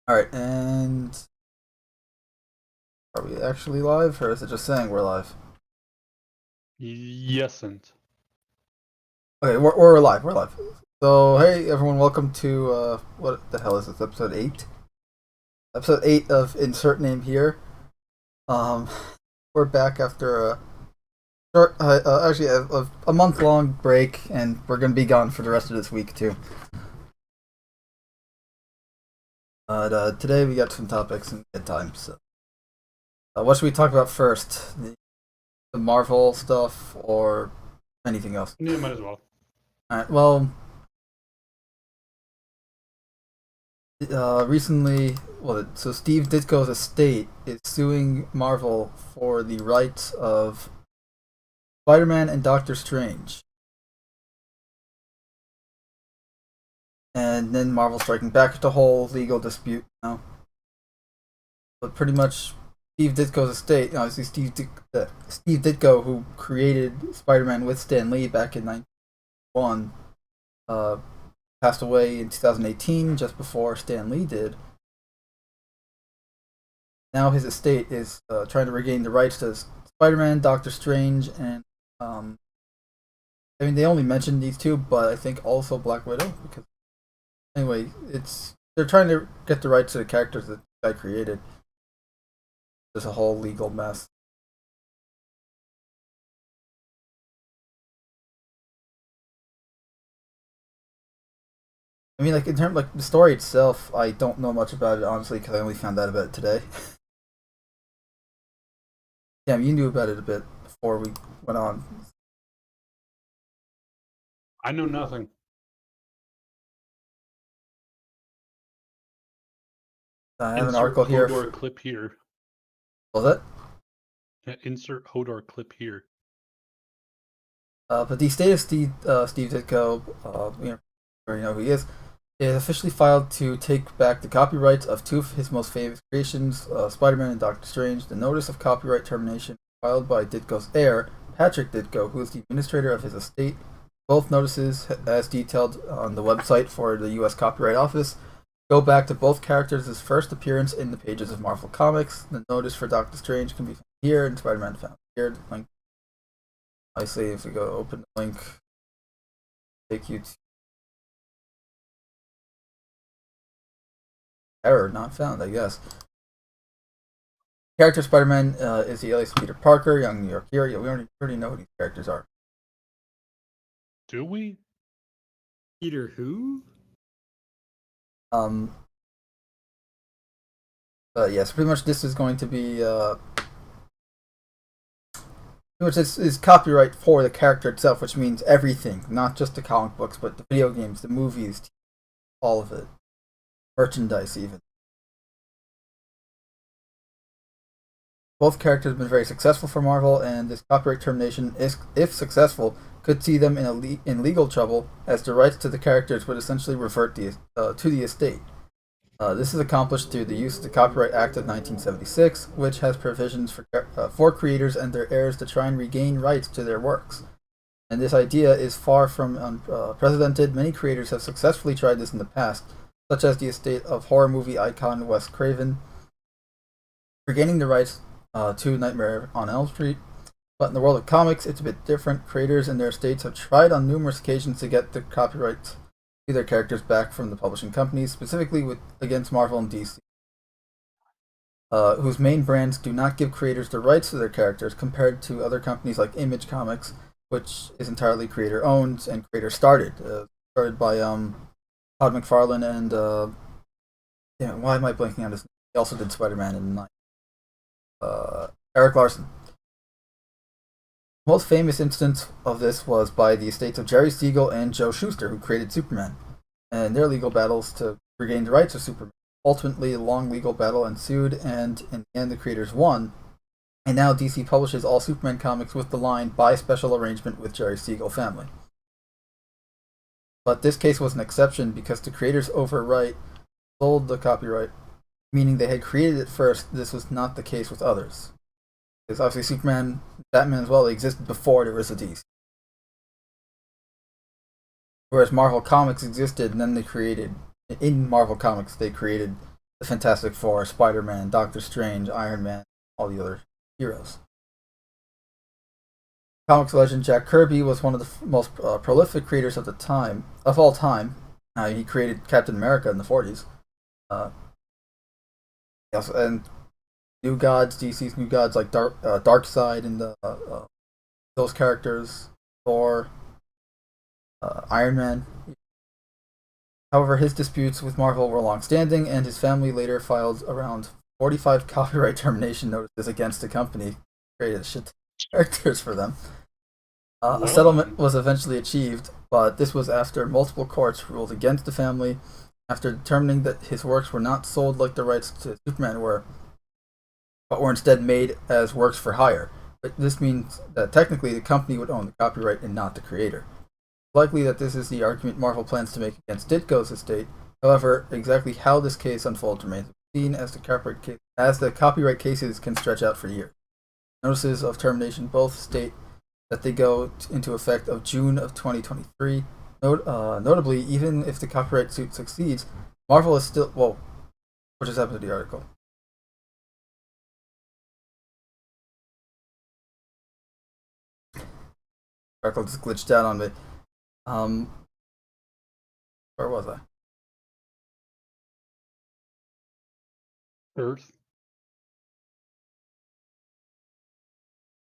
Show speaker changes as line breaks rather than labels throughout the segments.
Alright, and are we actually live, or is it just saying we're live?
Yesn't.
Okay, we're live, we're live. So, hey everyone, welcome to, what the hell is this, episode 8? Episode 8 of Insert Name Here. Um, we're back after a short, actually a month-long break, and we're gonna be gone for the rest of this week, too. But, today we got some topics and good times, so. What should we talk about first? The Marvel stuff, or anything else?
Yeah, might as well.
Alright, well, recently, so Steve Ditko's estate is suing Marvel for the rights of Spider-Man and Doctor Strange. And then Marvel striking back at the whole legal dispute now. But pretty much, Steve Ditko's estate, obviously Steve Ditko, who created Spider-Man with Stan Lee back in 1991, passed away in 2018, just before Stan Lee did. Now his estate is trying to regain the rights to Spider-Man, Doctor Strange, and I mean they only mentioned these two, but I think also Black Widow. Because anyway, they're trying to get the rights to the characters that the guy created. There's a whole legal mess. I mean, like in terms like the story itself, I don't know much about it honestly because I only found out about it today. Yeah, you knew about it a bit before we went on.
I know nothing.
I have an
Insert
article here.
Hodor clip here.
Was it?
Yeah, insert Hodor clip here.
But the estate of Steve Ditko, you know who he is officially filed to take back the copyrights of two of his most famous creations, Spider-Man and Doctor Strange. The notice of copyright termination filed by Ditko's heir, Patrick Ditko, who is the administrator of his estate. Both notices, as detailed on the website for the U.S. Copyright Office, go back to both characters' first appearance in the pages of Marvel Comics. The notice for Doctor Strange can be found here, and Spider-Man found here. Link. Obviously, if we go open the link, take you to error not found, I guess. Character Spider-Man is the alias of Peter Parker, young New York hero. Yeah, we already know who these characters are.
Do we?
Peter who?
Yes, pretty much this is going to be pretty much this is copyright for the character itself, which means everything, not just the comic books, but the video games, the movies, all of it, merchandise even. Both characters have been very successful for Marvel, and this copyright termination, if successful, could see them in legal trouble, as the rights to the characters would essentially revert to the estate. This is accomplished through the use of the Copyright Act of 1976, which has provisions for creators and their heirs to try and regain rights to their works. And this idea is far from unprecedented. Many creators have successfully tried this in the past, such as the estate of horror movie icon Wes Craven, regaining the rights to Nightmare on Elm Street. But in the world of comics, it's a bit different. Creators and their estates have tried on numerous occasions to get the copyrights to their characters back from the publishing companies, specifically against Marvel and DC, whose main brands do not give creators the rights to their characters, compared to other companies like Image Comics, which is entirely creator-owned and creator-started. Started by Todd McFarlane and why am I blanking on this? He also did Spider-Man and Eric Larson. The most famous instance of this was by the estates of Jerry Siegel and Joe Shuster, who created Superman, and their legal battles to regain the rights of Superman. Ultimately, a long legal battle ensued, and in the end, the creators won. And now DC publishes all Superman comics with the line, by special arrangement with Jerry Siegel family. But this case was an exception because the creators overright sold the copyright, meaning they had created it first. This was not the case with others. Because obviously Superman, Batman as well, they existed before there was a DC. Whereas Marvel Comics existed, and then in Marvel Comics, they created the Fantastic Four, Spider-Man, Doctor Strange, Iron Man, all the other heroes. Comics legend Jack Kirby was one of the most prolific creators of all time. He created Captain America in the 40s. And New Gods, DC's New Gods like Darkseid and those characters, Thor, Iron Man. However, his disputes with Marvel were long-standing, and his family later filed around 45 copyright termination notices against the company, created a shit ton of characters for them. A settlement was eventually achieved, but this was after multiple courts ruled against the family, after determining that his works were not sold like the rights to Superman were, but were instead made as works for hire. But this means that technically the company would own the copyright and not the creator. Likely that this is the argument Marvel plans to make against Ditko's estate. However, exactly how this case unfolds remains to be seen, as the copyright cases can stretch out for years. Notices of termination both state that they go into effect of June of 2023. Notably, even if the copyright suit succeeds, Marvel is still... Whoa. What just happened to the article? The article just glitched out on me. Where was I?
Earth.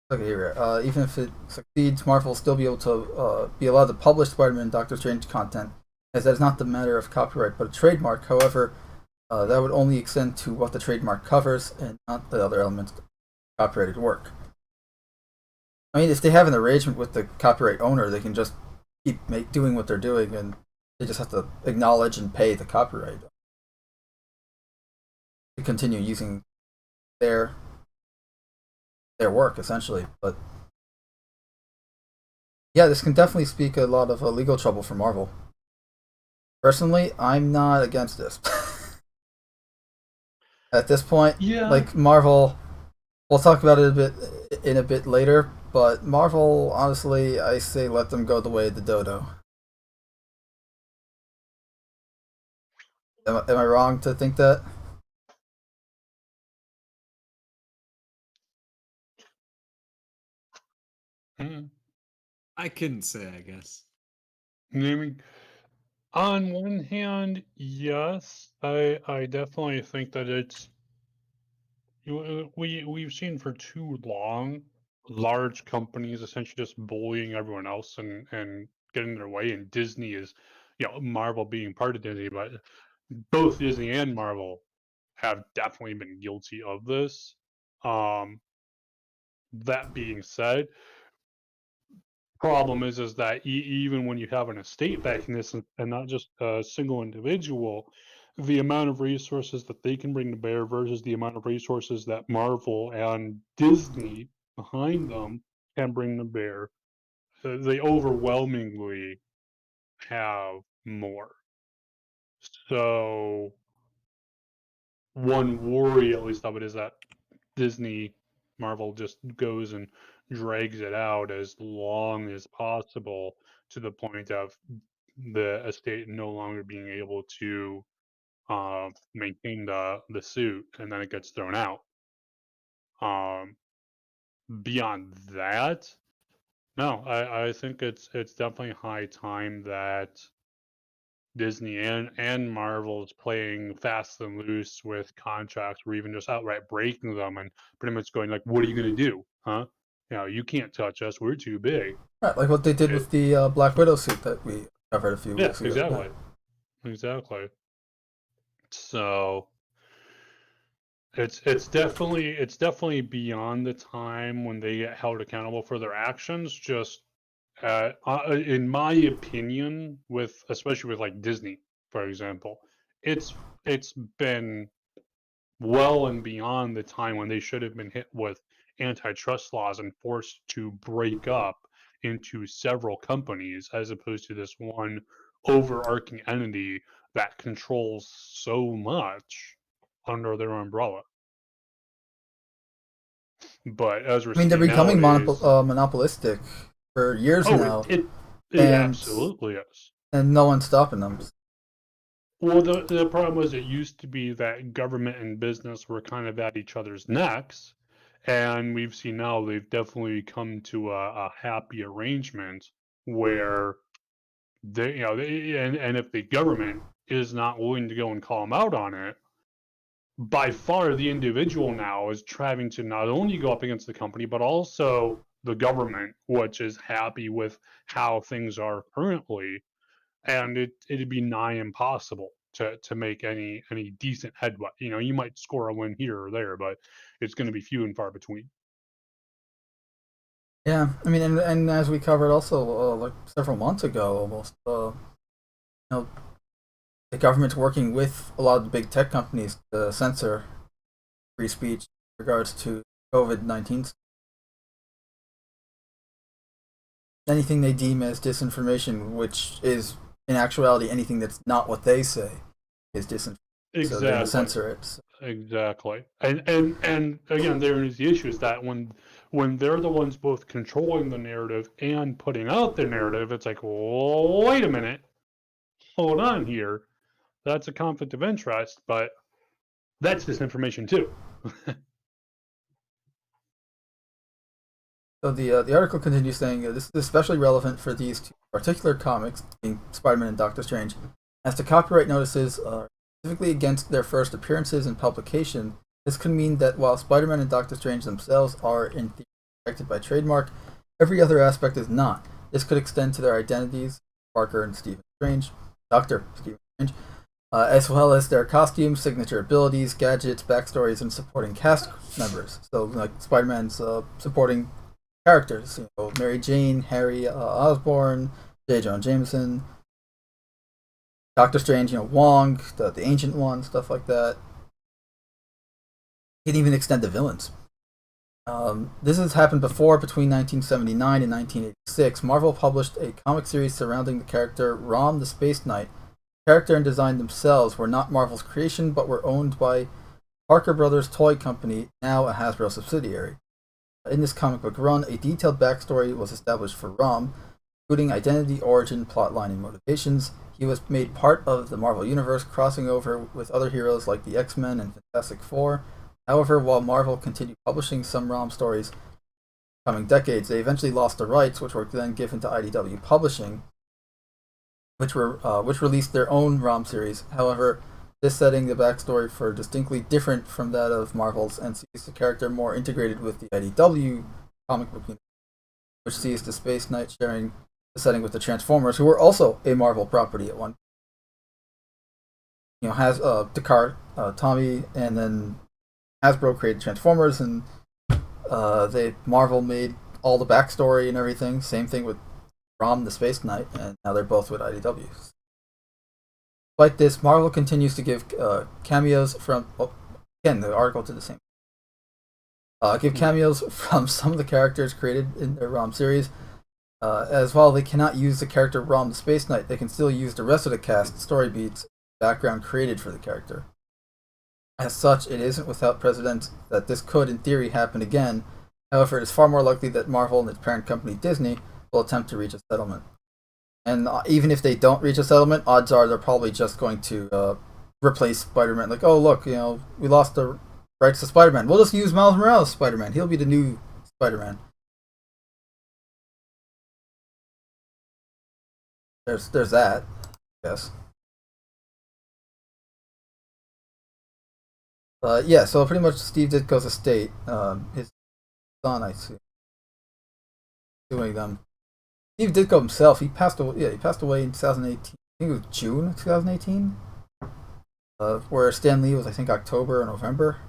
Okay, here we are. Even if it succeeds, Marvel will still be able to be allowed to publish Spider-Man and Doctor Strange content, as that is not the matter of copyright but a trademark. However, that would only extend to what the trademark covers and not the other elements of copyrighted work. I mean, if they have an arrangement with the copyright owner, they can just keep doing what they're doing, and they just have to acknowledge and pay the copyright to continue using their work, essentially. But yeah, this can definitely speak a lot of legal trouble for Marvel. Personally, I'm not against this. At this point,
Yeah.
like Marvel, we'll talk about it a bit later, but Marvel, honestly, I say let them go the way of the dodo. Am I wrong to think that?
I couldn't say, I guess.
I mean, on one hand, yes, I definitely think that it's we've seen for too long large companies essentially just bullying everyone else and getting their way, and Disney is, Marvel being part of Disney, but both Disney and Marvel have definitely been guilty of this. That being said, problem is that even when you have an estate backing this and not just a single individual, the amount of resources that they can bring to bear versus the amount of resources that Marvel and Disney behind them can bring to bear, they overwhelmingly have more. So one worry, at least of it, is that Marvel just goes and drags it out as long as possible, to the point of the estate no longer being able to maintain the suit, and then it gets thrown out. Beyond that, no, I think it's definitely high time that Disney and Marvel is playing fast and loose with contracts, or even just outright breaking them and pretty much going like, "What are you going to do, huh? You can't touch us. We're too big."
Right, like what they did with the Black Widow suit that we covered a few weeks ago.
Exactly. So it's definitely beyond the time when they get held accountable for their actions. Just in my opinion, especially with like Disney, for example, it's been well and beyond the time when they should have been hit with antitrust laws and forced to break up into several companies, as opposed to this one overarching entity that controls so much under their umbrella. But as we're
I mean, they're
seeing
becoming
nowadays,
monopolistic for years now,
it
and
absolutely is.
and no one's stopping them.
Well, the problem was it used to be that government and business were kind of at each other's necks, and we've seen now they've definitely come to a happy arrangement where and if the government is not willing to go and call them out on it, by far the individual now is trying to not only go up against the company but also the government, which is happy with how things are currently, and it'd be nigh impossible to make any decent headway. You might score a win here or there, but it's going to be few and far between.
Yeah, I mean, and as we covered also like several months ago, almost, know, the government's working with a lot of the big tech companies to censor free speech in regards to COVID-19. Anything they deem as disinformation, which is in actuality anything that's not what they say, is disinformation. So they're going to
Exactly.
censor it. So.
Exactly. And again, there is the issue is that when they're the ones both controlling the narrative and putting out their narrative, it's like, wait a minute, hold on here. That's a conflict of interest, but that's disinformation too.
So the article continues saying this is especially relevant for these two particular comics, being Spider-Man and Doctor Strange, as the copyright notices are specifically against their first appearances and publication. This could mean that while Spider-Man and Doctor Strange themselves are in theory protected by trademark, every other aspect is not. This could extend to their identities, Parker and Stephen Strange, Doctor Stephen Strange, as well as their costumes, signature abilities, gadgets, backstories, and supporting cast members. So, like Spider-Man's supporting characters, Mary Jane, Harry Osborn, J. Jonah Jameson, Doctor Strange, Wong, the Ancient One, stuff like that. You can even extend the villains. This has happened before. Between 1979 and 1986, Marvel published a comic series surrounding the character Rom the Space Knight. The character and design themselves were not Marvel's creation, but were owned by Parker Brothers Toy Company, now a Hasbro subsidiary. In this comic book run, a detailed backstory was established for Rom, including identity, origin, plotline, and motivations. He was made part of the Marvel Universe, crossing over with other heroes like the X-Men and Fantastic Four. However, while Marvel continued publishing some Rom stories coming decades, they eventually lost the rights, which were then given to IDW Publishing, which released their own Rom series. However, this setting the backstory for distinctly different from that of Marvel's and sees the character more integrated with the IDW comic book universe, which sees the Space Knight sharing the setting with the Transformers, who were also a Marvel property at one point. Has Descartes, Tommy, and then Hasbro created Transformers, and Marvel made all the backstory and everything. Same thing with Rom the Space Knight, and now they're both with IDW. Like this, Marvel continues to give cameos from. Again, the article did the same. Give cameos from some of the characters created in their ROM series. As well, they cannot use the character Rom the Space Knight. They can still use the rest of the cast, story beats, background created for the character. As such, it isn't without precedent that this could, in theory, happen again. However, it is far more likely that Marvel and its parent company Disney will attempt to reach a settlement. And even if they don't reach a settlement, odds are they're probably just going to replace Spider-Man. Like, oh look, we lost the rights to Spider-Man. We'll just use Miles Morales Spider-Man. He'll be the new Spider-Man. There's that, I guess. Yeah, so pretty much Steve Ditko's estate, his son, I see, doing them. Steve Ditko himself, he passed away. Yeah, he passed away in 2018. I think it was June 2018. Where Stan Lee was, I think, October or November.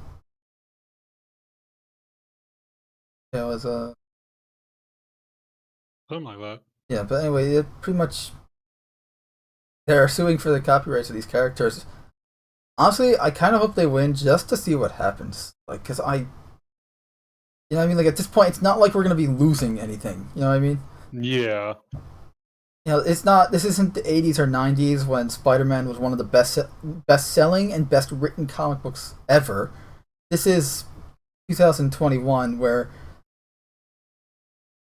Yeah, it was
Something like that.
yeah, but anyway, it pretty much they're suing for the copyrights of these characters. Honestly, I kind of hope they win just to see what happens. Like, cause what I mean. Like at this point, it's not like we're gonna be losing anything. You know what I mean?
Yeah.
It's not. This isn't the '80s or '90s when Spider-Man was one of the best-selling and best-written comic books ever. This is 2021, where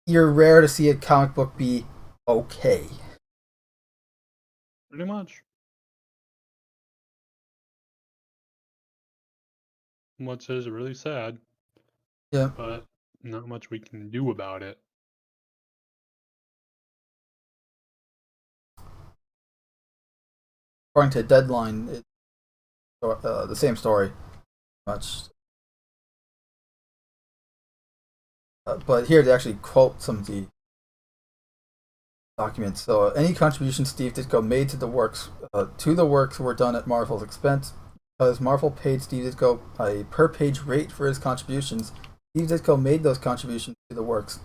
you're rare to see a comic book be okay.
Pretty much. which is really sad.
Yeah.
But not much we can do about it.
According to Deadline, it's the same story, much. But here they actually quote some of the documents. So any contributions Steve Ditko made to the works were done at Marvel's expense. Because Marvel paid Steve Ditko a per-page rate for his contributions, Steve Ditko made those contributions to the works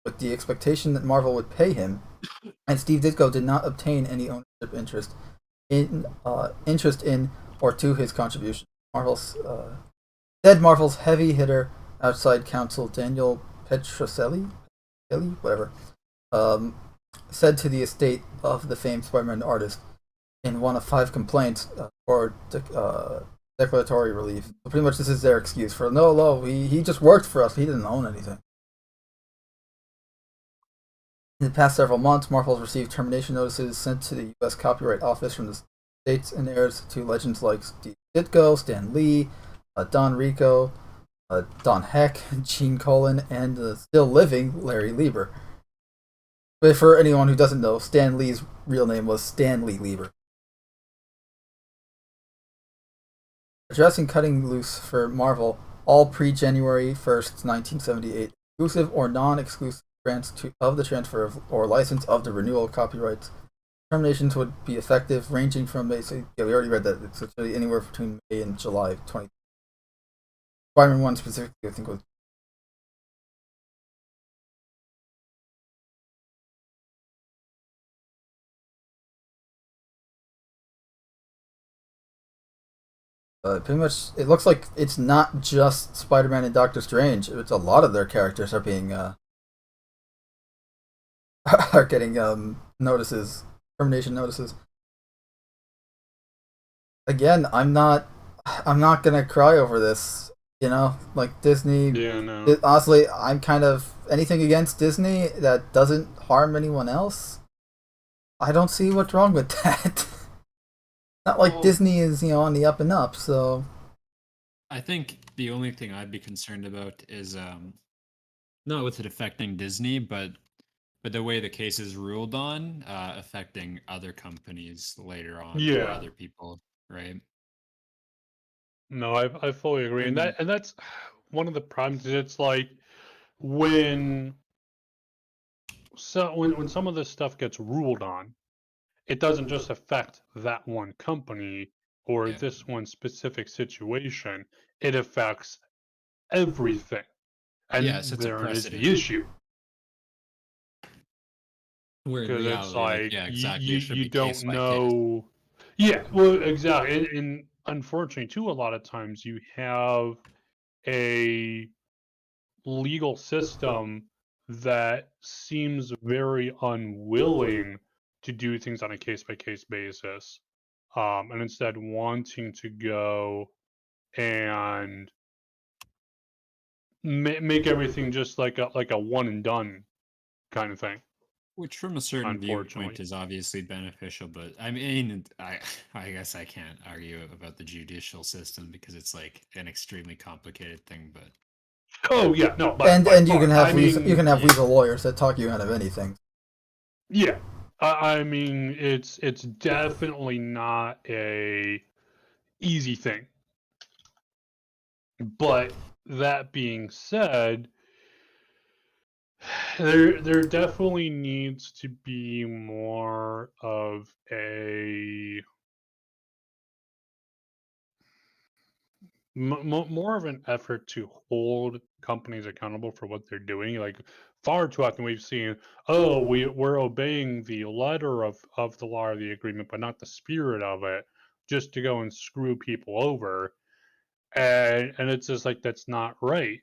with the expectation that Marvel would pay him, and Steve Ditko did not obtain any ownership interest in or to his contribution. Marvel's heavy hitter outside counsel Daniel Petrocelli, whatever, said to the estate of the famed Spider-Man artist in one of 5 complaints for declaratory relief. So pretty much this is their excuse for he just worked for us. He didn't own anything. In the past several months, Marvel's received termination notices sent to the U.S. Copyright Office from the States and heirs to legends like Steve Ditko, Stan Lee, Don Rico, Don Heck, Gene Colan, and the still living Larry Lieber. But for anyone who doesn't know, Stan Lee's real name was Stanley Lieber. Addressing cutting loose for Marvel, all pre-January 1st, 1978, exclusive or non-exclusive grants of the transfer of, or license of the renewal of copyrights. Terminations would be effective, ranging from May. So yeah, we already read that. It's actually anywhere between May and July 20. Spider-Man 1 specifically, I think, was. Pretty much, it looks like it's not just Spider-Man and Doctor Strange. It's a lot of their characters are being are getting notices, termination notices. Again, I'm not gonna cry over this. You know, like Disney.
Yeah, no.
Honestly, I'm kind of anything against Disney that doesn't harm anyone else. I don't see what's wrong with that. Not like Disney is, on the up and up, so.
I think the only thing I'd be concerned about is not with it affecting Disney, but the way the case is ruled on, affecting other companies later on, or other people, right?
No, I fully agree, and that's one of the problems. It's like when some of this stuff gets ruled on, it doesn't just affect that one company or this one specific situation. It affects everything, and
so
there is the issue.
Where in
Because it's
reality,
like
exactly.
you don't know. Yeah, well, exactly, and unfortunately, too, a lot of times you have a legal system that seems very unwilling to do things on a case by case basis, and instead wanting to go and make everything just like a one and done kind of thing.
Which, from a certain viewpoint,
Unfortunately.
is obviously beneficial, but I mean, I guess I can't argue about the judicial system because it's like an extremely complicated thing. But
Oh yeah, no, but
and you can have
I mean,
weasel lawyers that talk you out of anything.
yeah, I mean it's definitely not a easy thing. But that being said, there definitely needs to be more of a more of an effort to hold companies accountable for what they're doing. Like far too often we've seen, oh, we're obeying the letter of the law or the agreement, but not the spirit of it, just to go and screw people over. And it's just like that's not right.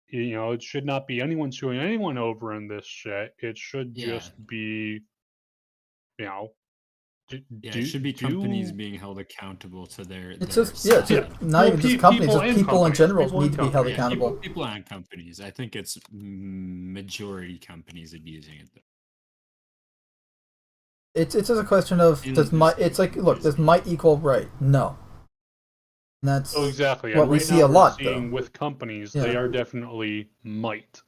It should not be anyone screwing anyone over in this shit. It should just be, you know,
it should be companies being held accountable to their.
It's not even just companies, just people in general need to be held accountable.
People and companies. I think it's majority companies abusing it.
It's just a question of does might equal right? No. And that's
Oh, exactly.
what
And
we
right
see
now
a lot,
we're seeing
though.
with companies,
Yeah.
they are definitely might.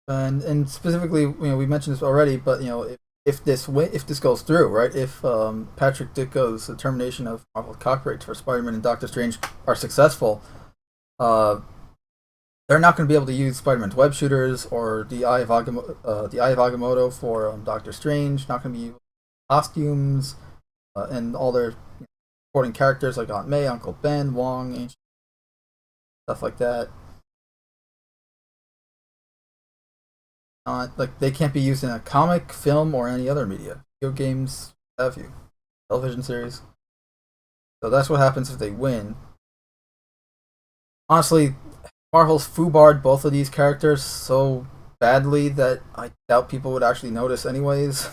And specifically, we mentioned this already, but if this goes through, right? If Patrick Ditko's determination of Marvel copyrights for Spider-Man and Doctor Strange are successful, they're not going to be able to use Spider-Man's web shooters or the Eye of Agamotto for Doctor Strange. Not going to be using costumes and all their supporting characters like Aunt May, Uncle Ben, Wong, Ancient, stuff like that. Like they can't be used in a comic, film, or any other media, video games, have you, television series. So that's what happens if they win. Honestly, Marvel's foobarred both of these characters so badly that I doubt people would actually notice anyways.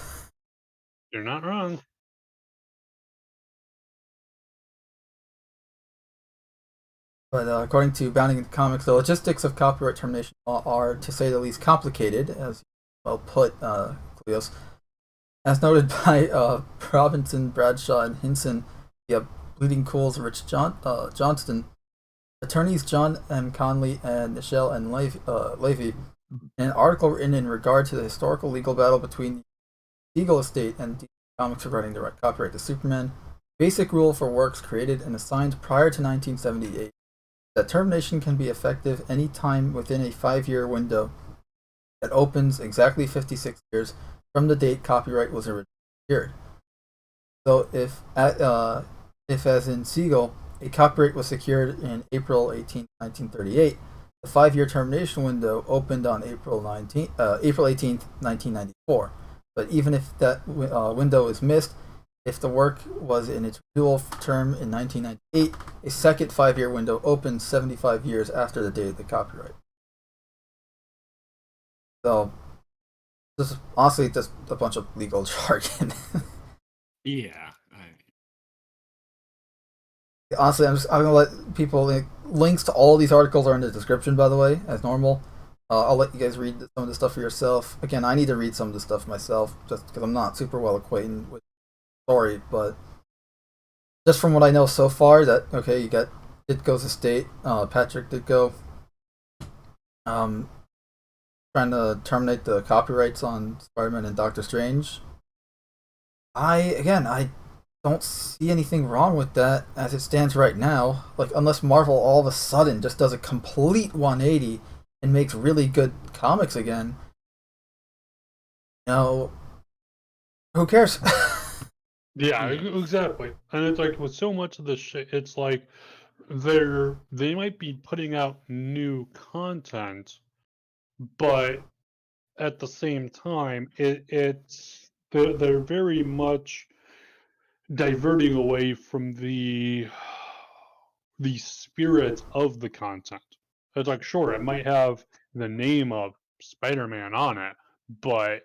You're not wrong.
But according to Bounding into Comics, the logistics of copyright termination are, to say the least, complicated, as well put, Cleos. As noted by Robinson, Bradshaw, and Hinson, the Bleeding Cool's Rich Johnston, attorneys John M. Conley and Michelle N. Levy, in an article written in regard to the historical legal battle between the Eagle Estate and DC Comics regarding direct copyright to Superman, basic rule for works created and assigned prior to 1978, that termination can be effective any time within a 5-year window that opens exactly 56 years from the date copyright was originally secured. So if as in Siegel, a copyright was secured in April 18, 1938, the 5-year termination window opened on April 18th, 1994. But even if that window is missed, if the work was in its renewal term in 1998, a second 5-year window opens 75 years after the date of the copyright. So, this is honestly just a bunch of legal jargon.
Yeah.
Honestly, I'm gonna let people. Links to all these articles are in the description, by the way, as normal. I'll let you guys read some of the stuff for yourself. Again, I need to read some of the stuff myself, just because I'm not super well acquainted with the story. But just from what I know so far, that okay, you got Ditko's estate, Patrick Ditko, trying to terminate the copyrights on Spider-Man and Doctor Strange. I don't see anything wrong with that as it stands right now. Like, unless Marvel all of a sudden just does a complete 180 and makes really good comics again, who cares?
Yeah, exactly. And it's like with so much of this shit, it's like they might be putting out new content, but at the same time, they're very much diverting away from the spirit of the content. It's like, sure, it might have the name of Spider-Man on it, but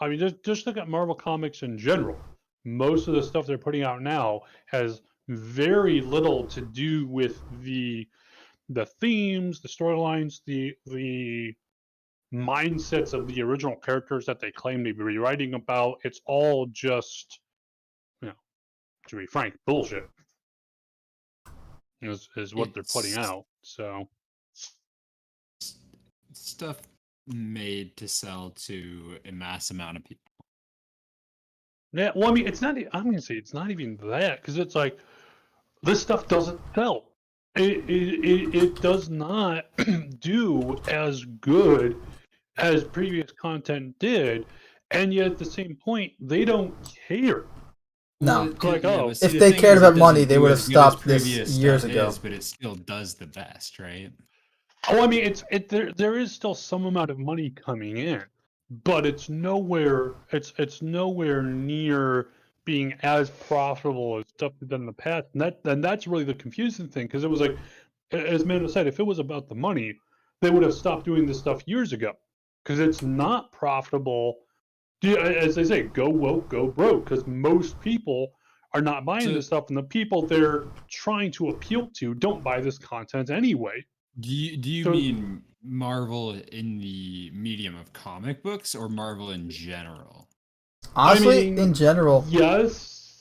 I mean, just look at Marvel Comics in general. Most of the stuff they're putting out now has very little to do with the themes, the storylines, the mindsets of the original characters that they claim to be rewriting about. It's all just, to be frank, bullshit. Is what they're putting out. So
stuff made to sell to a mass amount of people.
Yeah, well, I mean, it's not. I'm gonna say it's not even that, because it's like this stuff doesn't sell. It does not do as good as previous content did, and yet at the same point, they don't care.
No.
Like,
if they cared about money, they would have stopped this years ago.
But it still does the best, right?
Oh, I mean, there is still some amount of money coming in, but it's nowhere near being as profitable as stuff they've done in the past. And that's really the confusing thing, because it was like, as Mando said, if it was about the money, they would have stopped doing this stuff years ago, because it's not profitable. As they say, go woke, go broke, because most people are not buying this stuff, and the people they're trying to appeal to don't buy this content anyway.
Do you mean Marvel in the medium of comic books, or Marvel in general?
Honestly, in general.
Yes.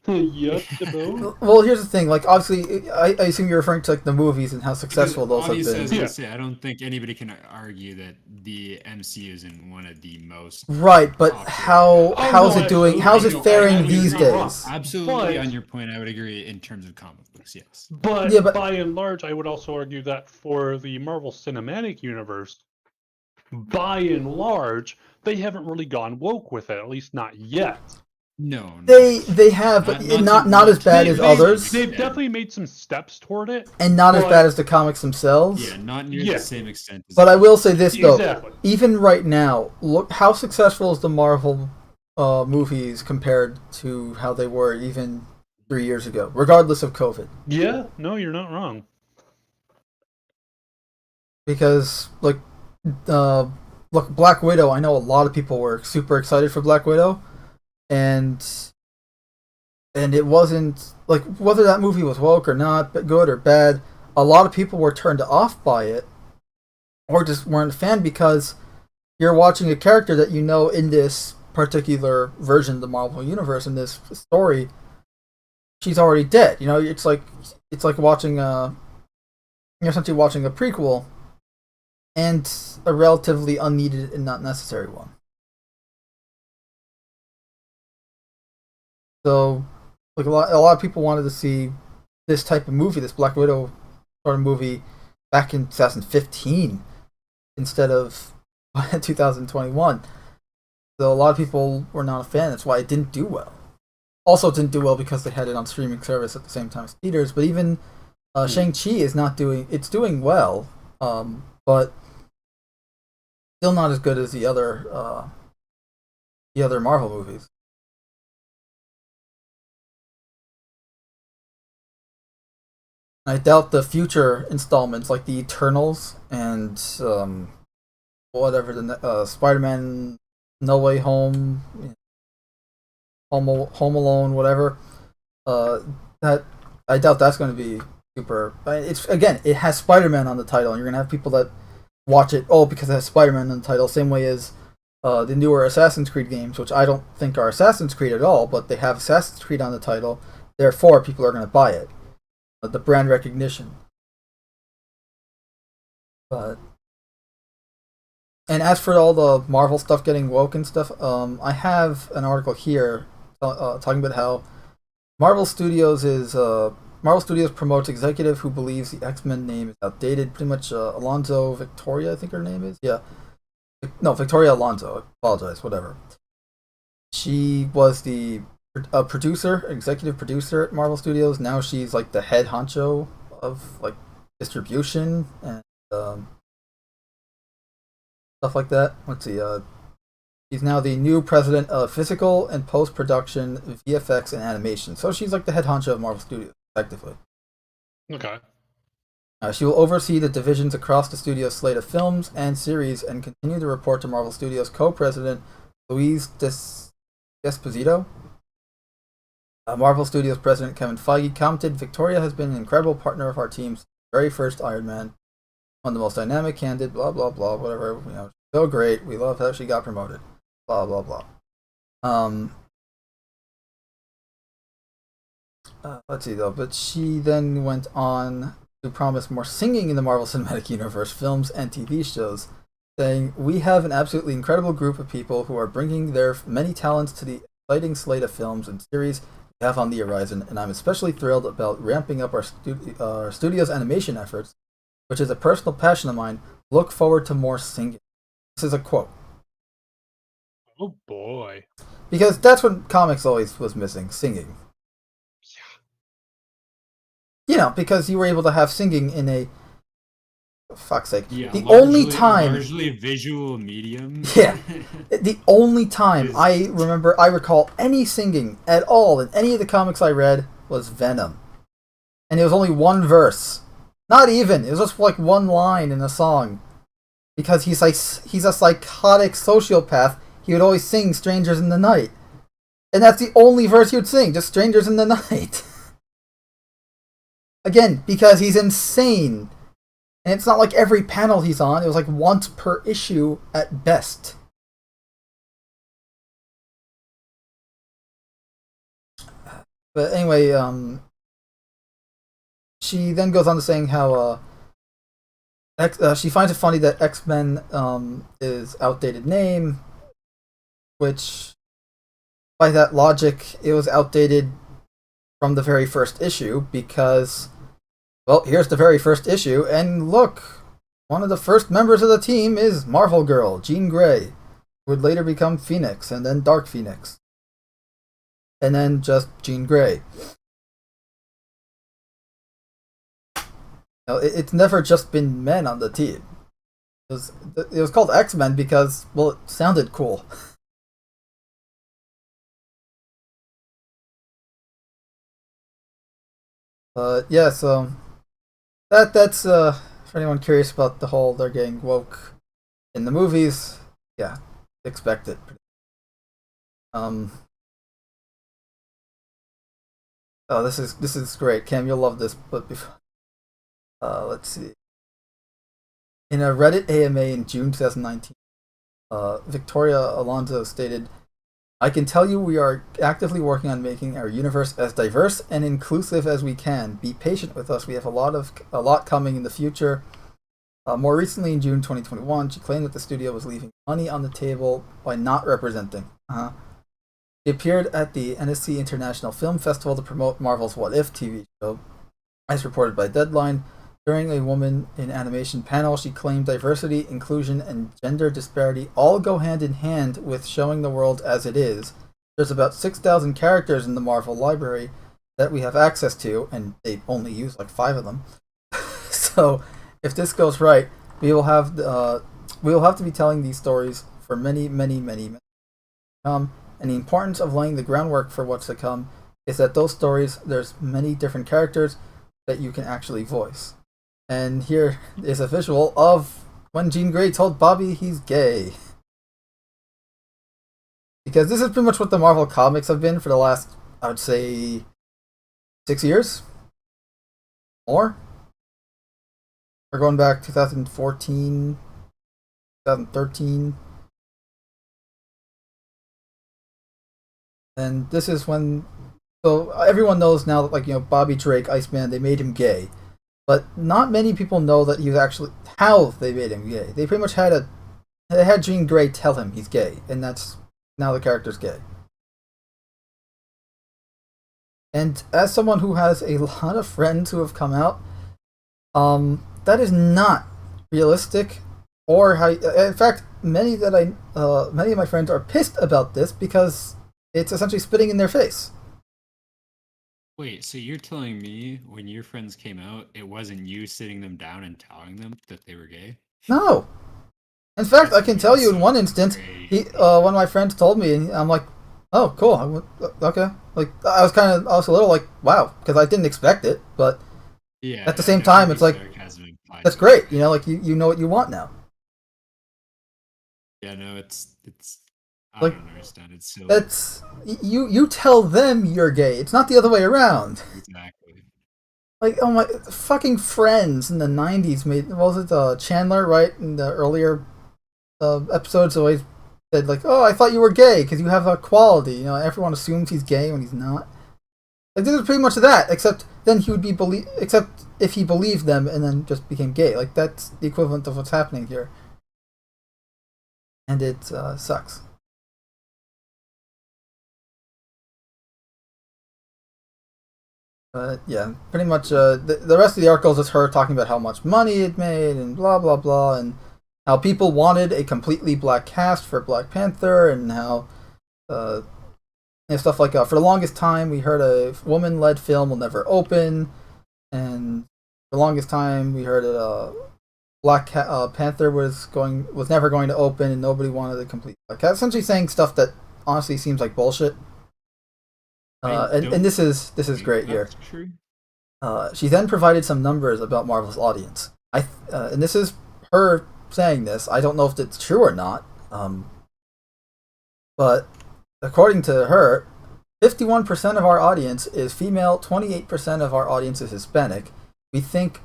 Yuttable.
Well, here's the thing. Like, obviously, I assume you're referring to like the movies and how successful those have
Obviously, I was
been.
gonna say, I don't think anybody can argue that the MCU isn't one of the most
Right, but
popular.
how's
no,
it doing?
absolutely.
How's it
I
faring
would
these
agree.
days?
Absolutely,
But-
on your point, I would agree in terms of comic books. Yes.
But,
Yeah, but-
by and large, I would also argue that for the Marvel Cinematic Universe, by and large, they haven't really gone woke with it, at least not yet.
No.
They have, but not as bad as others,
They've definitely made some steps toward it.
and not as
but-
bad as the comics themselves.
Yeah, not near
Yeah.
the same extent. As
But I will say this though,
Exactly.
even right now, look how successful is the Marvel movies compared to how they were even 3 years ago, regardless of COVID.
Yeah, no, you're not wrong.
Because look, Black Widow. I know a lot of people were super excited for Black Widow, and it wasn't like whether that movie was woke or not, but good or bad. A lot of people were turned off by it, or just weren't a fan because you're watching a character that you know in this particular version of the Marvel universe in this story. She's already dead. You know, it's like watching you're essentially watching a prequel. And a relatively unneeded and not necessary one. So, like a lot of people wanted to see this type of movie, this Black Widow sort of movie, back in 2015 instead of 2021. So a lot of people were not a fan. That's why it didn't do well. Also, it didn't do well because they had it on streaming service at the same time as theaters. But even Shang-Chi is not doing. It's doing well, but still not as good as the other Marvel movies. I doubt the future installments, like the Eternals and whatever the Spider-Man No Way Home, Home Alone, whatever. That I doubt that's going to be super. It's again, it has Spider-Man on the title, and you're going to have people that watch it because it has Spider-Man in the title. Same way as the newer Assassin's Creed games, which I don't think are Assassin's Creed at all, but they have Assassin's Creed on the title. Therefore, people are going to buy it. The brand recognition. But and as for all the Marvel stuff getting woke and stuff, I have an article here talking about how Marvel Studios promotes executive who believes the X-Men name is outdated. Pretty much Alonso Victoria, I think her name is. Yeah. No, Victoria Alonso. I apologize, whatever. She was the executive producer at Marvel Studios. Now she's like the head honcho of like distribution and stuff like that. Let's see. She's now the new president of physical and post-production, VFX, and animation. So she's like the head honcho of Marvel Studios, effectively.
Okay.
She will oversee the divisions across the studio's slate of films and series and continue to report to Marvel Studios co-president Luis Desposito. Marvel Studios president Kevin Feige commented, "Victoria has been an incredible partner of our team since the very first Iron Man. One of the most dynamic, candid, blah, blah, blah, whatever. You know, so great. We love how she got promoted. Blah, blah, blah." Let's see, though. But she then went on to promise more singing in the Marvel Cinematic Universe films and TV shows, saying, "We have an absolutely incredible group of people who are bringing their many talents to the exciting slate of films and series we have on the horizon, and I'm especially thrilled about ramping up our studio's animation efforts, which is a personal passion of mine. Look forward to more singing." This is a quote.
Oh boy.
Because that's what comics always was missing, singing. You know, because you were able to have singing in a... For fuck's sake.
Yeah,
the only time...
largely visual medium.
Yeah. The only time I recall any singing at all in any of the comics I read was Venom. And it was only one verse. Not even. It was just like one line in a song. Because he's a psychotic sociopath. He would always sing Strangers in the Night. And that's the only verse he would sing, just Strangers in the Night. Again, because he's insane. And it's not like every panel he's on. It was like once per issue at best. But anyway, she then goes on to saying how she finds it funny that X-Men is outdated name, which by that logic, it was outdated from the very first issue because, well, here's the very first issue, and look, one of the first members of the team is Marvel Girl, Jean Grey, who would later become Phoenix, and then Dark Phoenix. And then just Jean Grey. It's never just been men on the team. It was called X-Men because, well, it sounded cool. But yeah, so that's for anyone curious about the whole they're getting woke in the movies, yeah, expect it. Um oh, this is great. Cam, you'll love this, but before let's see. In a Reddit AMA in June 2019, Victoria Alonso stated, I can tell you we are actively working on making our universe as diverse and inclusive as we can. Be patient with us. We have a lot coming in the future. More recently, in June 2021, she claimed that the studio was leaving money on the table by not representing. She appeared at the NSC International Film Festival to promote Marvel's What If TV show. As reported by Deadline, during a Woman in Animation panel, she claimed diversity, inclusion, and gender disparity all go hand in hand with showing the world as it is. There's about 6,000 characters in the Marvel library that we have access to, and they only use like 5 of them. So, if this goes right, we will have to be telling these stories for many to come. And the importance of laying the groundwork for what's to come is that those stories, there's many different characters that you can actually voice. And here is a visual of when Jean Grey told Bobby he's gay. Because this is pretty much what the Marvel comics have been for the last, I would say, 6 years? More? We're going back 2014, 2013. And this is when, so everyone knows now that, like, Bobby Drake, Iceman, they made him gay. But not many people know that he was actually, how they made him gay. They pretty much had Jean Grey tell him he's gay, and that's, now the character's gay. And as someone who has a lot of friends who have come out, that is not realistic, or how, in fact, many of my friends are pissed about this because it's essentially spitting in their face.
Wait, so you're telling me when your friends came out, it wasn't you sitting them down and telling them that they were gay?
No. In fact, I can tell you in one instance, one of my friends told me, and I'm like, oh, cool, okay. Like, I was a little like, wow, because I didn't expect it, but
yeah,
at the same time, it's like, that's great, like, you know what you want now.
Yeah, no, it's I
like,
don't understand. It's silly.
That's you tell them you're gay. It's not the other way around.
Exactly.
Like, oh my, fucking Friends in the 90s made, what was it, Chandler, right? In the earlier episodes always said, like, oh, I thought you were gay because you have a quality. Everyone assumes he's gay when he's not. Like, this is pretty much that, except then he would be except if he believed them and then just became gay. Like, that's the equivalent of what's happening here. And it sucks. Yeah, pretty much the rest of the article is just her talking about how much money it made and blah blah blah, and how people wanted a completely black cast for Black Panther, and how stuff like for the longest time we heard a woman-led film will never open, and for the longest time we heard Black Panther was never going to open, and nobody wanted a complete black cast. Essentially saying stuff that honestly seems like bullshit. And this is great here. She then provided some numbers about Marvel's audience. And this is her saying this. I don't know if it's true or not. But according to her, 51% of our audience is female, 28% of our audience is Hispanic. We think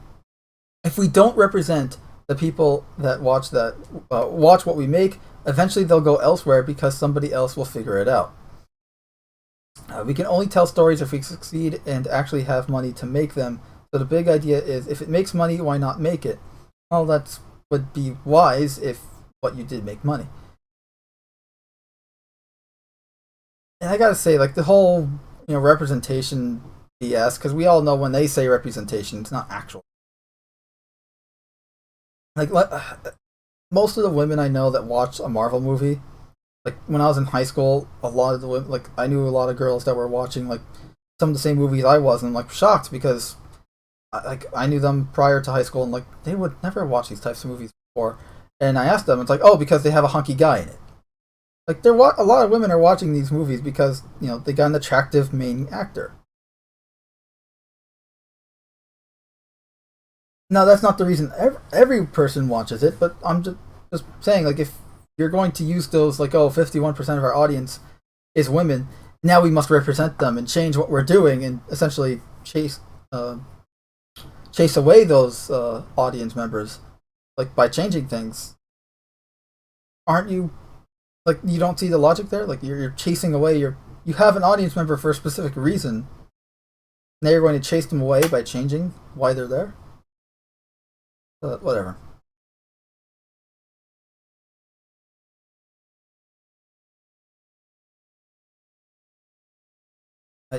if we don't represent the people that watch what we make, eventually they'll go elsewhere because somebody else will figure it out. We can only tell stories if we succeed and actually have money to make them. So the big idea is, if it makes money, why not make it? Well, that would be wise if what you did make money. And I gotta say, like, the whole representation BS, because we all know when they say representation, it's not actual. Like, most of the women I know that watch a Marvel movie, like when I was in high school, a lot of the women, like I knew a lot of girls that were watching like some of the same movies I was, and I'm like shocked because I knew them prior to high school, and like they would never watch these types of movies before. And I asked them, it's like, oh, because they have a hunky guy in it. Like a lot of women are watching these movies because they got an attractive main actor. Now that's not the reason every person watches it, but I'm just saying, like, if you're going to use those, like, oh, 51% of our audience is women, now we must represent them and change what we're doing and essentially chase away those audience members, like, by changing things. Aren't you, like, you don't see the logic there? Like, you're chasing away you have an audience member for a specific reason. Now you're going to chase them away by changing why they're there? Whatever.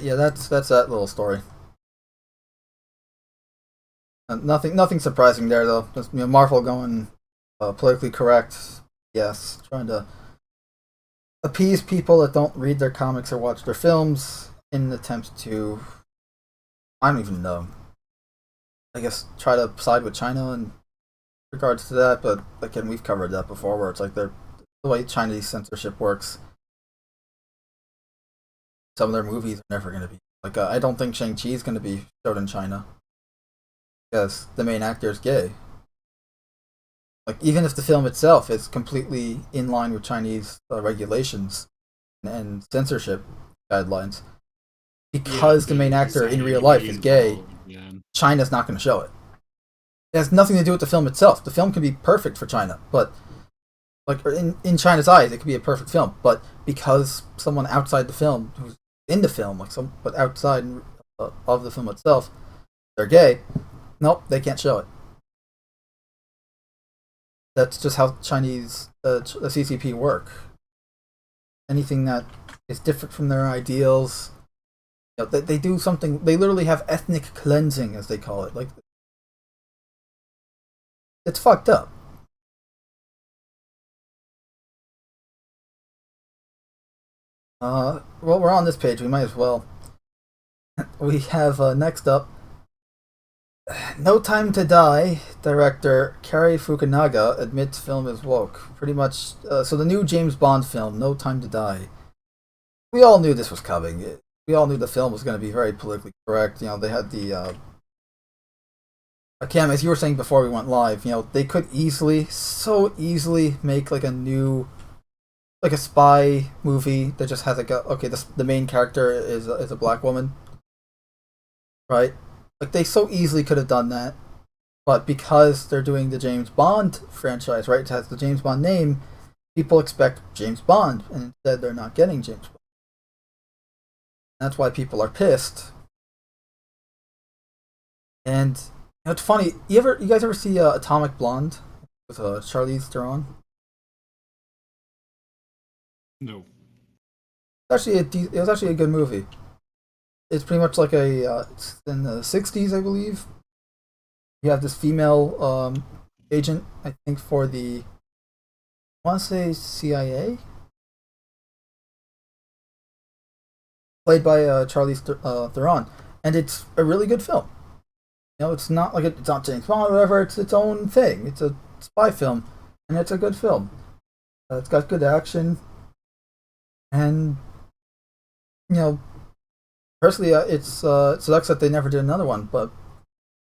Yeah, that's that little story. Nothing surprising there though. Just Marvel going politically correct. Yes, trying to appease people that don't read their comics or watch their films in an attempt to, I don't even know, I guess, try to side with China in regards to that. But again, we've covered that before, where it's like the way Chinese censorship works. Some of their movies are never going to be like. I don't think Shang-Chi is going to be showed in China because the main actor is gay. Like, even if the film itself is completely in line with Chinese regulations and censorship guidelines, because the main actor in real life is gay, China's not going to show it. It has nothing to do with the film itself. The film can be perfect for China, but like in China's eyes, it could be a perfect film. But because someone outside the film, who's in the film, but outside of the film itself, they're gay, nope, they can't show it. That's just how Chinese the CCP work. Anything that is different from their ideals, they do something. They literally have ethnic cleansing, as they call it. Like, it's fucked up. Well, we're on this page. We might as well. We have next up, No Time to Die. Director Cary Fukunaga admits film is woke. Pretty much. So the new James Bond film, No Time to Die. We all knew this was coming. We all knew the film was going to be very politically correct. They had the. Cam, as you were saying before we went live, they could so easily make like a spy movie that just has the main character is a black woman, right? Like, they so easily could have done that, but because they're doing the James Bond franchise, right? It has the James Bond name. People expect James Bond, and instead they're not getting James Bond. That's why people are pissed. And it's funny. You guys ever see Atomic Blonde with Charlize Theron?
No.
It was actually a good movie. It's pretty much like it's in the 60s, I believe. You have this female agent, I think, for I want to say CIA, played by Charlize Theron, and it's a really good film. It's not like it's not James Bond or whatever. It's its own thing. It's a spy film, and it's a good film. It's got good action, and personally, it sucks that they never did another one. But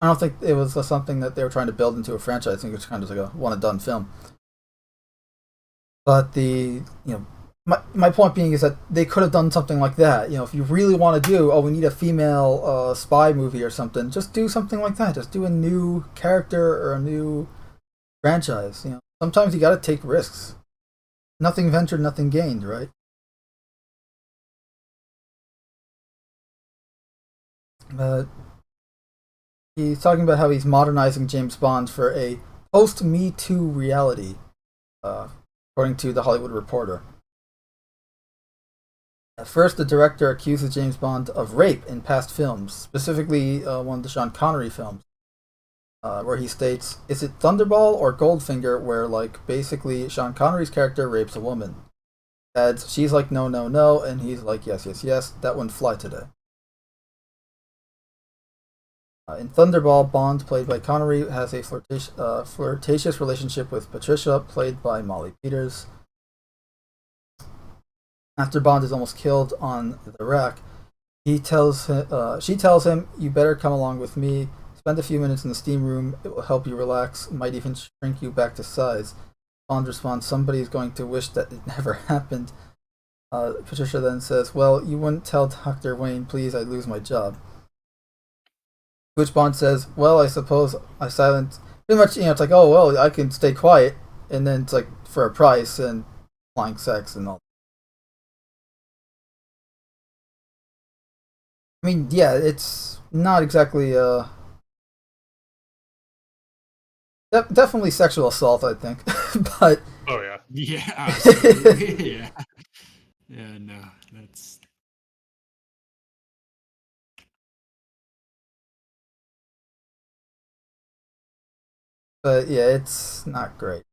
I don't think it was something that they were trying to build into a franchise. I think it was kind of like a one and done film. But my point being is that they could have done something like that. If you really want to do, we need a female spy movie or something, just do something like that. Just do a new character or a new franchise. Sometimes you got to take risks. Nothing ventured, nothing gained, right? Uh, he's talking about how he's modernizing James Bond for a post Me Too reality, according to the Hollywood Reporter. At first, the director accuses James Bond of rape in past films, specifically one of the Sean Connery films, where he states, "Is it Thunderball or Goldfinger?" Where like basically Sean Connery's character rapes a woman. Adds, she's like, "No, no, no," and he's like, "Yes, yes, yes." That wouldn't fly today. In Thunderball, Bond, played by Connery, has a flirtatious relationship with Patricia, played by Molly Peters. After Bond is almost killed on the rack, she tells him, "You better come along with me. Spend a few minutes in the steam room. It will help you relax. Might even shrink you back to size." Bond responds, "Somebody's going to wish that it never happened." Patricia then says, "Well, you wouldn't tell Dr. Wayne, please, I'd lose my job." Which Bond says, "Well, I suppose I silence." Pretty much, it's like, "Oh, well, I can stay quiet," and then it's like for a price and flying sex and all. I mean, yeah, it's not exactly definitely sexual assault, I think, but
Oh yeah.
Yeah, absolutely. Yeah. Yeah, no, that's
yeah, it's not great.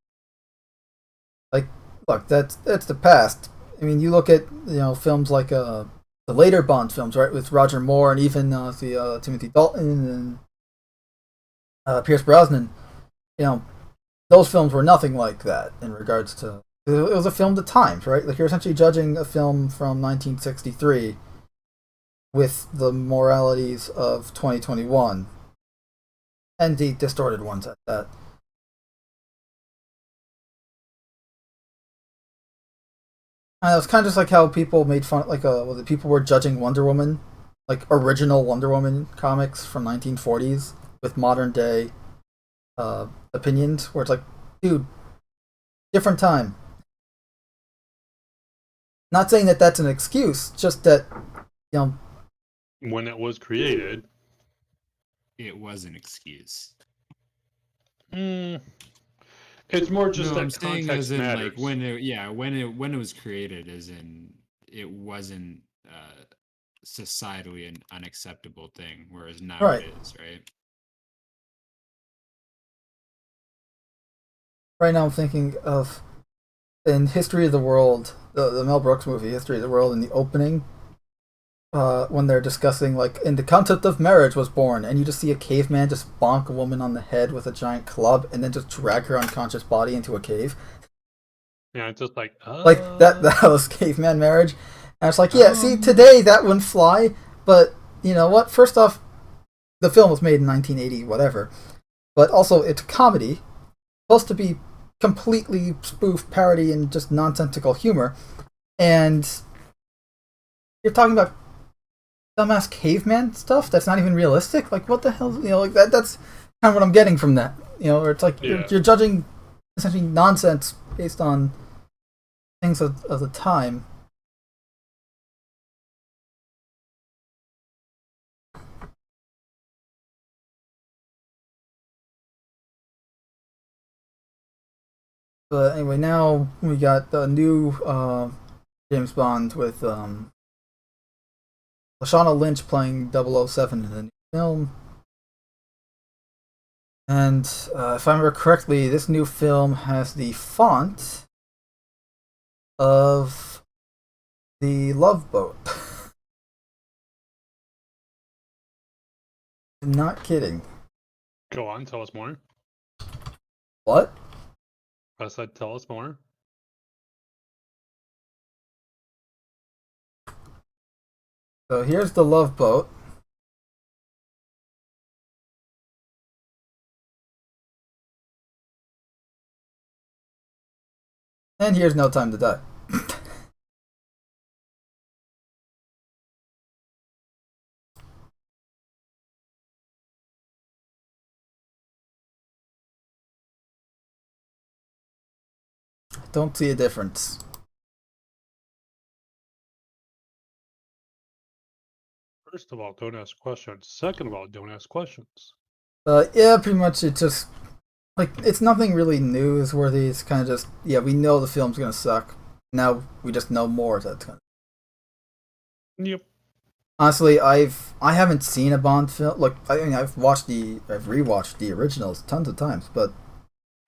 Like, look, that's the past. I mean, you look at films like the later Bond films, right, with Roger Moore and even the Timothy Dalton and Pierce Brosnan. You know, those films were nothing like that in regards to. It was a film to times, right? Like you're essentially judging a film from 1963 with the moralities of 2021 and the distorted ones at that. And it was kind of just like how people made fun, like was it people were judging Wonder Woman, like original Wonder Woman comics from 1940s with modern day opinions, where it's like, dude, different time. Not saying that that's an excuse, just that you know,
When it was created.
it was an excuse.
Mm, it's more just
No, I'm
that
saying as
context
in like
matters.
when it was created, as in it wasn't societally an unacceptable thing, whereas now it
right,
is, right?
right now I'm thinking of in History of the World, the Mel Brooks movie History of the World, in the opening, when they're discussing like, and the concept of marriage was born, and you just see a caveman just bonk a woman on the head with a giant club, and then just drag her unconscious body into a cave.
Yeah, it's just like,
Like that was caveman marriage. And it's like, yeah, see,
Um,
today that wouldn't fly, but you know what? First off, the film was made in 1980, whatever. But also, it's a comedy, supposed to be completely spoof, parody, and just nonsensical humor. And you're talking about dumbass caveman stuff that's not even realistic. Like, what the hell? Like that's kind of what I'm getting from that. Where it's like
yeah.
you're judging essentially nonsense based on things of the time. But anyway, now we got the new James Bond with Lashana Lynch playing 007 in the new film. And if I remember correctly, this new film has the font of the Love Boat. I'm not kidding.
Go on, tell us more.
What?
I said, tell us more.
So here's the Love Boat. And here's No Time to Die. Don't see a difference.
First of all, don't ask questions. Second of all, don't ask questions.
Yeah, pretty much. It just like it's nothing really newsworthy. It's kind of just we know the film's gonna suck. Now we just know more that's gonna.
Yep.
Honestly, I haven't seen a Bond film. Look, I mean, I've rewatched the originals tons of times, but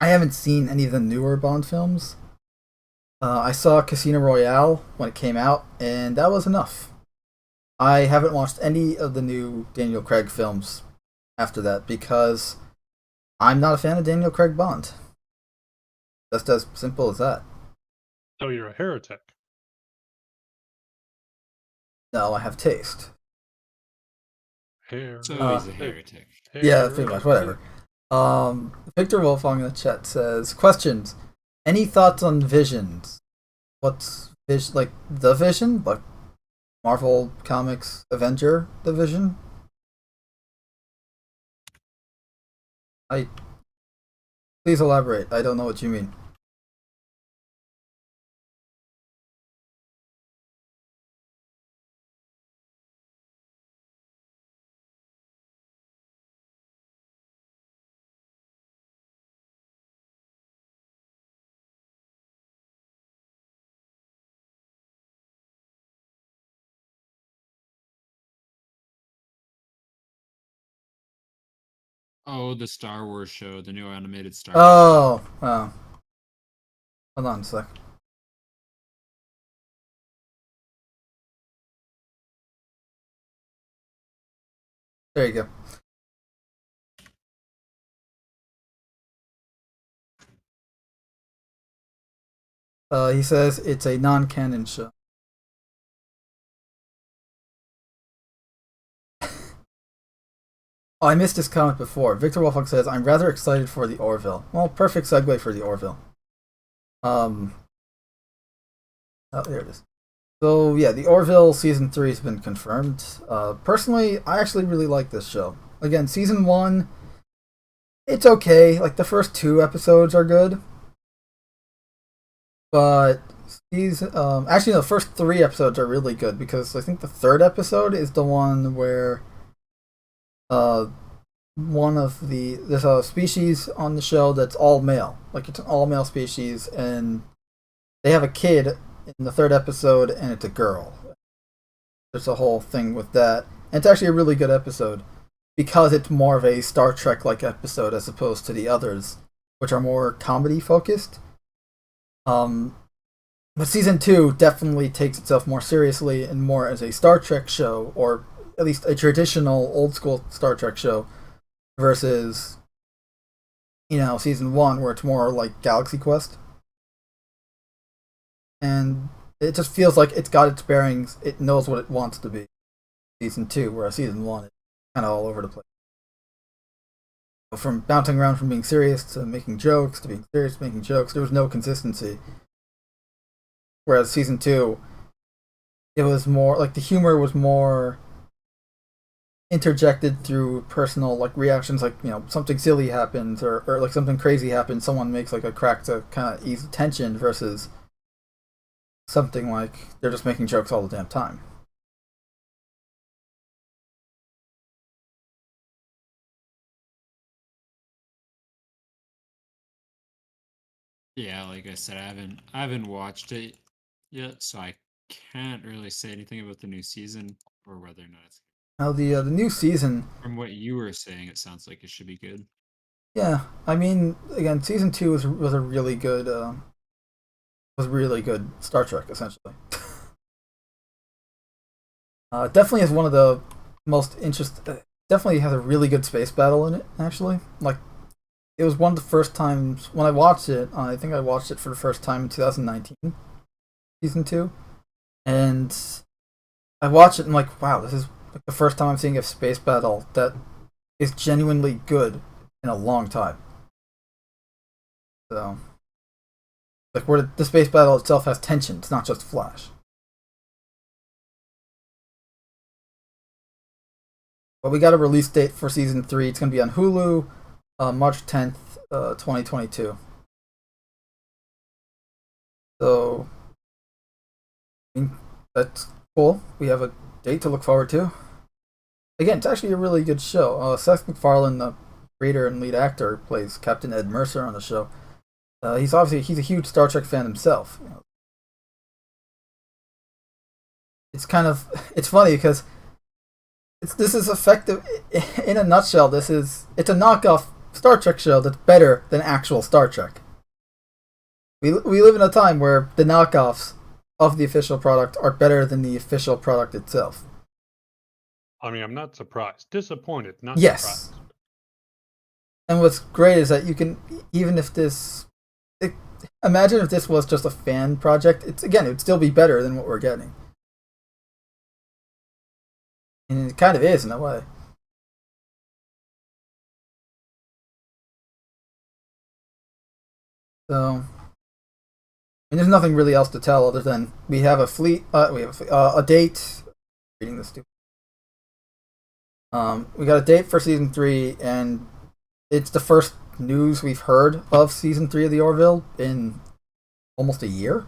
I haven't seen any of the newer Bond films. I saw Casino Royale when it came out, and that was enough. I haven't watched any of the new Daniel Craig films after that because I'm not a fan of Daniel Craig Bond. Just as simple as that.
So you're a heretic.
No, I have taste.
So he's a heretic.
Yeah, pretty much. Whatever. Victor Wolfong in the chat says, questions. Any thoughts on Visions? What's Vision like? The Vision, like Marvel Comics Avenger, the Vision. Please elaborate. I don't know what you mean.
Oh, the Star Wars show, the new animated Star
Wars. Oh. Hold on a sec. There you go. He says it's a non-canon show. Oh, I missed this comment before. Victor Wolfgang says, I'm rather excited for the Orville. Well, perfect segue for the Orville. Oh, there it is. So, yeah, the Orville Season 3 has been confirmed. Personally, I actually really like this show. Again, Season 1, it's okay. Like, the first 2 episodes are good. But, actually, no, the first 3 episodes are really good, because I think the 3rd episode is the one where there's a species on the show that's all male, like it's an all male species, and they have a kid in the 3rd episode, and it's a girl. There's a whole thing with that, and it's actually a really good episode because it's more of a Star Trek like episode as opposed to the others, which are more comedy focused. But Season 2 definitely takes itself more seriously and more as a Star Trek show, or at least a traditional old school Star Trek show, versus, Season 1 where it's more like Galaxy Quest. And it just feels like it's got its bearings, it knows what it wants to be. Season 2, whereas Season 1 is kind of all over the place. So from bouncing around from being serious to making jokes, to being serious to making jokes, there was no consistency. Whereas Season 2, it was more, like the humor was more interjected through personal like reactions, like something silly happens, or like something crazy happens, someone makes like a crack to kind of ease the tension, versus something like they're just making jokes all the damn time.
Yeah, like I said, I haven't watched it yet, so I can't really say anything about the new season or whether or not it's.
Now the new season,
from what you were saying, it sounds like it should be good.
Yeah, I mean, again, Season 2 was a really good Star Trek, essentially. Definitely is one of the most interesting. Definitely has a really good space battle in it. Actually, like it was one of the first times when I watched it. I think I watched it for the first time in 2019, Season 2, and I watched it and I'm like, wow, this is like the first time I'm seeing a space battle that is genuinely good in a long time. So, like, where the space battle itself has tension, it's not just flash. But we got a release date for Season 3. It's going to be on Hulu, March 10th, 2022. So, I mean, that's cool. We have a date to look forward to. again, it's actually a really good show. Seth MacFarlane, the creator and lead actor, plays Captain Ed Mercer on the show. He's a huge Star Trek fan himself. You know. It's funny because this is effective in a nutshell. It's a knockoff Star Trek show that's better than actual Star Trek. We live in a time where the knockoffs of the official product are better than the official product itself.
I mean, I'm not surprised. Disappointed, not
Yes.
surprised.
And what's great is that you can, even if imagine if this was just a fan project, it would still be better than what we're getting. And it kind of is in a way. So, there's nothing really else to tell other than we have a fleet. A date. Reading this stupid. We got a date for season 3, and it's the first news we've heard of season 3 of the Orville in almost a year.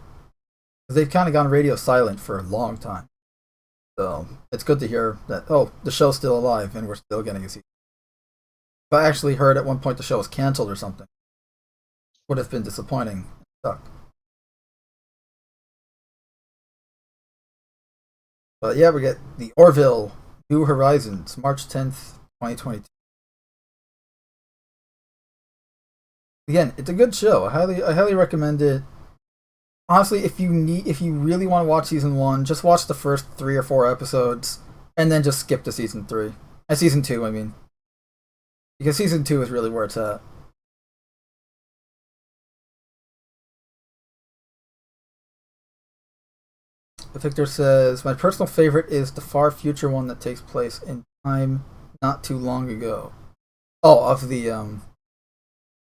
They've kind of gone radio silent for a long time. So it's good to hear that, the show's still alive and we're still getting a season. If I actually heard at one point the show was canceled or something, would have been disappointing. It sucked. But yeah, we get the Orville New Horizons, March 10th, 2022. Again, it's a good show. I highly recommend it. Honestly, if you really want to watch season 1, just watch the first 3 or 4 episodes and then just skip to season 3. Season 2, I mean. Because season 2 is really where it's at. Victor says, my personal favorite is the far future one that takes place in time not too long ago. Oh, of the I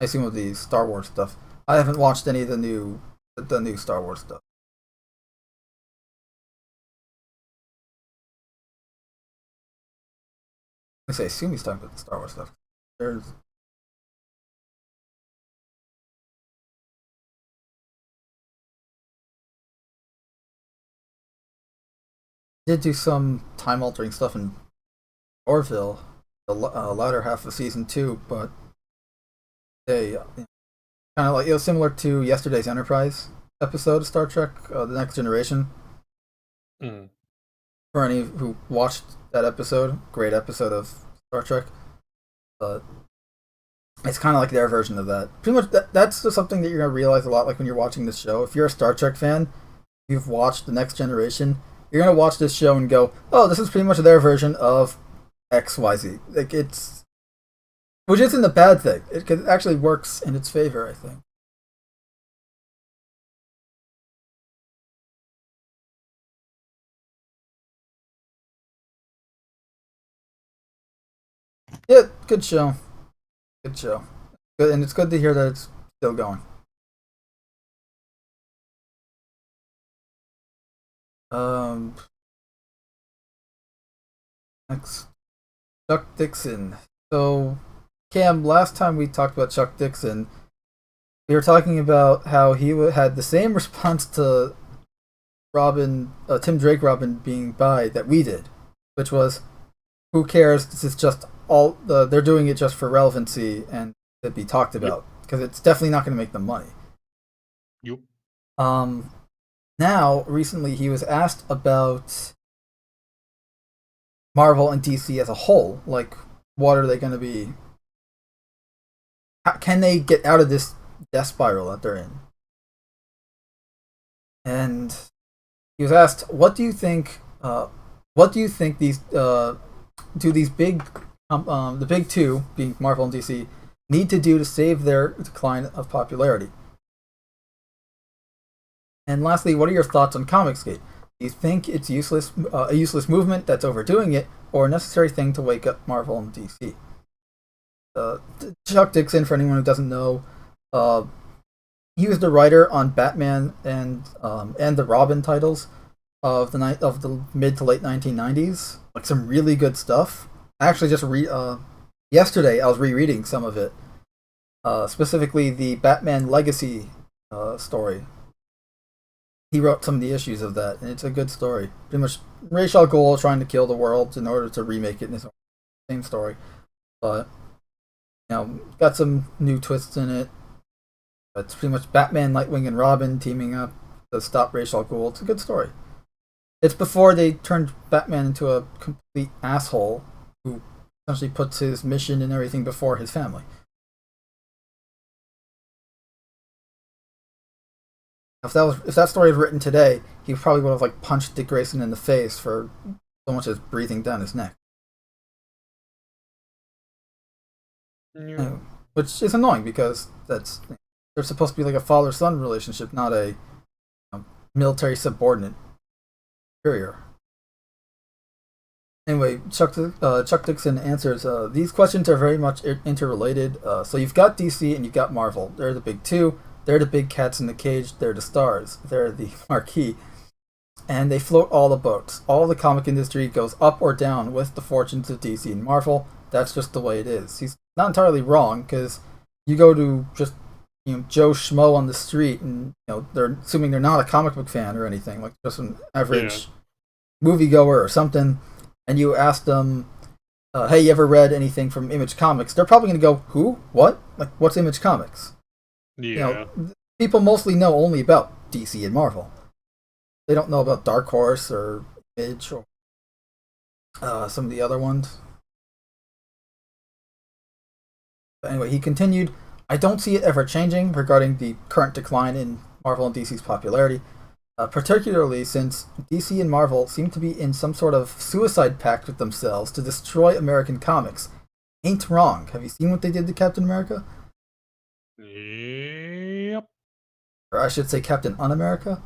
assume of the Star Wars stuff. I haven't watched any of the new Star Wars stuff. I assume he's talking about the Star Wars stuff. There's did do some time altering stuff in Orville, the latter half of season 2, but they kind of like similar to yesterday's Enterprise episode of Star Trek, The Next Generation. For any who watched that episode, great episode of Star Trek. But it's kind of like their version of that. Pretty much, that's just something that you're gonna realize a lot. Like when you're watching this show, if you're a Star Trek fan, you've watched The Next Generation, you're gonna watch this show and go, "Oh, this is pretty much their version of XYZ." Like which isn't a bad thing. It actually works in its favor, I think. Yeah, good show. Good show. Good, and it's good to hear that it's still going. Next, Chuck Dixon. So, Cam, last time we talked about Chuck Dixon, we were talking about how he had the same response to Tim Drake Robin being bi that we did, which was, who cares? This is just they're doing it just for relevancy and to be talked about, because it's definitely not going to make them money.
Yep.
Now, recently, he was asked about Marvel and DC as a whole. Like, what are they going to be? How can they get out of this death spiral that they're in? And he was asked, "What do you think? What do you think these do these the big two, being Marvel and DC, need to do to save their decline of popularity? And lastly, what are your thoughts on Comicsgate? Do you think it's a useless movement that's overdoing it, or a necessary thing to wake up Marvel and DC?" Chuck Dixon, for anyone who doesn't know, he was the writer on Batman and the Robin titles of the mid to late 1990s. Like some really good stuff. Actually, just yesterday I was rereading some of it, specifically the Batman Legacy story. he wrote some of the issues of that, and it's a good story. Pretty much Ra's al Ghul trying to kill the world in order to remake it in his own same story, but got some new twists in it. It's pretty much Batman, Nightwing, and Robin teaming up to stop Ra's al Ghul. It's a good story. It's before they turned Batman into a complete asshole who essentially puts his mission and everything before his family. If that story was written today, he probably would have punched Dick Grayson in the face for so much as breathing down his neck.
Yeah.
Which is annoying because they're supposed to be a father-son relationship, not a military subordinate superior. Anyway, Chuck Dixon answers, these questions are very much interrelated. So you've got DC and you've got Marvel. They're the big two. They're the big cats in the cage. They're the stars. They're the marquee. And they float all the boats. All the comic industry goes up or down with the fortunes of DC and Marvel. That's just the way it is. He's not entirely wrong, because you go to just Joe Schmo on the street, and they're assuming they're not a comic book fan or anything, just an average moviegoer or something, and you ask them, hey, you ever read anything from Image Comics? They're probably going to go, who? What? What's Image Comics?
Yeah.
People mostly know only about DC and Marvel. They don't know about Dark Horse or Image or some of the other ones. But anyway, he continued, I don't see it ever changing regarding the current decline in Marvel and DC's popularity, particularly since DC and Marvel seem to be in some sort of suicide pact with themselves to destroy American comics. Ain't wrong. Have you seen what they did to Captain America?
Yep.
Or I should say Captain Un-America?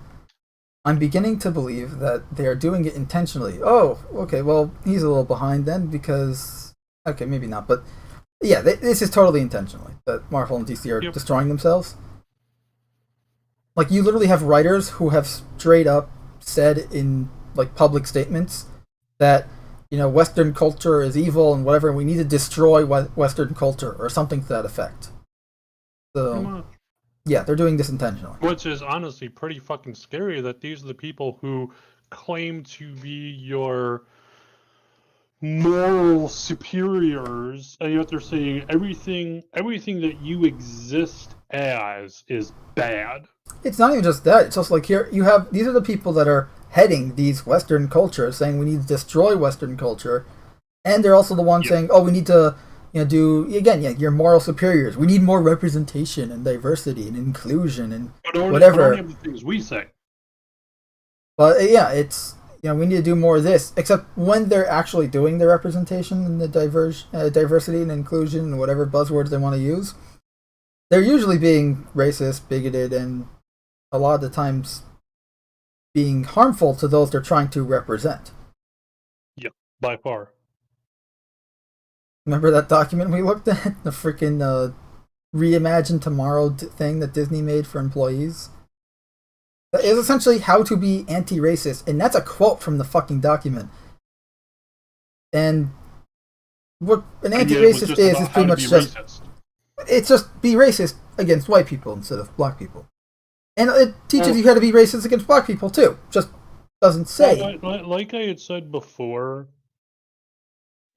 I'm beginning to believe that they are doing it intentionally. Oh, okay, well, he's a little behind then, because... Okay, maybe not, but... Yeah, this is totally intentionally, that Marvel and DC are destroying themselves. You literally have writers who have straight up said in, public statements that, Western culture is evil and whatever, and we need to destroy Western culture, or something to that effect. So, yeah, they're doing this intentionally.
Which is honestly pretty fucking scary, that these are the people who claim to be your moral superiors, and yet they're saying everything that you exist as is bad.
It's not even just that. It's also here you have, these are the people that are heading these Western cultures, saying we need to destroy Western culture, and they're also the ones saying, oh, we need to do, again, your moral superiors. We need more representation and diversity and inclusion and whatever.
But only the things we say.
But yeah, it's, we need to do more of this, except when they're actually doing the representation and the diversity and inclusion and whatever buzzwords they want to use, they're usually being racist, bigoted, and a lot of the times being harmful to those they're trying to represent.
Yep, by far.
Remember that document we looked at? The freaking Reimagine Tomorrow thing that Disney made for employees? It is essentially how to be anti-racist, and that's a quote from the fucking document. And what an anti-racist is pretty much just... Racist. It's just be racist against white people instead of black people. And it teaches you how to be racist against black people, too. Just doesn't say.
Like I had said before,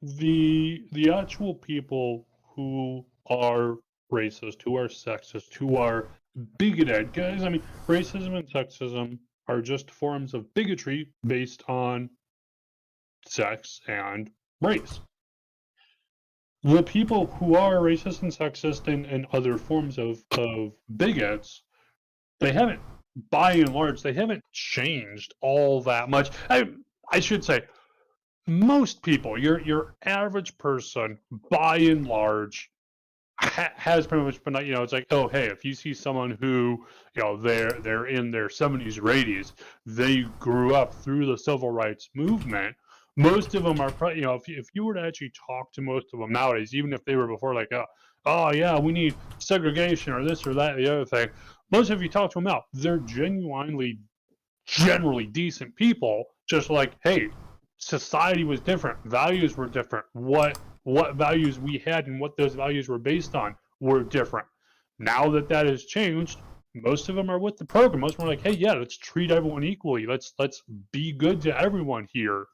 the actual people who are racist, who are sexist, who are bigoted, guys, I mean, racism and sexism are just forms of bigotry based on sex and race. The people who are racist and sexist and other forms of bigots, they haven't, by and large, they haven't changed all that much. I should say, most people, your average person, by and large, has pretty much been, it's like, oh, hey, if you see someone who, they're in their 70s or 80s, they grew up through the civil rights movement. Most of them are, if you were to actually talk to most of them nowadays, even if they were before, oh yeah, we need segregation or this or that, the other thing. Most of you talk to them out, they're generally decent people. Just like, hey, society was different, values were different. What values we had and what those values were based on were different. Now that has changed, Most of them are with the program. Most of them are like, hey, yeah, let's treat everyone equally. Let's be good to everyone here.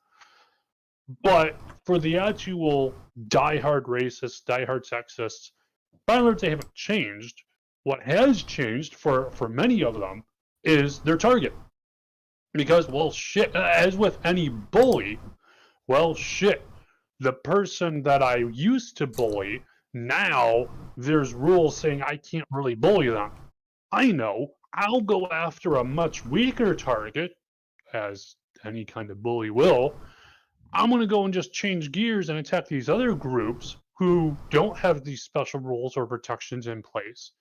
But for the actual diehard racists, diehard sexists, by and large, they haven't changed. What has changed for many of them is their target. Because, well, shit, as with any bully, well, shit, the person that I used to bully, now there's rules saying I can't really bully them. I know, I'll go after a much weaker target, as any kind of bully will. I'm going to go and just change gears and attack these other groups who don't have these special rules or protections in place.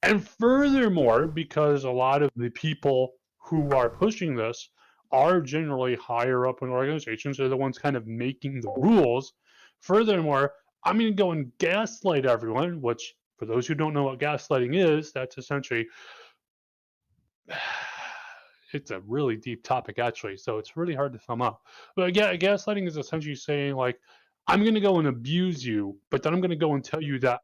And furthermore, because a lot of the people who are pushing this are generally higher up in organizations, they're the ones kind of making the rules. Furthermore, I'm going to go and gaslight everyone, which, for those who don't know what gaslighting is, that's essentially, it's a really deep topic, actually, so it's really hard to sum up. But gaslighting is essentially saying, like, I'm going to go and abuse you, but then I'm going to go and tell you that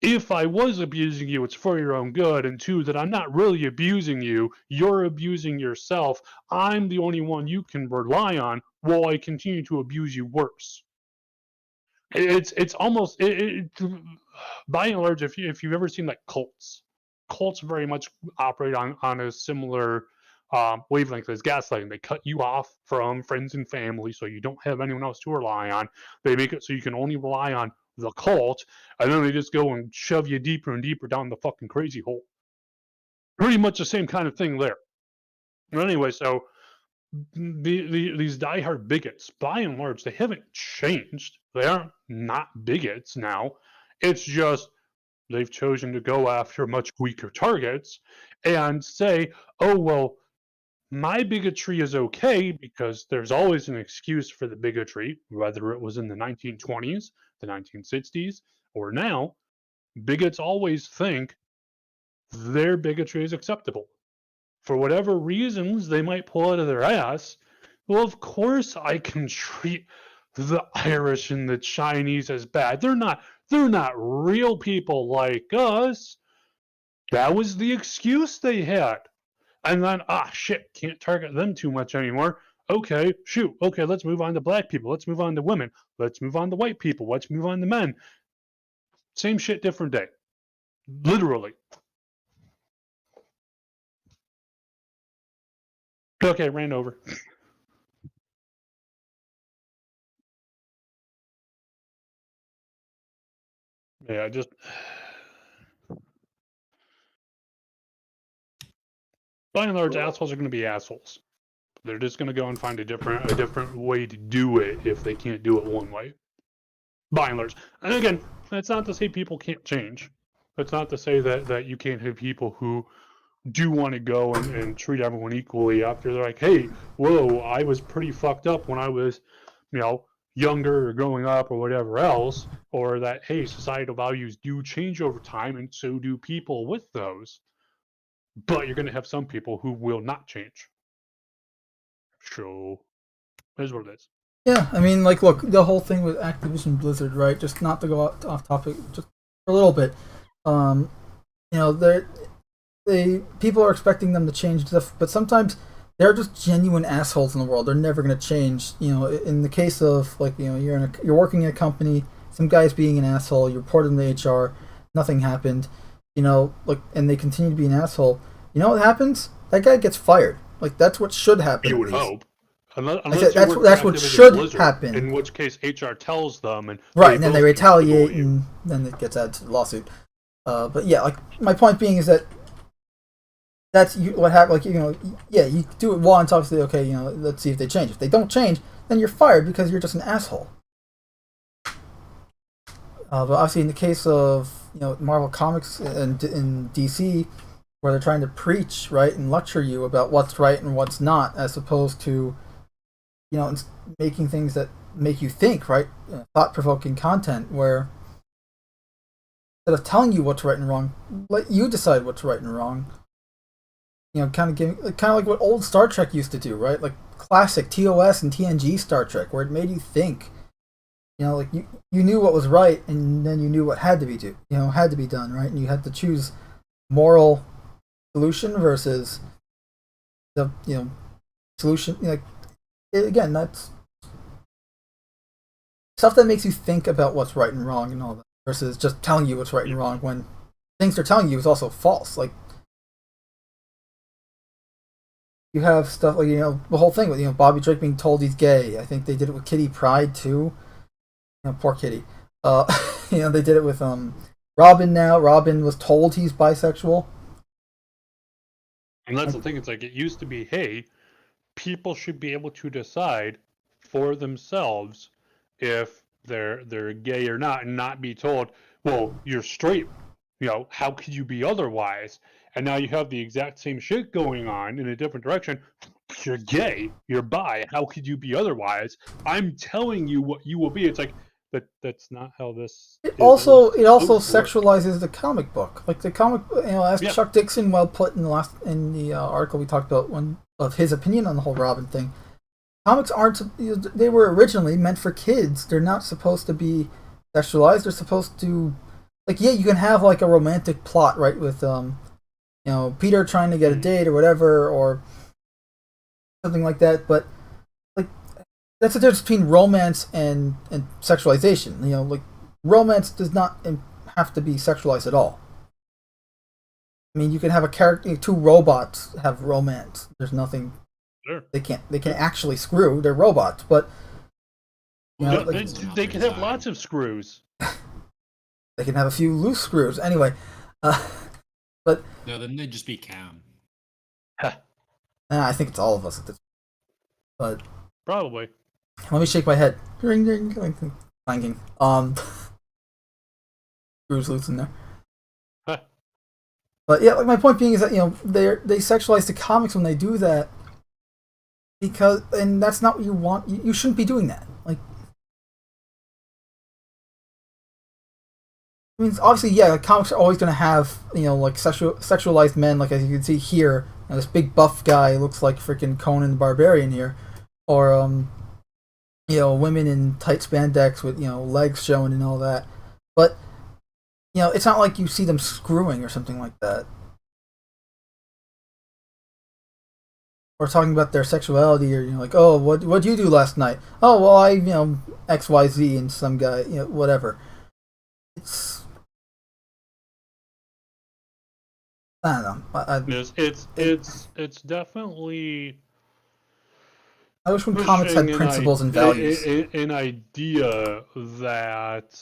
if I was abusing you, it's for your own good, and two, that I'm not really abusing you, you're abusing yourself, I'm the only one you can rely on, while I continue to abuse you worse. It's almost, by and large, if you've ever seen, like, cults very much operate on a similar wavelength as gaslighting. They cut you off from friends and family so you don't have anyone else to rely on. They make it so you can only rely on the cult, and then they just go and shove you deeper and deeper down the fucking crazy hole. Pretty much the same kind of thing there. But anyway, so these diehard bigots, by and large, they haven't changed. They aren't not bigots now. It's just they've chosen to go after much weaker targets and say, oh, well, my bigotry is okay because there's always an excuse for the bigotry, whether it was in the 1920s, the 1960s, or now. Bigots always think their bigotry is acceptable. For whatever reasons they might pull out of their ass, well, of course I can treat the Irish and the Chinese as bad. They're not real people like us. That was the excuse they had. And then, shit, can't target them too much anymore. Okay, shoot. Okay, let's move on to black people. Let's move on to women. Let's move on to white people. Let's move on to men. Same shit, different day. Literally. Okay, ran over. Yeah, just... By and large, assholes are going to be assholes. They're just going to go and find a different way to do it if they can't do it one way. By and large. And again, that's not to say people can't change. That's not to say that you can't have people who do want to go and treat everyone equally after they're like, hey, whoa, I was pretty fucked up when I was, younger or growing up or whatever else, or that, hey, societal values do change over time and so do people with those. But you're going to have some people who will not change. So, that's what it is.
Yeah, I mean, like, look, the whole thing with Activision Blizzard, right? Just not to go off topic, just for a little bit. People are expecting them to change stuff, but sometimes they're just genuine assholes in the world. They're never going to change. In the case of, like, you're working in a company, some guy's being an asshole, you report him to HR, nothing happened, and they continue to be an asshole. You know what happens? That guy gets fired. Like, that's what should happen.
You would hope.
Unless that's what should happen.
In which case, HR tells them, and
and then they retaliate, and then it gets added to the lawsuit. But yeah, like, my point being is that that's what happened. Like, you do it once, obviously. Okay, let's see if they change. If they don't change, then you're fired because you're just an asshole. But obviously, in the case of Marvel Comics and in DC, where they're trying to preach, right, and lecture you about what's right and what's not, as opposed to making things that make you think, right? Thought-provoking content where instead of telling you what's right and wrong, let you decide what's right and wrong. Kind of like what old Star Trek used to do, right? Like classic TOS and TNG Star Trek, where it made you think. Like you knew what was right, and then you knew what had to be done, right? And you had to choose moral solution versus the solution. Like again, that's stuff that makes you think about what's right and wrong and all that, versus just telling you what's right and wrong when things they're telling you is also false. Like you have stuff like the whole thing with Bobby Drake being told he's gay. I think they did it with Kitty Pryde too. Poor Kitty. They did it with Robin. Now Robin was told he's bisexual.
And that's the thing. It's like it used to be, hey, people should be able to decide for themselves if they're gay or not, and not be told, well, you're straight. How could you be otherwise? And now you have the exact same shit going on in a different direction. You're gay. You're bi. How could you be otherwise? I'm telling you what you will be. It's like, but that's not how this.
It also sexualizes the comic book, like the comic. As Chuck Dixon well put in the article we talked about of his opinion on the whole Robin thing. Comics aren't. They were originally meant for kids. They're not supposed to be sexualized. They're supposed to, you can have like a romantic plot, right, with Peter trying to get a date or whatever, or something like that. But that's the difference between romance and sexualization. Romance does not have to be sexualized at all. I mean, you can have a character, two robots have romance. There's nothing.
Sure.
They can actually screw. They're robots, but
they can have lots of screws.
They can have a few loose screws. Anyway, but
no, then they'd just be Cam.
I think it's all of us at this point. But
probably.
Let me shake my head. Ring, ring, ring, clanking. Screws loose in there. But yeah, my point being is that they sexualize the comics when they do that, and that's not what you want. You shouldn't be doing that. I mean, obviously, comics are always going to have sexualized men, like as you can see here. This big buff guy looks like freaking Conan the Barbarian here, or women in tight spandex with legs showing and all that. But it's not like you see them screwing or something like that. Or talking about their sexuality, or oh, what'd you do last night? Oh, well, I XYZ and some guy, whatever. It's I don't know.
It's definitely.
I wish when comics had principles and values.
An idea that,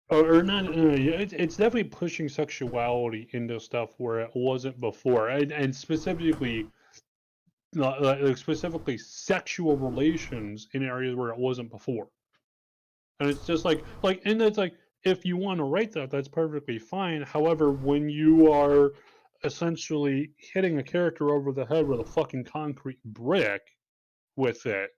or not. It's definitely pushing sexuality into stuff where it wasn't before, and specifically sexual relations in areas where it wasn't before. And it's just and it's like, if you want to write that, that's perfectly fine. However, when you are essentially hitting a character over the head with a fucking concrete brick with it,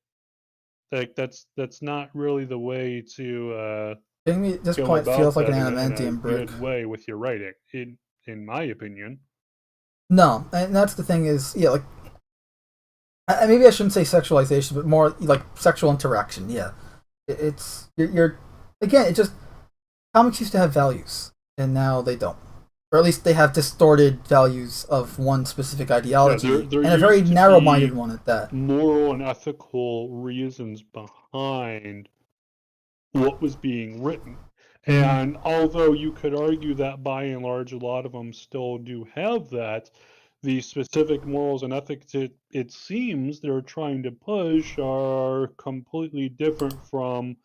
that's not really the way to.
I mean, at this point, it feels like an adamantium brick.
Good way with your writing, in my opinion.
No, and that's the thing is, maybe I shouldn't say sexualization, but more like sexual interaction. Yeah, it's you're again. It just comics used to have values, and now they don't, or at least they have distorted values of one specific ideology, and a very narrow-minded one at that.
Moral and ethical reasons behind what was being written. And although you could argue that by and large a lot of them still do have that, the specific morals and ethics it seems they're trying to push are completely different from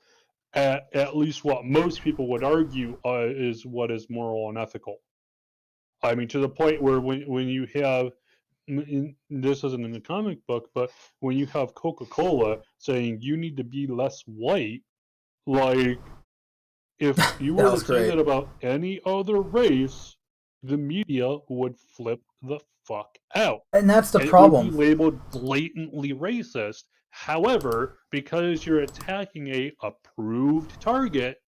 at least what most people would argue is what is moral and ethical. I mean, to the point where when you have, this isn't in the comic book, but when you have Coca-Cola saying you need to be less white, if you were to say that about any other race, the media would flip the fuck out.
And that's the problem.
It would be labeled blatantly racist. However, because you're attacking a approved target,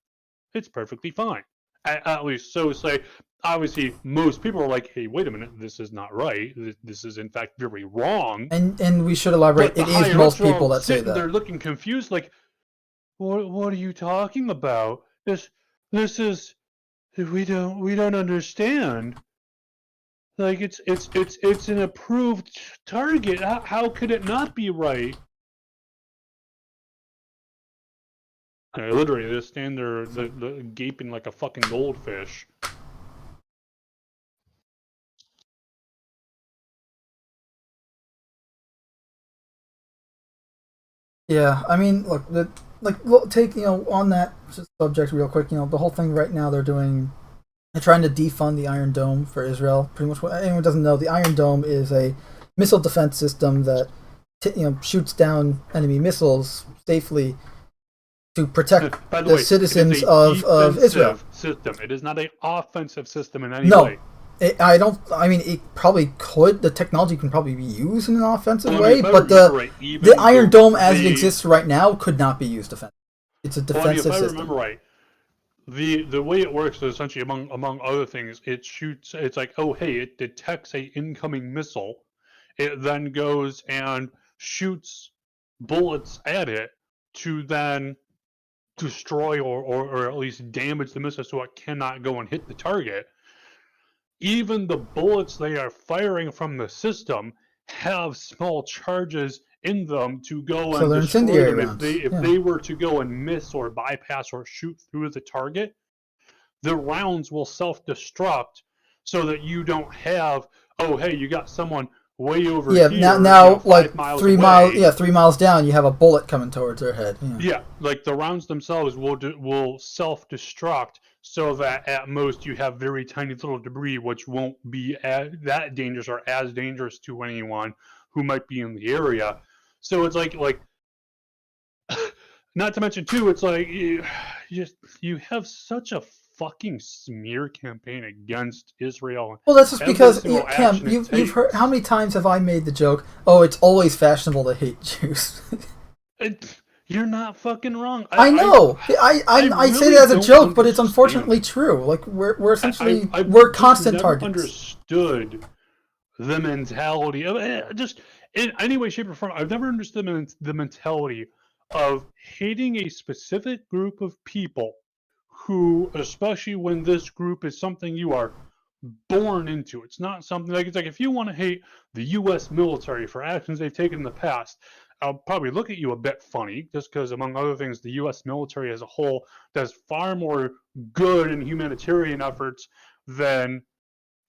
it's perfectly fine. At least, so say, obviously, most people are like, hey, wait a minute, this is not right. This is, in fact, very wrong.
And we should elaborate, it is most people that say that.
They're looking confused, like, what are you talking about? This is, we don't understand. Like it's an approved target. How could it not be right? Literally, they stand there, the gaping like a fucking goldfish.
Yeah, I mean, look, take on that subject real quick. The whole thing right now they're trying to defund the Iron Dome for Israel. Pretty much, what anyone doesn't know, the Iron Dome is a missile defense system that shoots down enemy missiles safely to protect
By
the
way,
citizens
it is
of Israel.
system. It is not an offensive system in any
No,
way.
I don't. I mean, it probably could. The technology can probably be used in an offensive
Well,
way, but the Iron Dome as it exists right now could not be used defensively. It's a defensive
if I
system.
remember right, the way it works is essentially among other things, it shoots. It's like, oh hey, it detects a incoming missile. It then goes and shoots bullets at it to then destroy or at least damage the missile so it cannot go and hit the target. Even the bullets they are firing from the system have small charges in them to go
So
and
they're
destroy
incendiary
them.
rounds.
If they were to go and miss or bypass or shoot through the target, the rounds will self-destruct so that you don't have, oh hey, you got someone way over here.
Now like
5 miles
3
away.
miles. Yeah, 3 miles down, you have a bullet coming towards their head.
Yeah, like the rounds themselves will self-destruct so that at most you have very tiny little debris, which won't be that dangerous or as dangerous to anyone who might be in the area. So it's like not to mention too, it's like you have such a fucking smear campaign against Israel.
Well, that's just because Cam, you've
takes.
heard how many times have I made the joke? Oh, it's always fashionable to hate Jews.
You're not fucking wrong.
I know. I say
really
that as a joke, but it's
understand.
unfortunately true. Like we're essentially
I've
constant
never
targets.
Understood the mentality of just in any way, shape, or form. I've never understood the mentality of hating a specific group of people who, especially when this group is something you are born into. It's not something like, it's like if you want to hate the U.S. military for actions they've taken in the past, I'll probably look at you a bit funny, just because, among other things, the U.S. military as a whole does far more good and humanitarian efforts than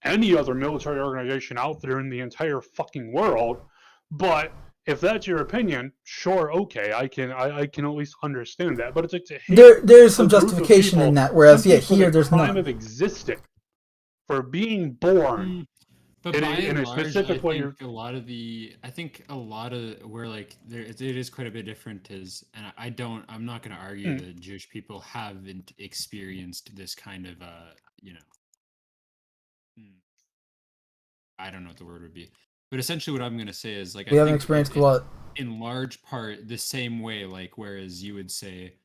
any other military organization out there in the entire fucking world. But if that's your opinion, sure, okay, I can at least understand that. But it's like to hate
there's some justification in that, whereas here there's none.
Of existing, for being born.
But by and large,
specific way,
I think a lot of where like it is quite a bit different is, and I'm not going to argue that Jewish people haven't experienced this kind of I don't know what the word would be, but essentially what I'm going to say is like
we haven't experienced what
in large part the same way, like whereas you would say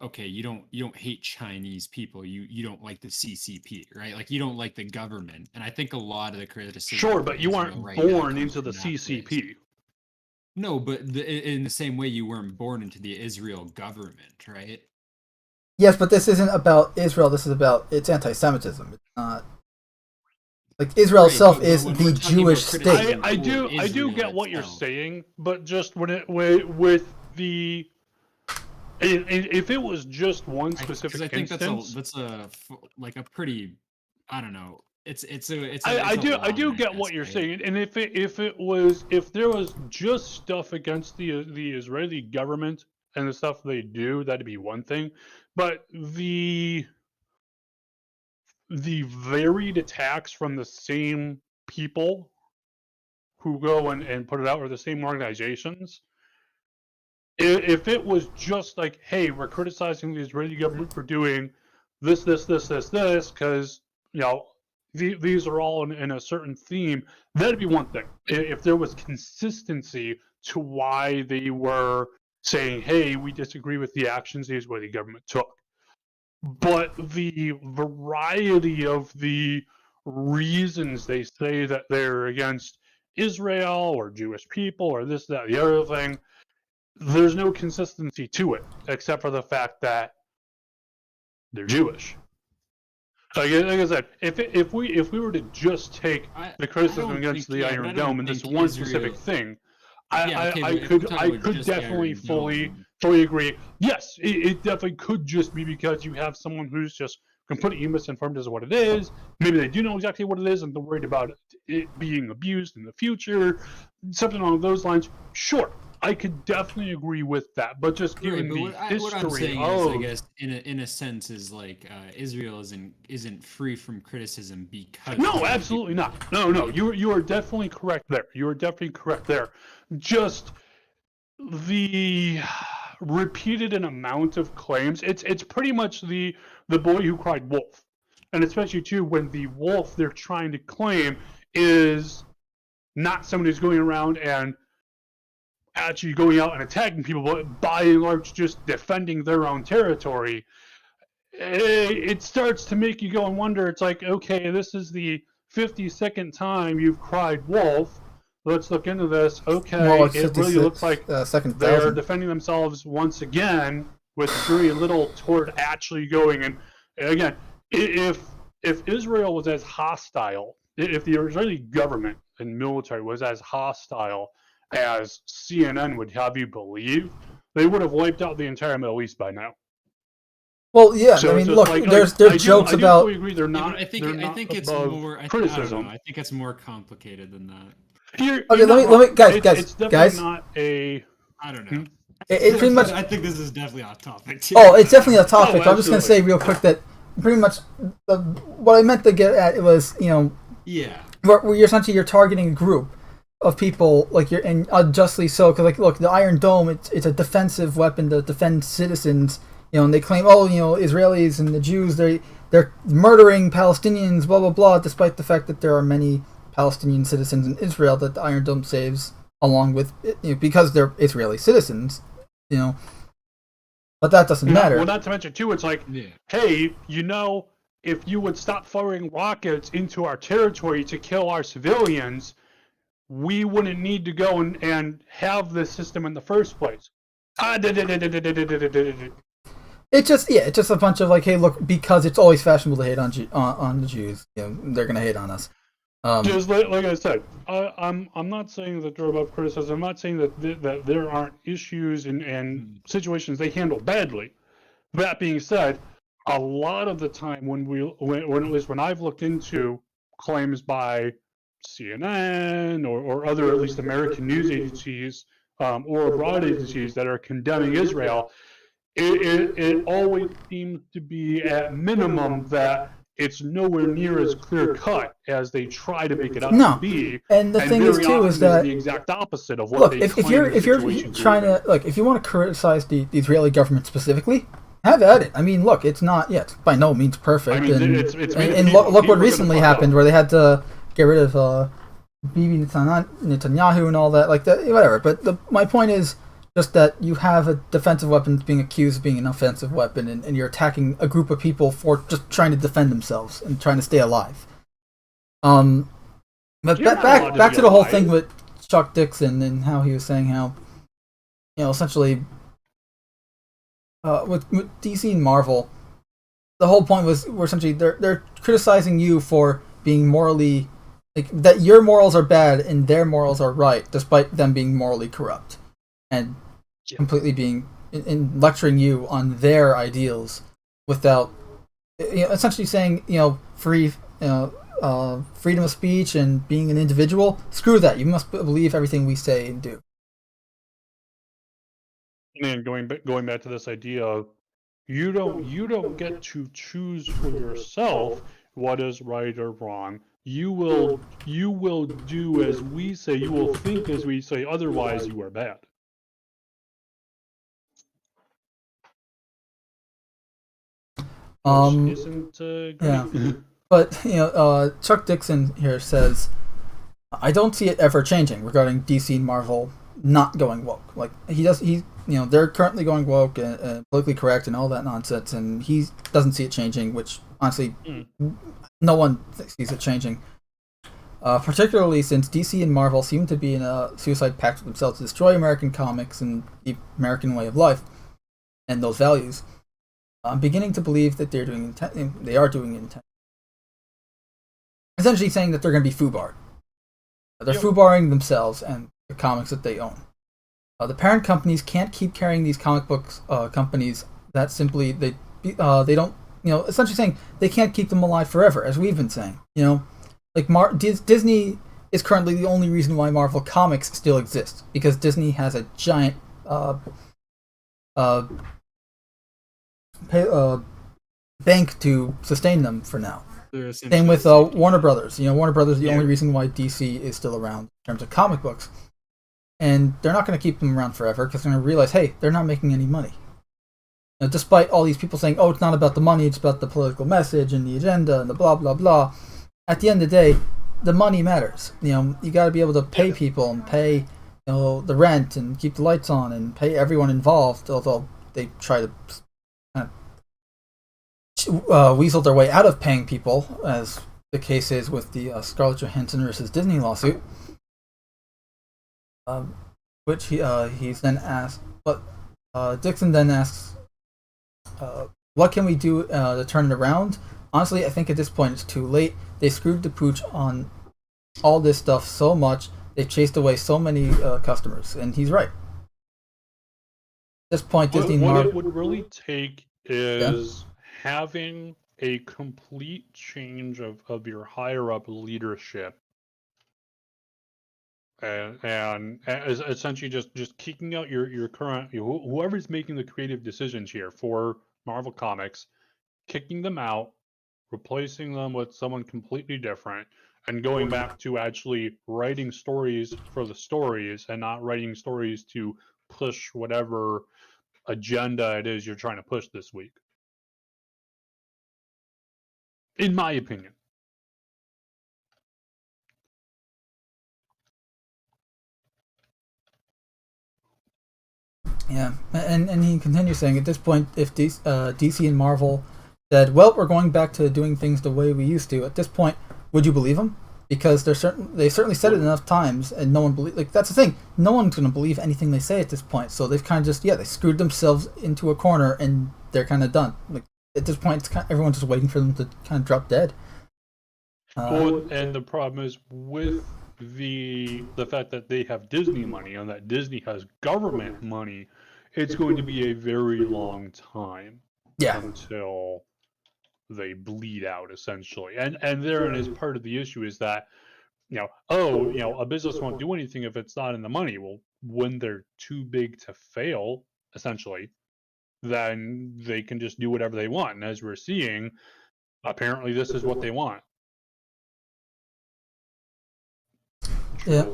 okay, you don't hate Chinese people, you don't like the CCP, right? Like you don't like the government. And I think a lot of the criticism,
sure, but you aren't born into the CCP place.
No, but in the same way you weren't born into the Israel government, right?
Yes, but this isn't about Israel. This is about its anti-Semitism. It's not like Israel itself is the Jewish state.
I do get what you're saying, but just when it with the if it was just one specific instance, I think
that's a pretty, I don't know.
I do get what you're saying, and if there was just stuff against the Israeli government and the stuff they do, that'd be one thing, but the varied attacks from the same people who go and put it out, or the same organizations. If it was just like, hey, we're criticizing the Israeli government for doing this, because these are all in a certain theme, that'd be one thing. If there was consistency to why they were saying, hey, we disagree with the actions the Israeli government took. But the variety of the reasons they say that they're against Israel or Jewish people or this, that, the other thing, there's no consistency to it, except for the fact that they're Jewish. Like I said, if we were to just take the criticism
don't
against
think-
the
yeah, but I
Iron
don't
Dome and this
think
one
Israel-
specific thing,
Yeah, okay,
I
but if we're
could
talking about just the
definitely
Iron
fully
Dome,
agree. Yes, it definitely could just be because you have someone who's just completely misinformed as to what it is. Maybe they do know exactly what it is and they're worried about it being abused in the future, something along those lines. Sure, I could definitely agree with that, but just given
but
the
what I'm
history
saying is, I
of
guess, in a sense, is like Israel isn't free from criticism because
no, absolutely not. No, you are definitely correct there. You are definitely correct there. Just the repeated an amount of claims. It's pretty much the boy who cried wolf, and especially too when the wolf they're trying to claim is not someone who's going around and actually going out and attacking people, but by and large just defending their own territory. It starts to make you go and wonder. It's like, okay, this is the 52nd time you've cried wolf. Let's look into this. Okay,
Well, it's
it really looks like
second
they're
thousand.
defending themselves once again with very little toward actually going. And again, if Israel was as hostile, if the Israeli government and military was as hostile as CNN would have you believe, they would have wiped out the entire Middle East by now.
Well, yeah.
So
I
it's
mean,
just
look,
like,
there's
I
jokes
do
about.
fully agree they're
Yeah,
not.
but I think
they're not
it's
above
more
criticism.
I don't know. I think it's more complicated than that.
Okay, let me, guys,
it's definitely
guys.
not a.
I don't know.
It's pretty much.
I think this is definitely off topic too.
Oh, it's definitely a topic.
Oh,
I'm just gonna say real quick that pretty much what I meant to get at was,
Yeah.
where you're essentially targeting a group of people, like you're, and unjustly so, because like, look, the Iron Dome, it's a defensive weapon to defend citizens, and they claim, oh, Israelis and the Jews, they're murdering Palestinians, blah blah blah, despite the fact that there are many Palestinian citizens in Israel that the Iron Dome saves, along with because they're Israeli citizens, but that doesn't matter.
Well, not to mention too, it's like, hey, if you would stop firing rockets into our territory to kill our civilians, we wouldn't need to go and have this system in the first place.
It's just a bunch of like, hey, look, because it's always fashionable to hate on the Jews, they're gonna hate on us.
Just like I said, I'm not saying that they're above criticism. I'm not saying that there aren't issues and situations they handle badly. That being said, a lot of the time when I've looked into claims by CNN or other at least American news agencies or abroad agencies that are condemning Israel, it always seems to be at minimum that it's nowhere near as clear cut as they try to make it out to be.
And the thing is too is that
the exact opposite of what
look,
they
if
claim
you're trying to if you want to criticize the Israeli government specifically, have at it. I mean, look, it's by no means perfect.
I mean,
and look what recently happened, where they had to get rid of Bibi Netanyahu and all that, like that, whatever. But my point is just that you have a defensive weapon being accused of being an offensive weapon, and you're attacking a group of people for just trying to defend themselves and trying to stay alive. But back to the whole thing with Chuck Dixon and how he was saying how, essentially, with DC and Marvel, the whole point was essentially they're criticizing you for being morally, like, that your morals are bad and their morals are right, despite them being morally corrupt, and completely being in lecturing you on their ideals without, essentially saying, freedom of speech and being an individual. Screw that. You must believe everything we say and do.
And going back to this idea of you don't get to choose for yourself what is right or wrong. You will do as we say. You will think as we say. Otherwise, you are bad. Isn't great.
But Chuck Dixon here says, I don't see it ever changing regarding DC and Marvel not going woke. Like they're currently going woke and politically correct and all that nonsense, and he doesn't see it changing, which honestly no one sees it changing. Particularly since DC and Marvel seem to be in a suicide pact with themselves to destroy American comics and the American way of life and those values. I'm beginning to believe that they are doing it intentionally. essentially saying that they're going to be foobarred. They're
Yep.
foobarring themselves and the comics that they own. The parent companies can't keep carrying these comic books companies that simply they don't, essentially saying they can't keep them alive forever, as we've been saying. Like Disney is currently the only reason why Marvel Comics still exists, because Disney has a giant bank to sustain them for now. Same with Warner Brothers. Warner Brothers is the only reason why DC is still around in terms of comic books. And they're not going to keep them around forever because they're going to realize, hey, they're not making any money. Despite all these people saying, oh, it's not about the money, it's about the political message and the agenda and the blah, blah, blah. At the end of the day, the money matters. You got to be able to pay people and pay the rent and keep the lights on and pay everyone involved, although they try to kind of weasel their way out of paying people, as the case is with the Scarlett Johansson versus Disney lawsuit. Which he's then asked, but Dixon then asks, what can we do to turn it around? Honestly, I think at this point it's too late. They screwed the pooch on all this stuff so much. They've chased away so many customers, and he's right. At this point, Disney...
What it would really take is having a complete change of your higher-up leadership. And essentially just kicking out your current, whoever's making the creative decisions here for Marvel Comics, kicking them out, replacing them with someone completely different, and going back to actually writing stories for the stories and not writing stories to push whatever agenda it is you're trying to push this week. In my opinion.
Yeah, and he continues saying, at this point, if DC and Marvel said, well, we're going back to doing things the way we used to, at this point, would you believe them? Because they certainly said it enough times, and no one that's the thing, no one's going to believe anything they say at this point, so they've kind of just, they screwed themselves into a corner, and they're kind of done. Like, at this point, it's everyone's just waiting for them to kind of drop dead.
And the problem is with the fact that they have Disney money and that Disney has government money, it's going to be a very long time until they bleed out, essentially. And therein is part of the issue is that a business won't do anything if it's not in the money. Well, when they're too big to fail, essentially, then they can just do whatever they want. And as we're seeing, apparently this is what they want.
Yeah.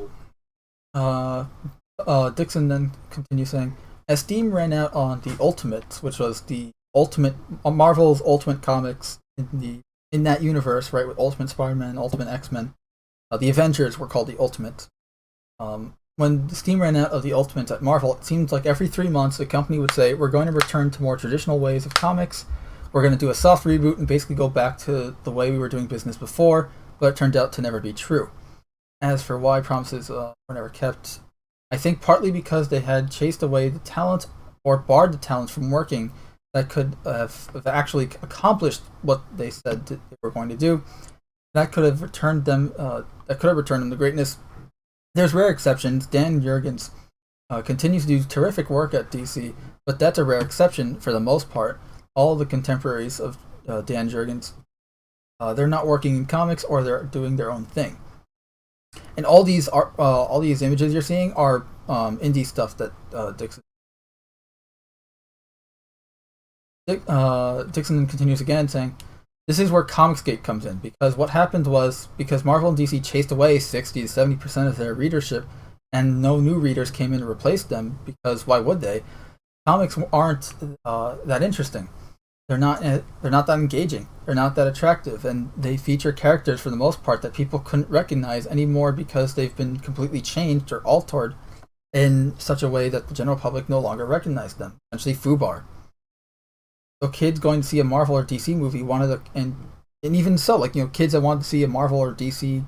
Dixon then continues saying, as Steam ran out on the Ultimates, which was the Marvel's Ultimate Comics in that universe, right, with Ultimate Spider-Man, Ultimate X-Men, the Avengers were called the Ultimates. When Steam ran out of the Ultimates at Marvel, it seemed like every 3 months the company would say, we're going to return to more traditional ways of comics, we're going to do a soft reboot and basically go back to the way we were doing business before, but it turned out to never be true. As for why promises were never kept, I think partly because they had chased away the talent or barred the talent from working that could have actually accomplished what they said they were going to do. That could have returned them. To greatness. There's rare exceptions. Dan Jurgens continues to do terrific work at DC, but that's a rare exception for the most part. All the contemporaries of Dan Jurgens, they're not working in comics or they're doing their own thing. And all these images you're seeing are indie stuff that Dixon continues again saying, this is where Comicsgate comes in, because what happened was, because Marvel and DC chased away 60 to 70% of their readership, and no new readers came in to replace them, because why would they? Comics aren't that interesting. They're not that engaging. They're not that attractive, and they feature characters for the most part that people couldn't recognize anymore because they've been completely changed or altered in such a way that the general public no longer recognize them. Essentially, FUBAR. So kids going to see a Marvel or DC movie and even so, kids that wanted to see a Marvel or DC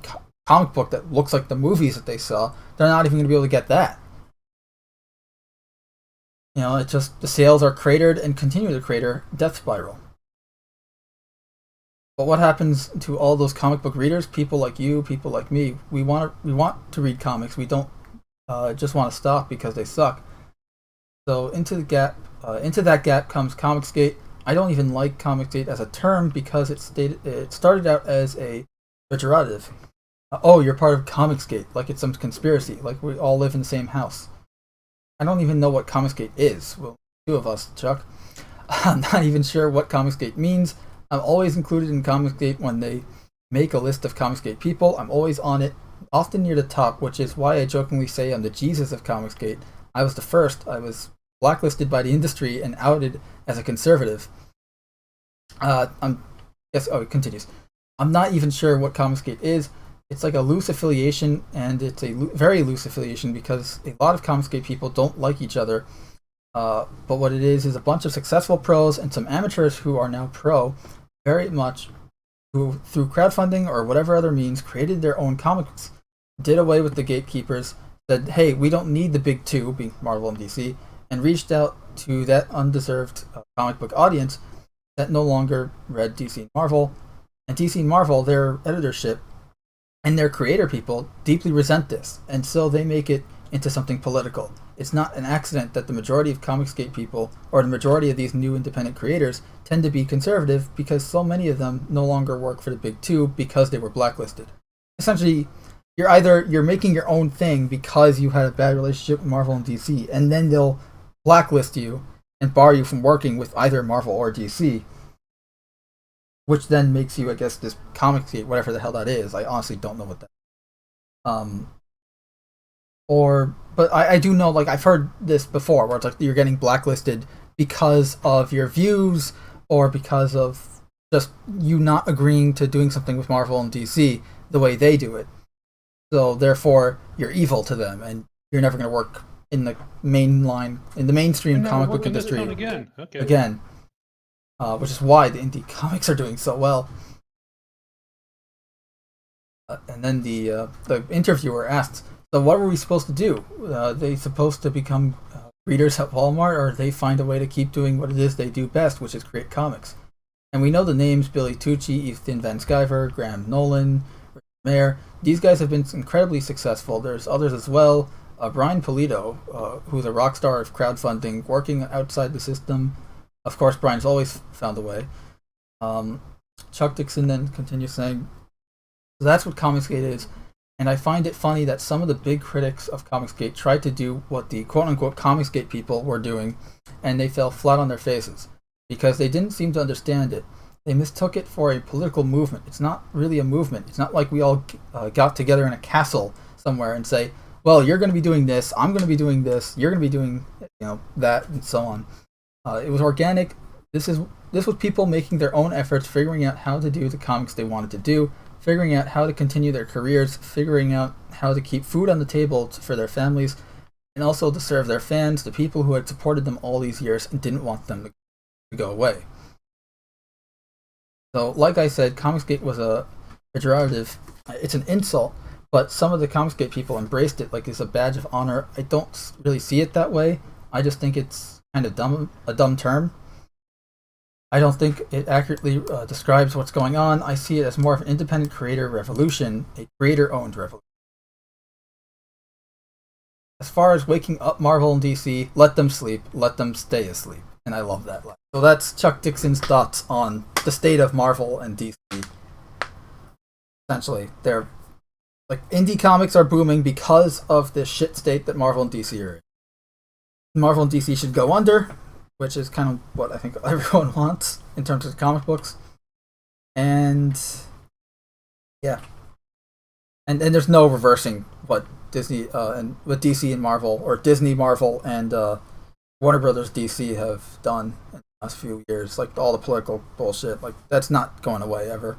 comic book that looks like the movies that they saw, they're not even going to be able to get that. It's just the sales are cratered and continue to crater, death spiral. But what happens to all those comic book readers? People like you, people like me. We want to read comics. We don't just want to stop because they suck. So into that gap comes Comicsgate. I don't even like Comicsgate as a term because it started out as a pejorative. Oh, you're part of Comicsgate, like it's some conspiracy, like we all live in the same house. I don't even know what Comicsgate is. Well, two of us, Chuck. I'm not even sure what Comicsgate means. I'm always included in Comicsgate when they make a list of Comicsgate people. I'm always on it, often near the top, which is why I jokingly say I'm the Jesus of Comicsgate. I was the first. I was blacklisted by the industry and outed as a conservative. It continues. I'm not even sure what Comicsgate is. It's like a loose affiliation, and it's a very loose affiliation because a lot of Comicsgate people don't like each other. But what it is a bunch of successful pros and some amateurs who are now pro, very much, who through crowdfunding or whatever other means created their own comics, did away with the gatekeepers, said, hey, we don't need the big two, being Marvel and DC, and reached out to that undeserved comic book audience that no longer read DC and Marvel. And DC and Marvel, their editorship and their creator people deeply resent this, and so they make it into something political. It's not an accident that the majority of Comicsgate people, or the majority of these new independent creators, tend to be conservative because so many of them no longer work for the big two because they were blacklisted. Essentially, you're making your own thing because you had a bad relationship with Marvel and DC, and then they'll blacklist you and bar you from working with either Marvel or DC, which then makes you, I guess, this Comicsgate, whatever the hell that is. I honestly don't know what that is. But I do know, like, I've heard this before, where it's like you're getting blacklisted because of your views or because of just you not agreeing to doing something with Marvel and DC the way they do it. So therefore, you're evil to them, and you're never going to work in the mainstream comic book industry
again. Okay.
Again, which is why the indie comics are doing so well. And then the interviewer asks, so what were we supposed to do? Are they supposed to become readers at Walmart, or they find a way to keep doing what it is they do best, which is create comics? And we know the names: Billy Tucci, Ethan Van Sciver, Graham Nolan, Richard Mayer. These guys have been incredibly successful. There's others as well. Brian Pulido, who's a rock star of crowdfunding, working outside the system. Of course, Brian's always found a way. Chuck Dixon then continues saying, so that's what Comicsgate is. And I find it funny that some of the big critics of Comicsgate tried to do what the quote-unquote Comicsgate people were doing, and they fell flat on their faces, because they didn't seem to understand it. They mistook it for a political movement. It's not really a movement. It's not like we all got together in a castle somewhere and say, well, you're going to be doing this, I'm going to be doing this, you're going to be doing that, and so on. It was organic. This was people making their own efforts, figuring out how to do the comics they wanted to do, figuring out how to continue their careers, figuring out how to keep food on the table for their families, and also to serve their fans, the people who had supported them all these years and didn't want them to go away. So, like I said, Comicsgate was a pejorative. It's an insult, but some of the Comicsgate people embraced it like it's a badge of honor. I don't really see it that way. I just think it's kind of a dumb term. I don't think it accurately describes what's going on. I see it as more of an independent creator revolution, a creator-owned revolution. As far as waking up Marvel and DC, let them sleep, let them stay asleep. And I love that line. So that's Chuck Dixon's thoughts on the state of Marvel and DC. Essentially, they're like, indie comics are booming because of the shit state that Marvel and DC are in. Marvel and DC should go under, which is kind of what I think everyone wants in terms of comic books. And yeah. And there's no reversing what Disney and what DC and Marvel, or Disney, Marvel, and Warner Brothers DC have done in the last few years. Like, all the political bullshit, like, that's not going away ever.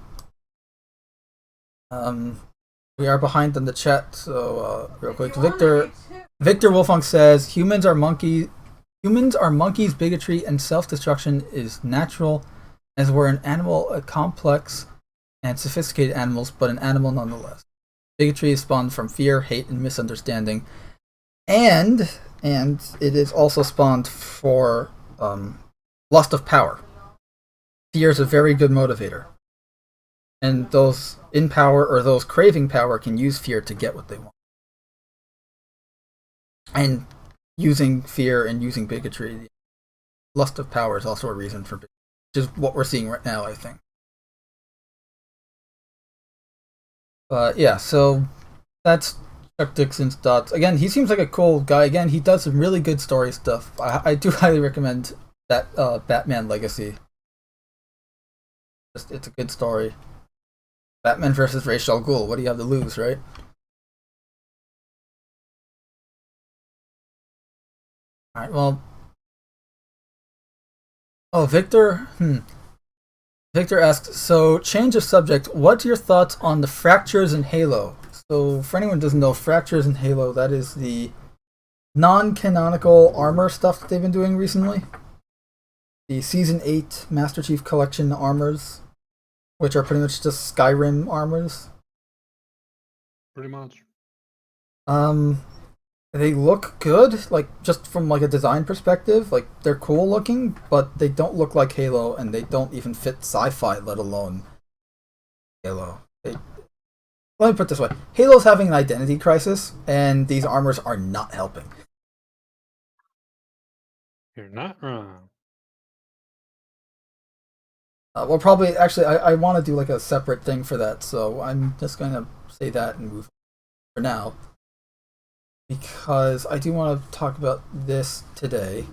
We are behind on the chat, so real quick. Victor Wolfung says, humans are monkeys, bigotry and self-destruction is natural, as we're an animal, a complex and sophisticated animals, but an animal nonetheless. Bigotry is spawned from fear, hate, and misunderstanding, and it is also spawned for lust of power. Fear is a very good motivator. and those in power or those craving power can use fear to get what they want. And using fear and using bigotry, lust of power is also a reason for bigotry, which is what we're seeing right now, I think. But yeah, so that's Chuck Dixon's thoughts. Again, he seems like a cool guy. Again, he does some really good story stuff. I do highly recommend that Batman Legacy. It's a good story. Batman versus Ra's al Ghul. What do you have to lose, right? Alright, well. Oh, Victor? Victor asks, so change of subject, what's your thoughts on the fractures in Halo? So, for anyone who doesn't know, fractures in Halo, that is the non-canonical armor stuff that they've been doing recently. The Season 8 Master Chief Collection armors, which are pretty much just Skyrim armors.
Pretty much.
They look good, like, just from, like, a design perspective. Like, they're cool looking, but they don't look like Halo, and they don't even fit sci-fi, let alone Halo. Let me put it this way. Halo's having an identity crisis, and these armors are not helping.
You're not wrong.
Well, probably, actually, I want to do, like, a separate thing for that, so I'm just going to say that and move on for now. Because I do want to talk about this today.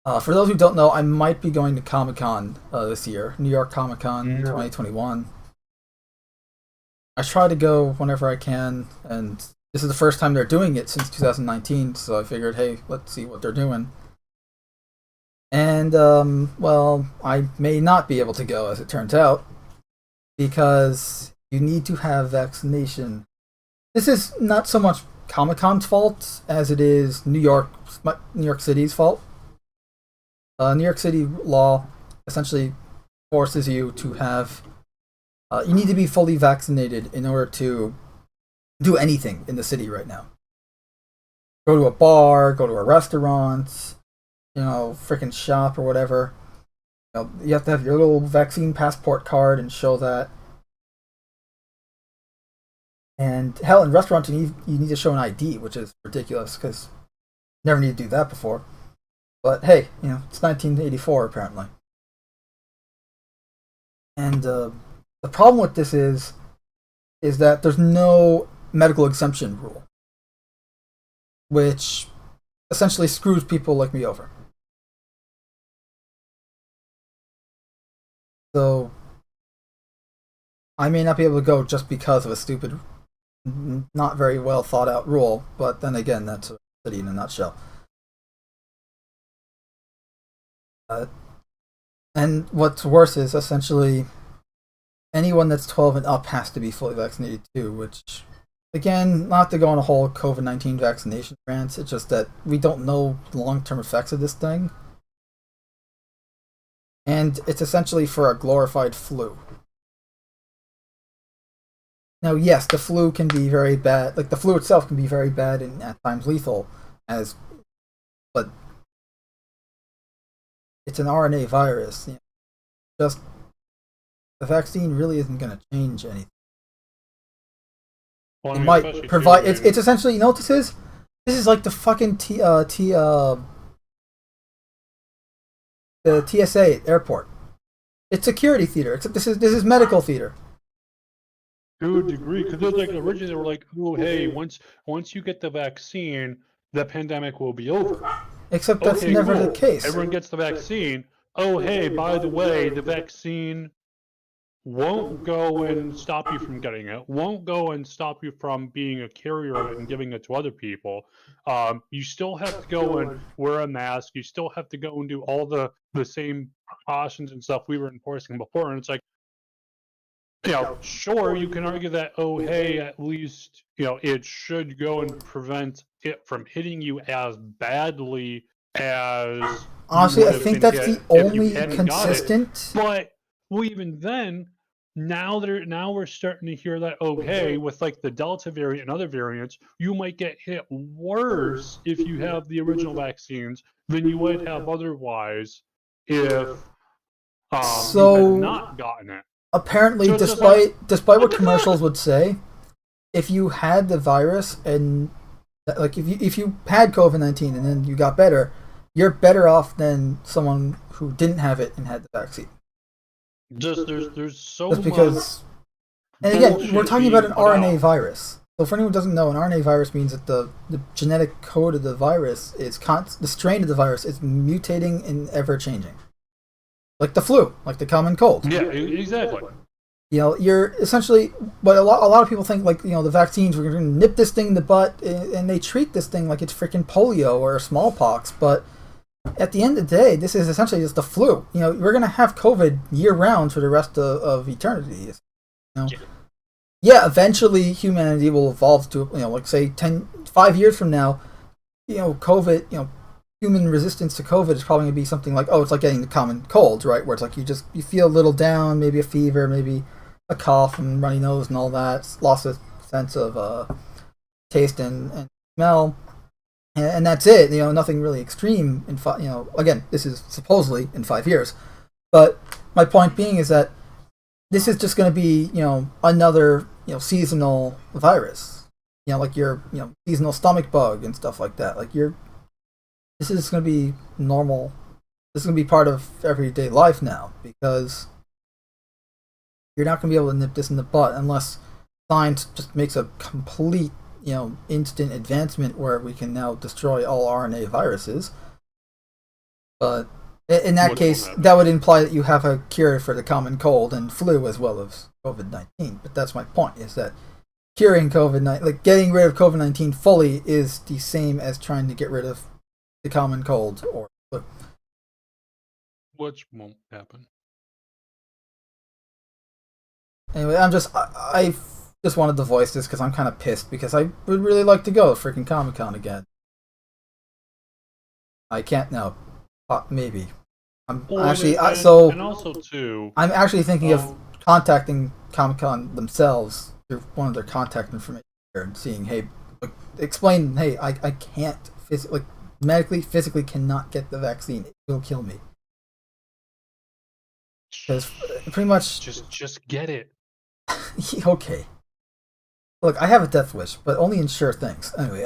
For those who don't know, I might be going to Comic-Con this year. New York Comic-Con 2021. I try to go whenever I can, and this is the first time they're doing it since 2019, so I figured, hey, let's see what they're doing. And, well, I may not be able to go, as it turns out, because you need to have vaccination. This is not so much Comic-Con's fault as it is New York City's fault. New York City law essentially forces you to have you need to be fully vaccinated in order to do anything in the city right now. Go to a bar, go to a restaurant, freaking shop or whatever. You have to have your little vaccine passport card and show that. And hell, in restaurants you need to show an ID, which is ridiculous because never need to do that before. But hey, it's 1984 apparently. And the problem with this is that there's no medical exemption rule, which essentially screws people like me over. So I may not be able to go just because of a stupid, not very well thought out rule, but then again, that's a city in a nutshell. And what's worse is essentially anyone that's 12 and up has to be fully vaccinated too, which, again, not to go on a whole COVID-19 vaccination rant, it's just that we don't know the long-term effects of this thing. And it's essentially for a glorified flu. Now, yes, the flu can be very bad. Like, the flu itself can be very bad and at times lethal, but it's an RNA virus. Just the vaccine really isn't going to change anything.
Well,
it might provide. It's essentially, you know what this is? This is like the fucking the TSA airport. It's security theater. Except this is medical theater.
To a degree, because like originally they were like, oh hey, once you get the vaccine, the pandemic will be over.
Except that's never the case.
Everyone gets the vaccine. Oh hey, by the way, the vaccine won't go and stop you from getting it. Won't go and stop you from being a carrier of it and giving it to other people. You still have to go and wear a mask. You still have to go and do all the same precautions and stuff we were enforcing before. And it's like, sure, you can argue that, oh, hey, at least, it should go and prevent it from hitting you as badly as...
Honestly, I think that's the only consistent...
But, well, even then, now we're starting to hear that, okay, with like the Delta variant and other variants, you might get hit worse if you have the original vaccines than you would have otherwise if you had not gotten it.
apparently,
So it's just like,
despite
what
what
the
commercials
fuck?
would say, if you had the virus and like if you had COVID-19 and then you got better, you're better off than someone who didn't have it and had the vaccine.
Just there's so
Just
much
because, and again, we're
bullshit
talking about
being
an
put
RNA
out.
virus. So for anyone who doesn't know, an RNA virus means that the genetic code of the virus is the strain of the virus is mutating and ever changing, like the flu, like the common cold.
Yeah, exactly.
You know, you're essentially, but a lot of people think like, you know, the vaccines, we're going to nip this thing in the butt, and they treat this thing like it's freaking polio or smallpox. But at the end of the day, this is essentially just the flu. You know, we're going to have COVID year round for the rest of eternity. You know,
Yeah.
yeah, eventually humanity will evolve to, you know, like say 5 years from now, you know, COVID, you know, human resistance to COVID is probably going to be something like, oh, it's like getting the common cold, right? Where it's like you feel a little down, maybe a fever, maybe a cough and runny nose and all that, lost a sense of taste and smell, and that's it. You know, nothing really extreme in you know, again, this is supposedly in 5 years, but my point being is that this is just going to be, you know, another, you know, seasonal virus. You know, like your, you know, seasonal stomach bug and stuff like that. Like this is going to be normal. This is going to be part of everyday life now, because you're not going to be able to nip this in the butt unless science just makes a complete, you know, instant advancement where we can now destroy all RNA viruses. But in that
Which
case,
won't happen.
that would imply that you have a cure for the common cold and flu as well as COVID-19. But that's my point: is that curing COVID-19, like getting rid of COVID-19 fully, is the same as trying to get rid of the common cold or flu.
Which won't happen.
Anyway, I just wanted to voice this because I'm kind of pissed, because I would really like to go to freaking Comic-Con again. I can't now. Maybe. I'm
Well,
actually
and also too,
I'm actually thinking of
um,
contacting Comic-Con themselves through one of their contact information here and seeing, hey, like, explain, hey, I can't physically, physically cannot get the vaccine. It will kill me. Because pretty much,
just get it.
okay. Look, I have a death wish, but only in sure things. Anyway,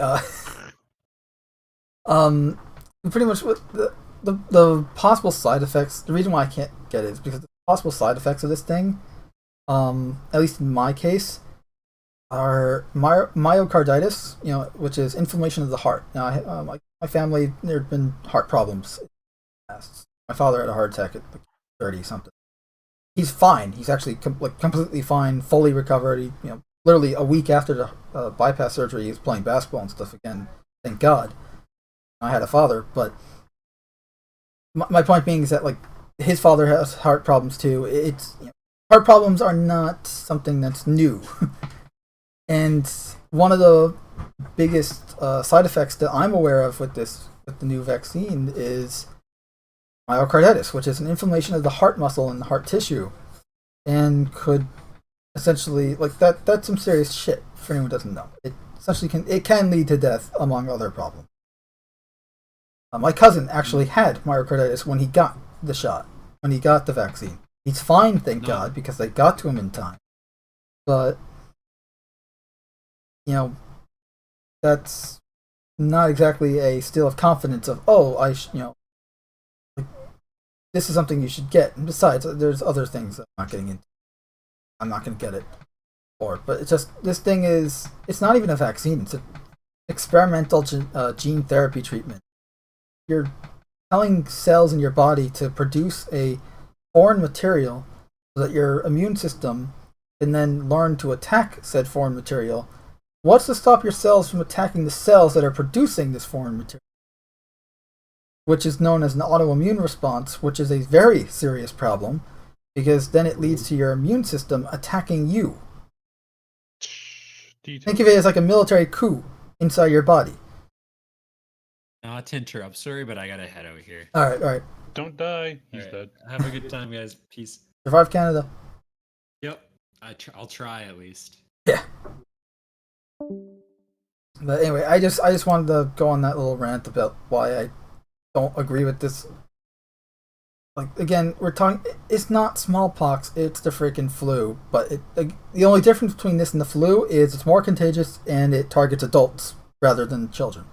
pretty much what the possible side effects. The reason why I can't get it is because the possible side effects of this thing, at least in my case, are myocarditis. You know, which is inflammation of the heart. Now, my family, there have been heart problems in the past. My father had a heart attack at like 30 something. He's fine. He's actually completely fine, fully recovered. He, you know, literally a week after the bypass surgery, he was playing basketball and stuff again. Thank God. I had a father, but my point being is that, like, his father has heart problems too. It's, you know, heart problems are not something that's new, and one of the biggest side effects that I'm aware of with the new vaccine is myocarditis, which is an inflammation of the heart muscle and the heart tissue, and could essentially, like, that's some serious shit for anyone who doesn't know. It essentially can lead to death, among other problems. My cousin actually had myocarditis when he got the shot, when he got the vaccine. He's fine, thank God, because they got to him in time. But, you know, that's not exactly a still of confidence of, oh, you know, this is something you should get. And besides, there's other things that I'm not getting into. I'm not going to get it for. But it's just, this thing is, it's not even a vaccine. It's an experimental gene therapy treatment. You're telling cells in your body to produce a foreign material so that your immune system can then learn to attack said foreign material. What's to stop your cells from attacking the cells that are producing this foreign material? Which is known as an autoimmune response, which is a very serious problem, because then it leads to your immune system attacking you. Think of it as like a military coup inside your body.
Not to interrupt, sorry, but I gotta head out here.
Alright.
Don't die. He's
Alright,
dead.
Have a good time, guys. Peace.
Survive Canada.
Yep, I'll try at least.
Yeah. But anyway, I just wanted to go on that little rant about why I don't agree with this like again, we're talking. It's not smallpox. It's the freaking flu. But the only difference between this and the flu is it's more contagious and it targets adults rather than children.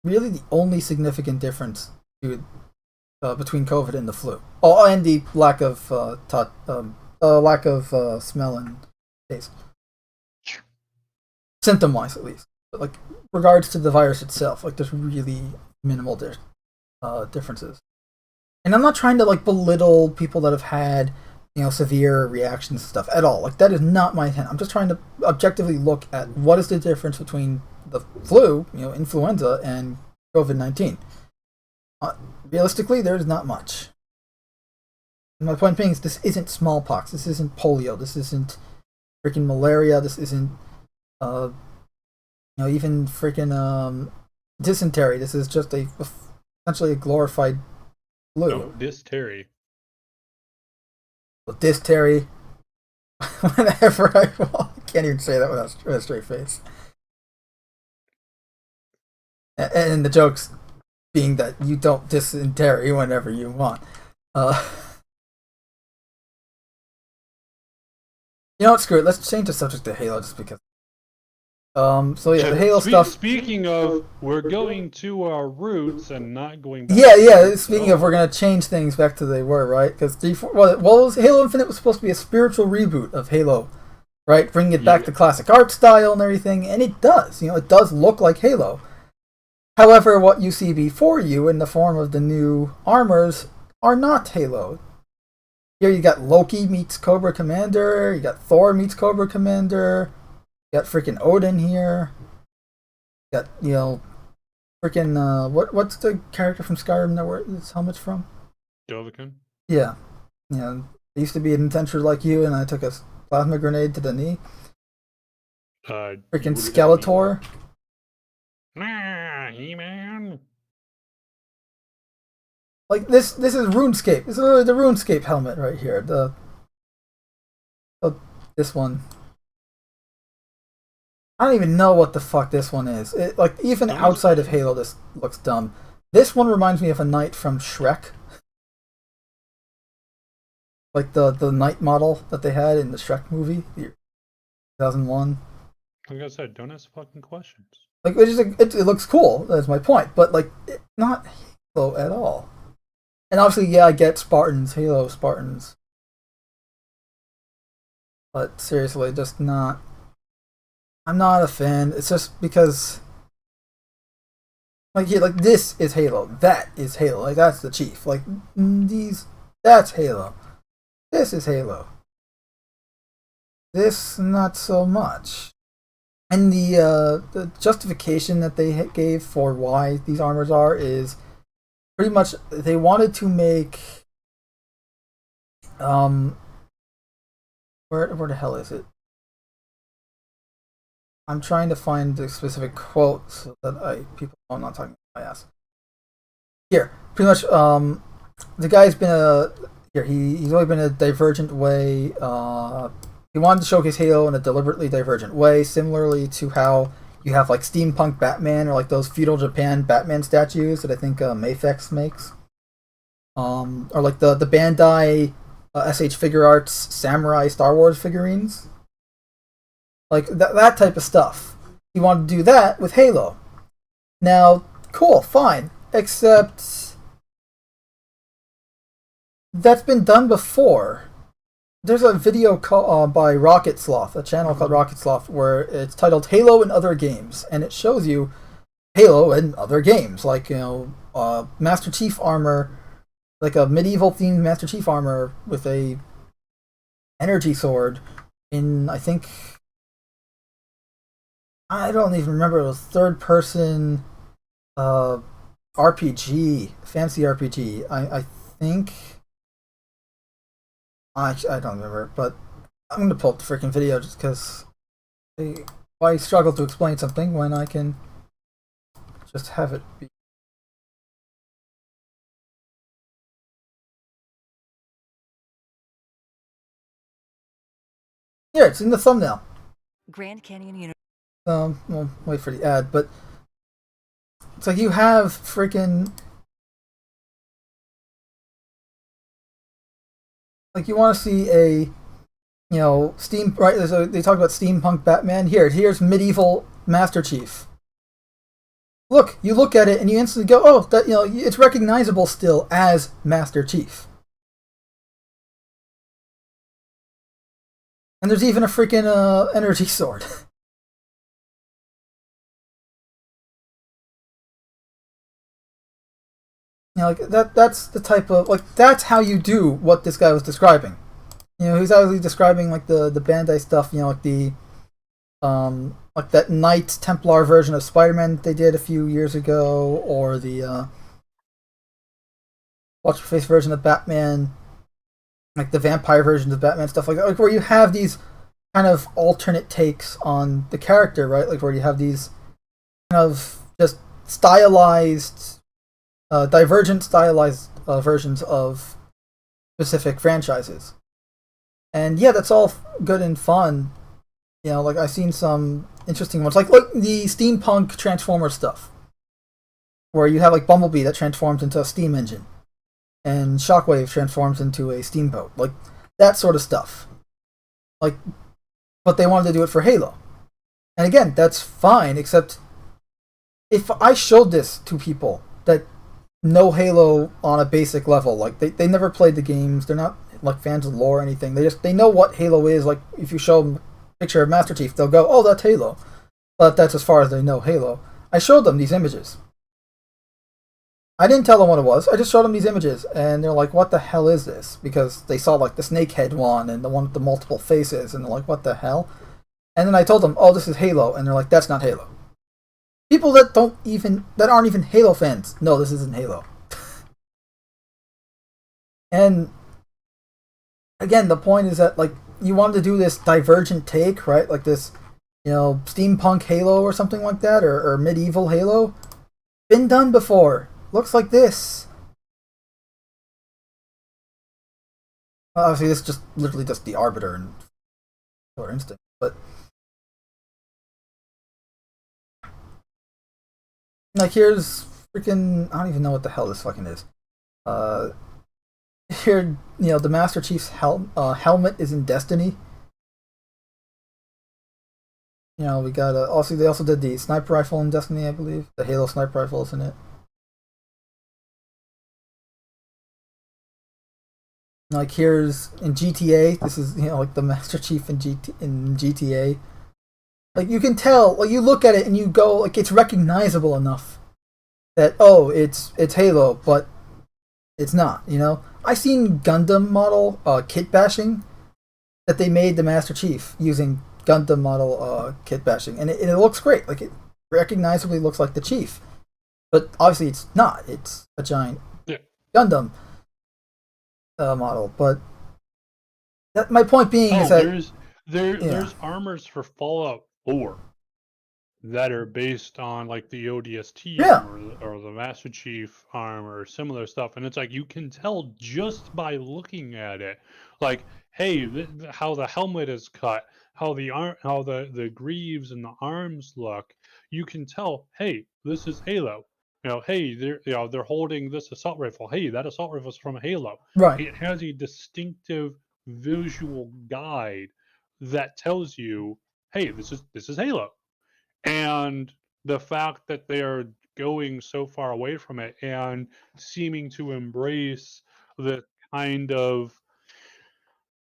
Really, the only significant difference between COVID and the flu. Oh, and the lack of smell and taste, symptom-wise at least. But like regards to the virus itself, like there's really minimal differences. And I'm not trying to like belittle people that have had severe reactions and stuff at all. Like that is not my intent. I'm just trying to objectively look at what is the difference between the flu, influenza, and COVID-19. Realistically, there's not much. And my point being is this isn't smallpox. This isn't polio. This isn't freaking malaria. This isn't even freaking dysentery. This is just essentially a glorified flu.
No, dysentery.
Well, dysentery. Whenever I can't even say that with a straight face. And the jokes being that you don't dysentery whenever you want. Screw it. Let's change the subject to Halo just because. So yeah, the Halo stuff.
Speaking of, we're going to our roots and not going back.
Yeah. Speaking of, we're gonna change things back to they were, right? Because Halo Infinite was supposed to be a spiritual reboot of Halo, right? Bringing it back to classic art style and everything, and it does. It does look like Halo. However, what you see before you in the form of the new armors are not Halo. Here you got Loki meets Cobra Commander, you got Thor meets Cobra Commander, you got freaking Odin here, you got, freaking, what's the character from Skyrim that where this helmet's from?
Dovahkiin?
Yeah. I used to be an adventurer like you, and I took a plasma grenade to the knee. Freaking Skeletor.
He-Man.
Like this is RuneScape. This is literally the RuneScape helmet right here. This one. I don't even know what the fuck this one is. Even outside of Halo, this looks dumb. This one reminds me of a knight from Shrek. Like the knight model that they had in the Shrek movie, 2001.
Like I said, don't ask fucking questions.
Like it looks cool. That's my point. But not Halo at all. And obviously, yeah, I get Spartans, Halo Spartans. But seriously, just not. I'm not a fan. It's just because. This is Halo. That is Halo. Like, that's the Chief. That's Halo. This is Halo. This, not so much. And the justification that they gave for why these armors are is pretty much they wanted to make where the hell is it? I'm trying to find the specific quote so that people know I'm not talking about my ass. Here, pretty much the guy's been he's always been a divergent way. He wanted to showcase Halo in a deliberately divergent way, similarly to how you have steampunk Batman or those feudal Japan Batman statues that I think Mafex makes, or the Bandai SH Figure Arts Samurai Star Wars figurines, that type of stuff. He wanted to do that with Halo. Now, cool, fine, except that's been done before. There's a video by Rocket Sloth, a channel called Rocket Sloth, where it's titled Halo and Other Games, and it shows you Halo and other games, Master Chief armor, a medieval themed Master Chief armor with a energy sword in, I think, I don't even remember, it was third person RPG, fantasy RPG, I think. I don't remember, but I'm going to pull up the freaking video just because why struggle to explain something when I can just have it be. Here, it's in the thumbnail.
Grand Canyon University.
We'll wait for the ad, but it's you have freaking Like you want to see a, steam right? They talk about steampunk Batman. Here's medieval Master Chief. Look, you look at it and you instantly go, oh, that it's recognizable still as Master Chief. And there's even a freaking energy sword. Like that's the type of, like, that's how you do what this guy was describing. He's obviously describing like the Bandai stuff, like that Knight Templar version of Spider-Man that they did a few years ago, or the Watch Your Face version of Batman, like the vampire version of Batman, stuff like that, like where you have these kind of alternate takes on the character, right? Like where you have these kind of just stylized, divergent stylized versions of specific franchises. And yeah, that's all good and fun. Like I've seen some interesting ones, like the steampunk Transformer stuff, where you have like Bumblebee that transforms into a steam engine, and Shockwave transforms into a steamboat, like that sort of stuff. Like, but they wanted to do it for Halo, and again, that's fine. Except if I showed this to people that know Halo on a basic level, like they never played the games, they're not like fans of lore or anything. They know what Halo is. Like if you show them picture of Master Chief, they'll go, oh, that's Halo. But that's as far as they know Halo. I showed them these images. I didn't tell them what it was. I just showed them these images, and they're like, what the hell is this? Because they saw like the snake head one and the one with the multiple faces, and they're like, what the hell? And then I told them, oh, this is Halo, and they're like, that's not Halo. People that aren't even Halo fans, no, this isn't Halo. And again, the point is that, like, you wanted to do this divergent take, right? Like this, steampunk Halo or something like that, or medieval Halo. Been done before. Looks like this. Obviously, this is just literally just the Arbiter and Killer Instinct, but like here's freaking, I don't even know what the hell this fucking is. Here, the Master Chief's helmet is in Destiny. We got also, they also did the sniper rifle in Destiny, I believe. The Halo sniper rifle is in it. Like here's in GTA, this is like the Master Chief in GTA. Like you can tell, like you look at it and you go, like it's recognizable enough that, oh, it's Halo, but it's not. I seen Gundam model kit bashing that they made the Master Chief using Gundam model kit bashing, and it looks great. Like it recognizably looks like the Chief, but obviously it's not. It's a giant Gundam model. But my point being is that
there's armors for Fallout 4 that are based on like the ODST armor or the Master Chief armor or similar stuff, and it's like you can tell just by looking at it, like, hey, how the helmet is cut, how the greaves and the arms look. You can tell, hey, this is Halo. Hey, they're holding this assault rifle. Hey, that assault rifle is from Halo.
Right.
It has a distinctive visual guide that tells you, hey, this is Halo. And the fact that they are going so far away from it and seeming to embrace the kind of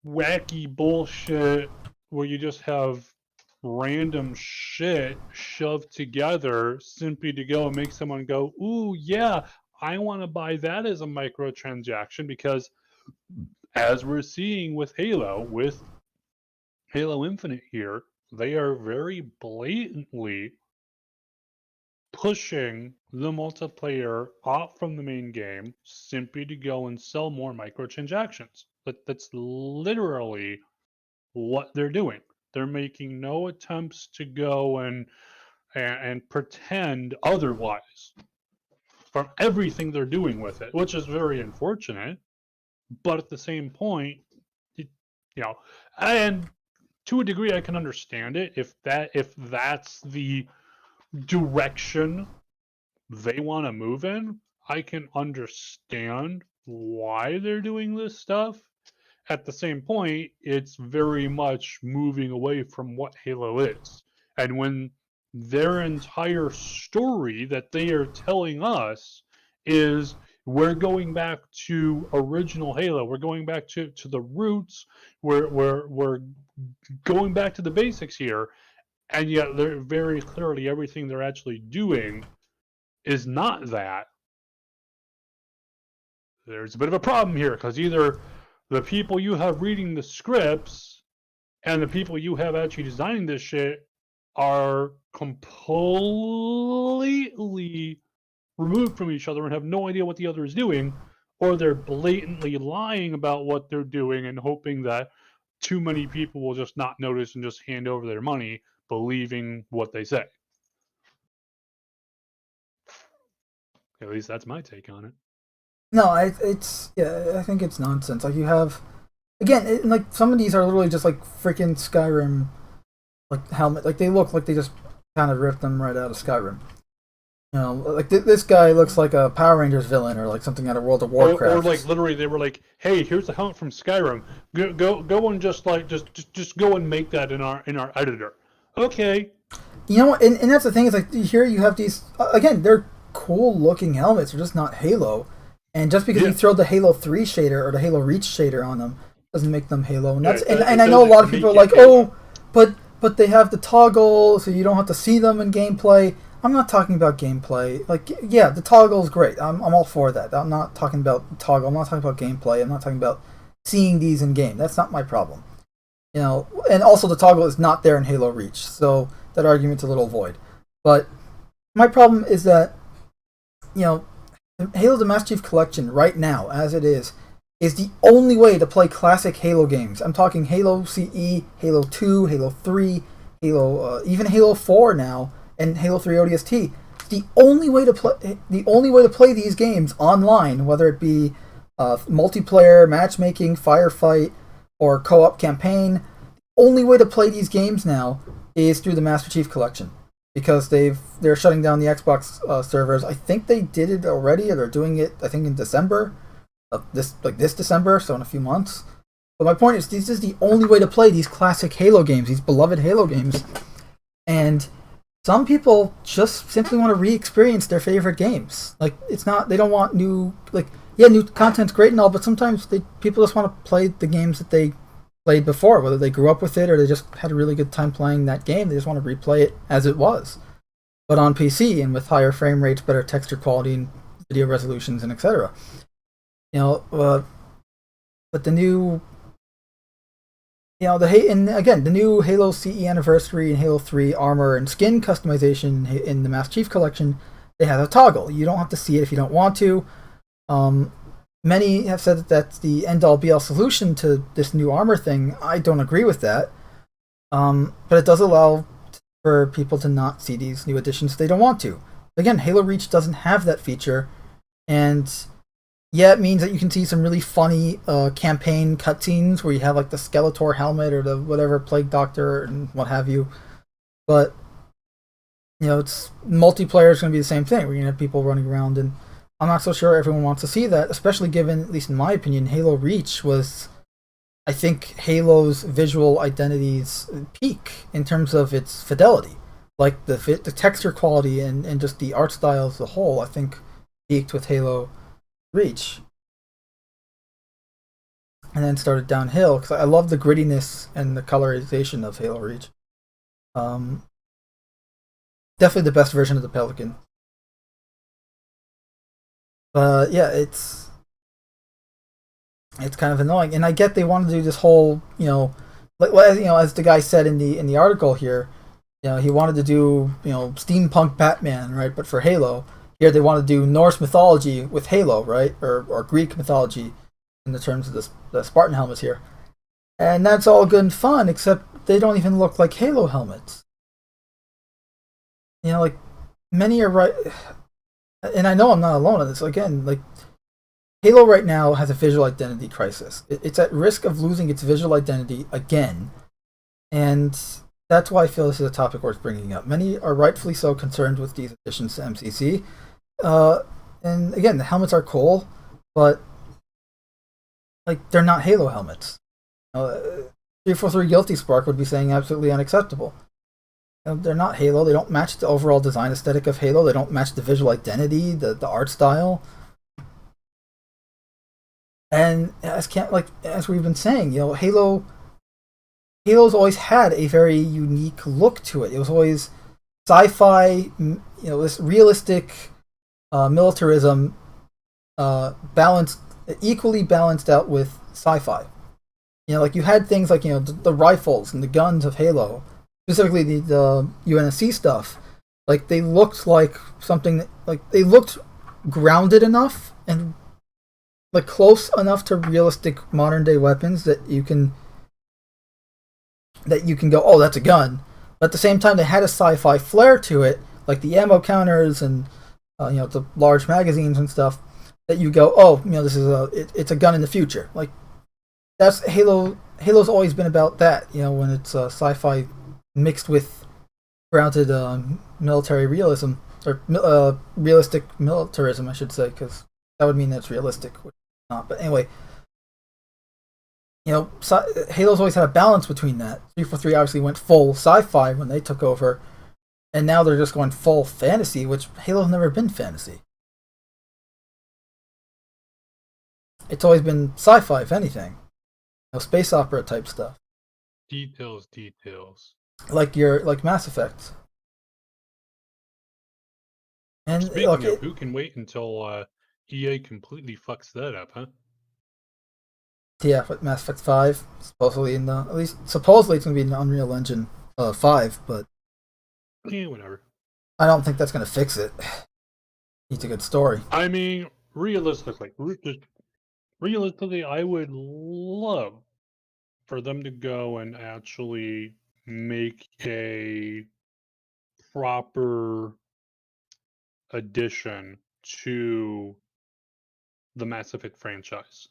wacky bullshit where you just have random shit shoved together simply to go and make someone go, ooh, yeah, I want to buy that as a microtransaction, because as we're seeing with Halo Infinite here, they are very blatantly pushing the multiplayer off from the main game simply to go and sell more microtransactions. That's literally what they're doing. They're making no attempts to go and pretend otherwise from everything they're doing with it, which is very unfortunate. But at the same point, and to a degree, I can understand it if that's the direction they want to move in. I can understand why they're doing this stuff. at the same point, it's very much moving away from what Halo is. And when their entire story that they are telling us is we're going back to original Halo, we're going back to the roots, we're going back to the basics here, and yet they're very clearly everything they're actually doing is not that. There's a bit of a problem here, because either the people you have reading the scripts and the people you have actually designing this shit are completely removed from each other and have no idea what the other is doing, or they're blatantly lying about what they're doing and hoping that too many people will just not notice and just hand over their money, believing what they say. At least that's my take on it.
No, I think it's nonsense. Like you have, again, like some of these are literally just like freaking Skyrim, like helmet. Like they look like they just kind of ripped them right out of Skyrim. You know, like this guy looks like a Power Rangers villain or like something out of World of Warcraft.
Or like literally, they were like, "Hey, here's the helmet from Skyrim. Go and just go and make that in our editor." Okay.
You know what? And that's the thing is like here you have these again. They're cool looking helmets. They're just not Halo. And just because you throw the Halo 3 shader or the Halo Reach shader on them doesn't make them Halo. And that's and I know a lot of people are like, oh, but they have the toggle, so you don't have to see them in gameplay. I'm not talking about gameplay. Like, yeah, the toggle is great. I'm all for that. I'm not talking about toggle. I'm not talking about gameplay. I'm not talking about seeing these in game. That's not my problem. You know, and also the toggle is not there in Halo Reach, so that argument's a little void. But my problem is that, you know, Halo the Master Chief Collection right now, as it is the only way to play classic Halo games. I'm talking Halo CE, Halo 2, Halo 3, Halo, even Halo 4 now, and Halo 3 ODST. It's the only way to play these games online, whether it be multiplayer, matchmaking, firefight, or co-op campaign. The only way to play these games now is through the Master Chief Collection. Because they're shutting down the Xbox servers. I think they did it already, or they're doing it, I think, in December. This December, so in a few months. But my point is, this is the only way to play these classic Halo games, these beloved Halo games. And some people just simply want to re-experience their favorite games. Like, it's not, they don't want new, like, yeah, new content's great and all, but sometimes people just want to play the games that they played before, whether they grew up with it or they just had a really good time playing that game. They just want to replay it as it was, but on PC and with higher frame rates, better texture quality, and video resolutions, and etc. You know, but the new, you know, the new Halo CE Anniversary and Halo 3 armor and skin customization in the Master Chief Collection, they have a toggle. You don't have to see it if you don't want to. Many have said that that's the end-all be-all solution to this new armor thing. I don't agree with that. But it does allow for people to not see these new additions if they don't want to. Again, Halo Reach doesn't have that feature, and yeah, it means that you can see some really funny campaign cutscenes where you have like the Skeletor helmet or the whatever Plague Doctor and what have you. But you know, it's multiplayer is going to be the same thing. We're going to have people running around, and I'm not so sure everyone wants to see that, especially given, at least in my opinion, Halo Reach was, I think, Halo's visual identity's peak in terms of its fidelity. Like the texture quality and just the art style as a whole, I think, peaked with Halo Reach. And then started downhill, because I love the grittiness and the colorization of Halo Reach. Definitely the best version of the Pelican. But yeah, it's kind of annoying, and I get they want to do this whole, you know, like as the guy said in the article here, you know, he wanted to do, you know, steampunk Batman, right? But for Halo, here they want to do Norse mythology with Halo, right? Or Greek mythology in the terms of the Spartan helmets here, and that's all good and fun, except they don't even look like Halo helmets. You know, like many are right. And I know I'm not alone on this. Again, like, Halo right now has a visual identity crisis. It's at risk of losing its visual identity again. And that's why I feel this is a topic worth bringing up. Many are rightfully so concerned with these additions to MCC. And again, the helmets are cool, but like, they're not Halo helmets. 343 Guilty Spark would be saying absolutely unacceptable. They're not Halo. They don't match the overall design aesthetic of Halo. They don't match the visual identity, the art style. And as we've been saying, Halo's always had a very unique look to it. It was always sci-fi, this realistic militarism, balanced, equally balanced out with sci-fi. You had things like the rifles and the guns of Halo, specifically the UNSC stuff. Like they looked like something they looked grounded enough and like close enough to realistic modern day weapons that you can go, oh, that's a gun. But at the same time, they had a sci-fi flair to it, like the ammo counters and the large magazines and stuff. That you go, oh, this is it's a gun in the future. Like that's Halo. Halo's always been about that. When it's sci-fi mixed with grounded military realism or realistic militarism, I should say, because that would mean that it's realistic, which it's not. But anyway, Halo's always had a balance between that. 343 obviously went full sci-fi when they took over, and now they're just going full fantasy, which Halo's never been fantasy. It's always been sci-fi, if anything. Space opera type stuff.
Details.
Like Mass Effect. And
Speaking of, who can wait until EA completely fucks that up, huh?
Yeah, but Mass Effect 5, supposedly supposedly it's going to be in the Unreal Engine 5, but
Yeah, whatever.
I don't think that's going to fix it. It's a good story.
I mean, realistically, I would love for them to go and actually make a proper addition to the Mass Effect franchise.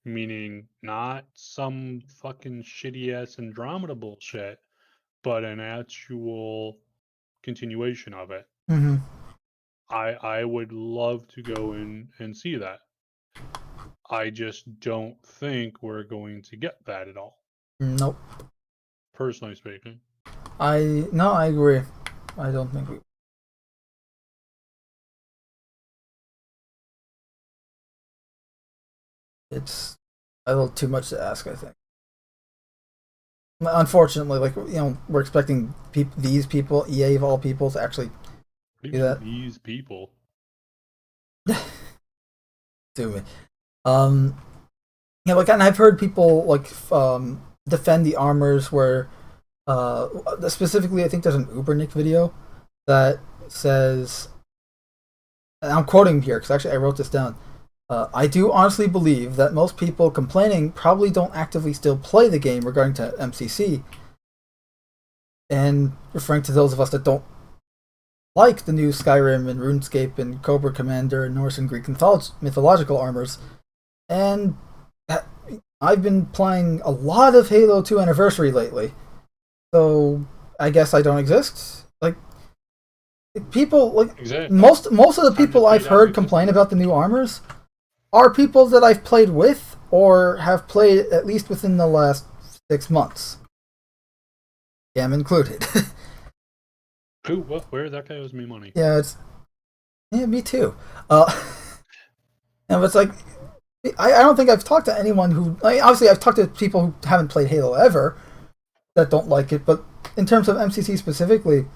Meaning not some fucking shitty ass Andromeda bullshit, but an actual continuation of it.
Mm-hmm.
I would love to go in and see that. I just don't think we're going to get that at all.
Nope.
Personally speaking.
I agree. I don't think we. It's a little too much to ask, I think. Unfortunately, we're expecting these people, EA of all people, to actually do that.
These people.
Do me. And I've heard people defend the armors where, specifically, I think there's an Ubernick video that says, and I'm quoting here because actually I wrote this down. I do honestly believe that most people complaining probably don't actively still play the game regarding to MCC, and referring to those of us that don't like the new Skyrim and RuneScape and Cobra Commander and Norse and Greek mythological armors. And I've been playing a lot of Halo 2 Anniversary lately, so I guess I don't exist. People
Exactly.
most of the people I've heard complain about the new armors are people that I've played with or have played at least within the last 6 months. Am included.
Ooh, well, where that guy owes me money.
Yeah, me too. And it's like, I don't think I've talked to anyone who, obviously I've talked to people who haven't played Halo ever that don't like it, but in terms of MCC specifically,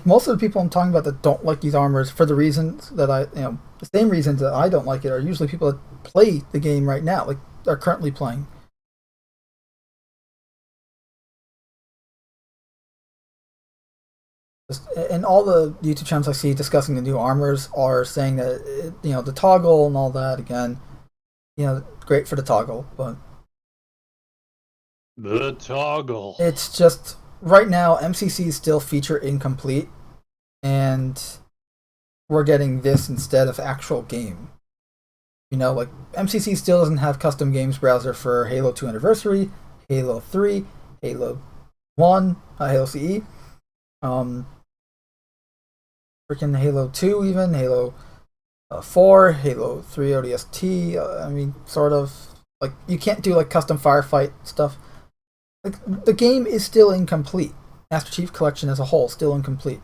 most of the people I'm talking about that don't like these armors for the reasons that the same reasons that I don't like it are usually people that play the game right now, are currently playing. And all the YouTube channels I see discussing the new armors are saying that, the toggle and all that, again, great for the toggle, but
The toggle.
it's just, right now, MCC is still feature incomplete, and we're getting this instead of actual game. MCC still doesn't have custom games browser for Halo 2 Anniversary, Halo 3, Halo 1, Halo CE, freaking Halo 2 even, Halo 4, Halo 3 ODST, sort of. like you can't do like custom firefight stuff. Like the game is still incomplete. Master Chief Collection as a whole still incomplete.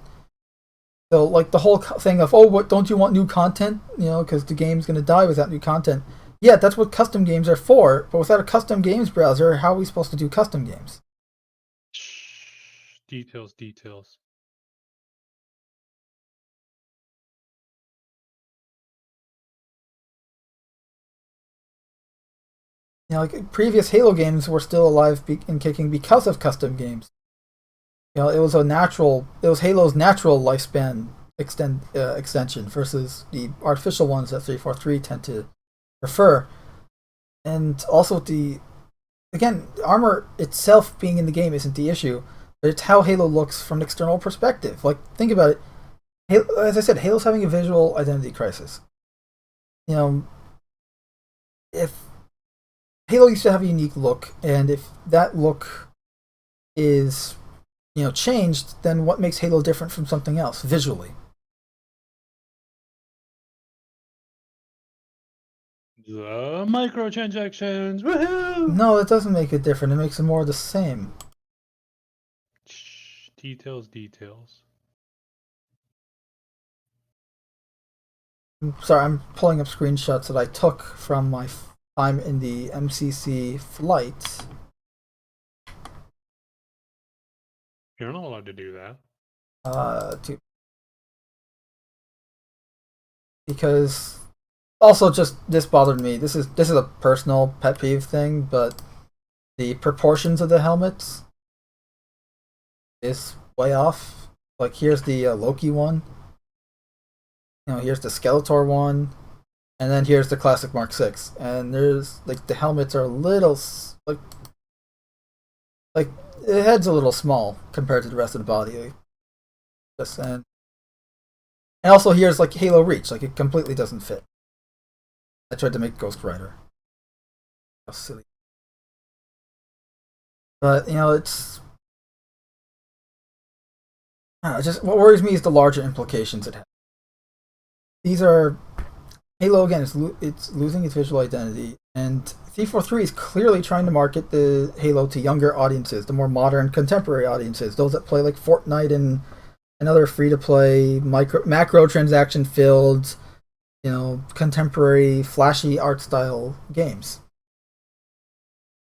So like the whole thing of what don't you want new content? You know, because the game's gonna die without new content. Yeah, that's what custom games are for. But without a custom games browser, how are we supposed to do custom games?
Details.
You know, like previous Halo games were still alive and kicking because of custom games. You know, it was Halo's natural lifespan extension versus the artificial ones that 343 tend to prefer. And also again, armor itself being in the game isn't the issue, but it's how Halo looks from an external perspective. Like, think about it. Halo, as I said, Halo's having a visual identity crisis. You know, if Halo used to have a unique look, and if that look is, you know, changed, then what makes Halo different from something else visually?
The microtransactions, woohoo!
No, it doesn't make it different. It makes it more the same.
Details.
Sorry, I'm pulling up screenshots that I took from my time in the MCC flight.
You're not allowed to do that.
Because also just this bothered me. This is a personal pet peeve thing, but the proportions of the helmets is way off. Like here's the Loki one. You know, here's the Skeletor one, and then here's the classic Mark 6. And there's like the helmets are a little like the head's a little small compared to the rest of the body. And also here's like Halo Reach, like it completely doesn't fit. I tried to make Ghost Rider. How silly. But you know, it's just what worries me is the larger implications it has. These are Halo again. It's losing its visual identity, and 343 is clearly trying to market the Halo to younger audiences, the more modern, contemporary audiences, those that play like Fortnite and other free-to-play macro transaction filled, you know, contemporary, flashy art style games.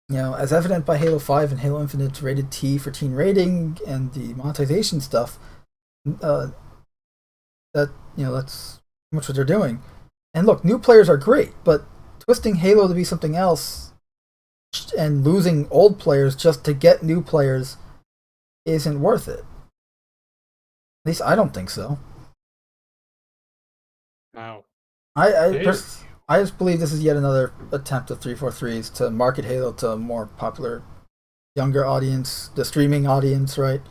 You know, as evident by Halo 5 and Halo Infinite's rated T for teen rating and the monetization stuff, that you know that's much what they're doing. And look, new players are great, but twisting Halo to be something else and losing old players just to get new players isn't worth it. At least I don't think so.
Wow.
I just believe this is yet another attempt of 343's to market Halo to a more popular, younger audience, the streaming audience, right?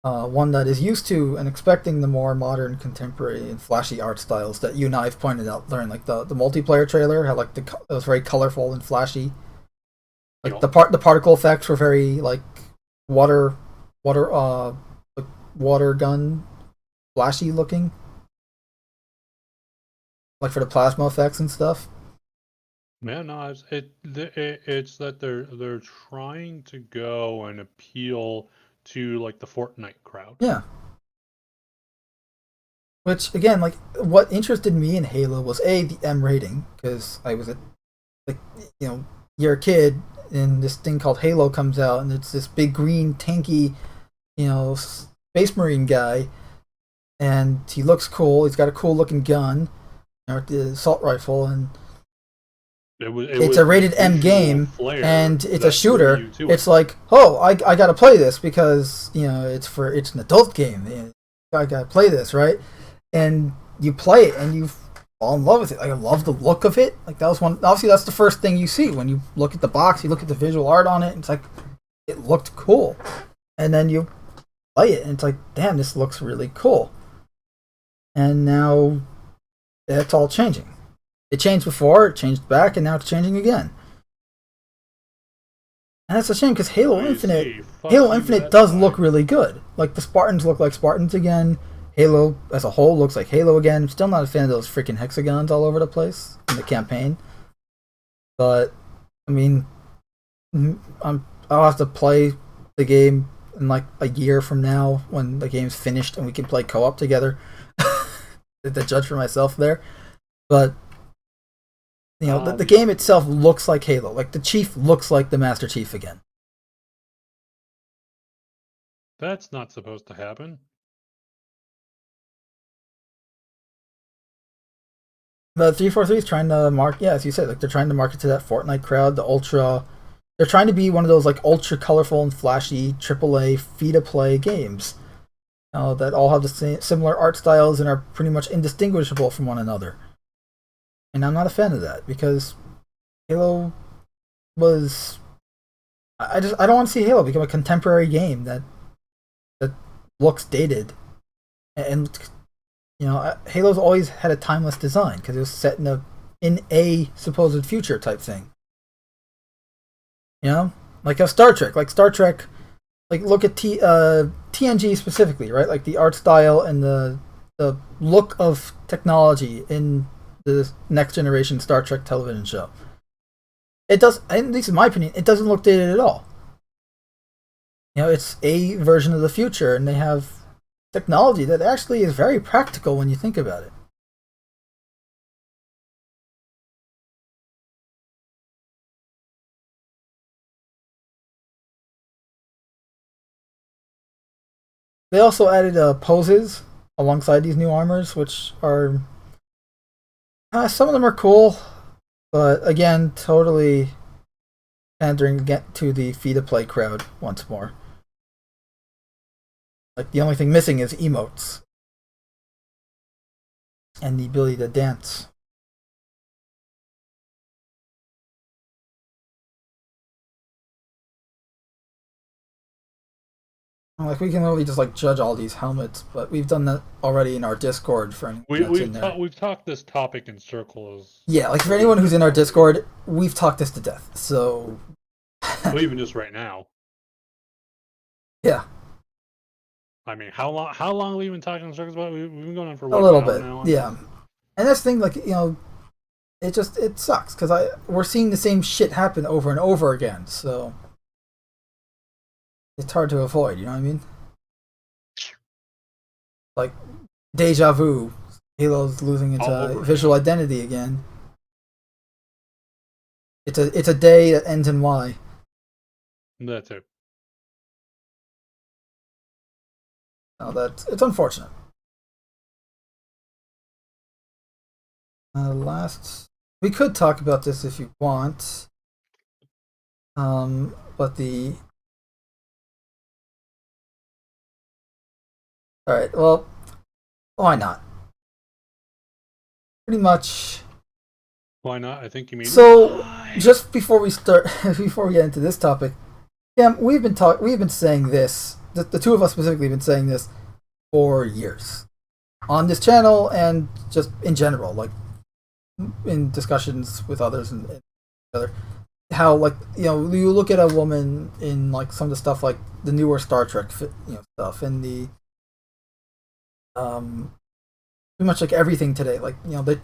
One that is used to and expecting the more modern, contemporary, and flashy art styles that you and I have pointed out during like the multiplayer trailer. How like it was very colorful and flashy. Like
Yep.
the particle effects were very like water gun flashy looking. Like for the plasma effects and stuff.
Yeah, no, it's that they're trying to go and appeal to like the Fortnite crowd.
Yeah. Which again, like what interested me in Halo was the M rating, because I was like, you know, you're a kid and this thing called Halo comes out and it's this big green tanky, you know, space marine guy, and he looks cool. He's got a cool looking gun, or the assault rifle, and it's a rated M game, and it's a shooter. It's like, oh, I gotta play this because you know it's an adult game. I gotta play this, right? And you play it, and you fall in love with it. Like, I love the look of it. Like that was one. Obviously, that's the first thing you see when you look at the box. You look at the visual art on it. And it's like it looked cool, and then you play it, and it's like, damn, this looks really cool. And now that's all changing. It changed before, it changed back, and now it's changing again. And that's a shame because Halo Infinite does look really good. Like the Spartans look like Spartans again. Halo as a whole looks like Halo again. I'm still not a fan of those freaking hexagons all over the place in the campaign. But I mean, I'll have to play the game in like a year from now when the game's finished and we can play co-op together. To judge for myself there, but the game itself looks like Halo. Like the Chief looks like the Master Chief again.
That's not supposed to happen.
The 343 is trying to as you said, like they're trying to market to that Fortnite crowd, the ultra. They're trying to be one of those like ultra colorful and flashy AAA free-to-play games that all have the same similar art styles and are pretty much indistinguishable from one another. And I'm not a fan of that because Halo was. I don't want to see Halo become a contemporary game that looks dated, and Halo's always had a timeless design because it was set in a supposed future type thing. Like a Star Trek, like look at TNG specifically, right? Like the art style and the look of technology in the next generation Star Trek television show. It does, at least in my opinion, it doesn't look dated at all. It's a version of the future, and they have technology that actually is very practical when you think about it. They also added poses alongside these new armors, which are some of them are cool, but again, totally pandering to the free-to-play crowd once more. Like the only thing missing is emotes and the ability to dance. Like we can only just like judge all these helmets, but we've done that already in our Discord for anyone that's in there.
We've talked this topic in circles.
Yeah, like for anyone who's in our Discord, we've talked this to death. So,
well, even just right now.
Yeah.
I mean, how long have we been talking in circles about it? We've been going on for
a little bit,
now?
Yeah. And that's the thing, like it sucks because we're seeing the same shit happen over and over again. So. It's hard to avoid, you know what I mean? Like, deja vu. Halo's losing its visual identity again. It's a day that ends in Y.
That's it.
No, it's unfortunate. We could talk about this if you want. But Alright, well, why not? Pretty much.
Why not? I think you mean.
So, just before we get into this topic, we've been saying this. The two of us specifically have been saying this for years on this channel and just in general, like in discussions with others and other. How you look at a woman in like some of the stuff like the newer Star Trek stuff and the pretty much like everything today, like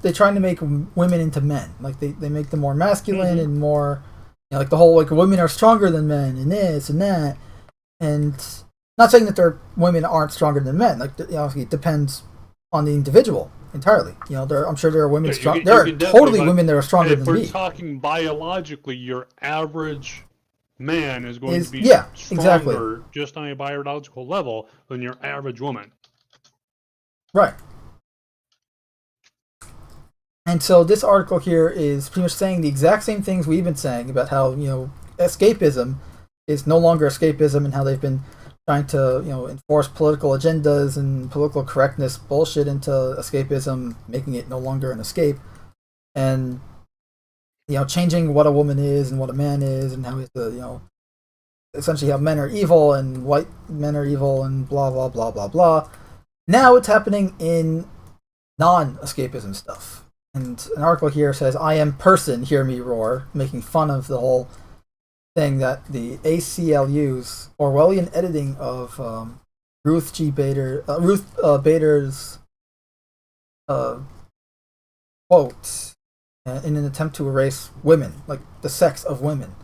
they're trying to make women into men, like they make them more masculine and more like the whole like women are stronger than men and this and that, and not saying that women aren't stronger than men, like it depends on the individual entirely. I'm sure there are women strong. There are totally women that are stronger than me.
If we're talking biologically, your average man is going to be stronger just on a biological level than your average woman.
Right. And so this article here is pretty much saying the exact same things we've been saying about how, escapism is no longer escapism and how they've been trying to, enforce political agendas and political correctness bullshit into escapism, making it no longer an escape. And, changing what a woman is and what a man is and how we have to, essentially how men are evil and white men are evil and blah, blah, blah, blah, blah. Now it's happening in non-escapism stuff. And an article here says, I am person, hear me roar, making fun of the whole thing that the ACLU's Orwellian editing of Ruth Bader's quote in an attempt to erase women, like the sex of women.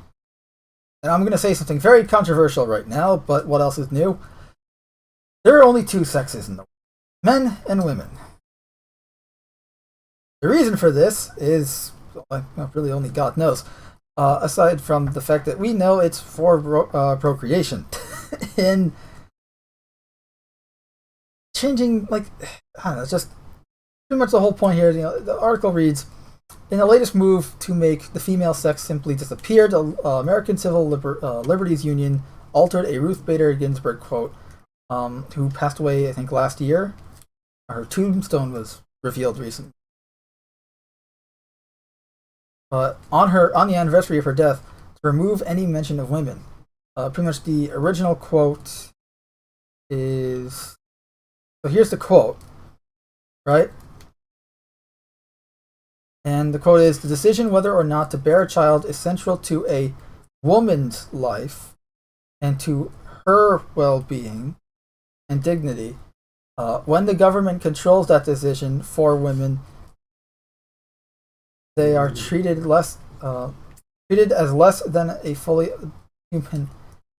And I'm going to say something very controversial right now, but what else is new? There are only two sexes in the world, men and women. The reason for this is, well, really only God knows, aside from the fact that we know it's for procreation. And changing, like, I don't know, just pretty much the whole point here. The article reads, in the latest move to make the female sex simply disappear, the American Civil Liberties Union altered a Ruth Bader Ginsburg quote, who passed away, I think, last year. Her tombstone was revealed recently. On the anniversary of her death, to remove any mention of women. Pretty much the original quote is... So here's the quote, right? And the quote is, the decision whether or not to bear a child is central to a woman's life and to her well-being and dignity. When the government controls that decision for women, they are treated as less than a fully human,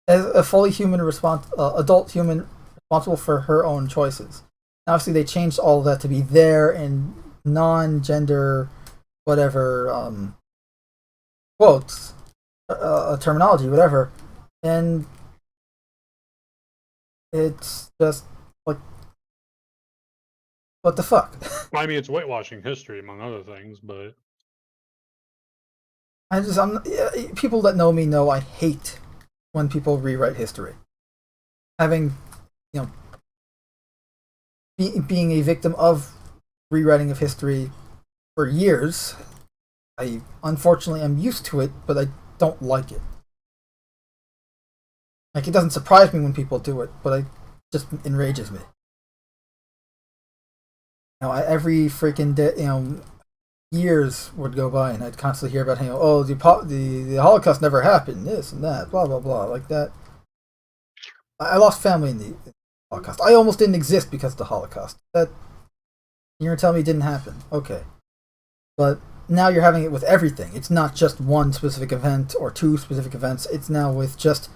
adult human responsible for her own choices. And obviously, they changed all of that to be there in non-gender, whatever quotes, terminology, whatever, and it's just like, what the fuck?
I mean, it's whitewashing history, among other things, but
people that know me know I hate when people rewrite history. Having, being a victim of rewriting of history for years, I unfortunately am used to it, but I don't like it. Like, it doesn't surprise me when people do it, but it just enrages me. Every freaking day, years would go by, and I'd constantly hear about how, the Holocaust never happened, this and that, blah blah blah, like that. I lost family in the Holocaust. I almost didn't exist because of the Holocaust. That you're gonna tell me it didn't happen? Okay, but now you're having it with everything. It's not just one specific event or two specific events. It's now with just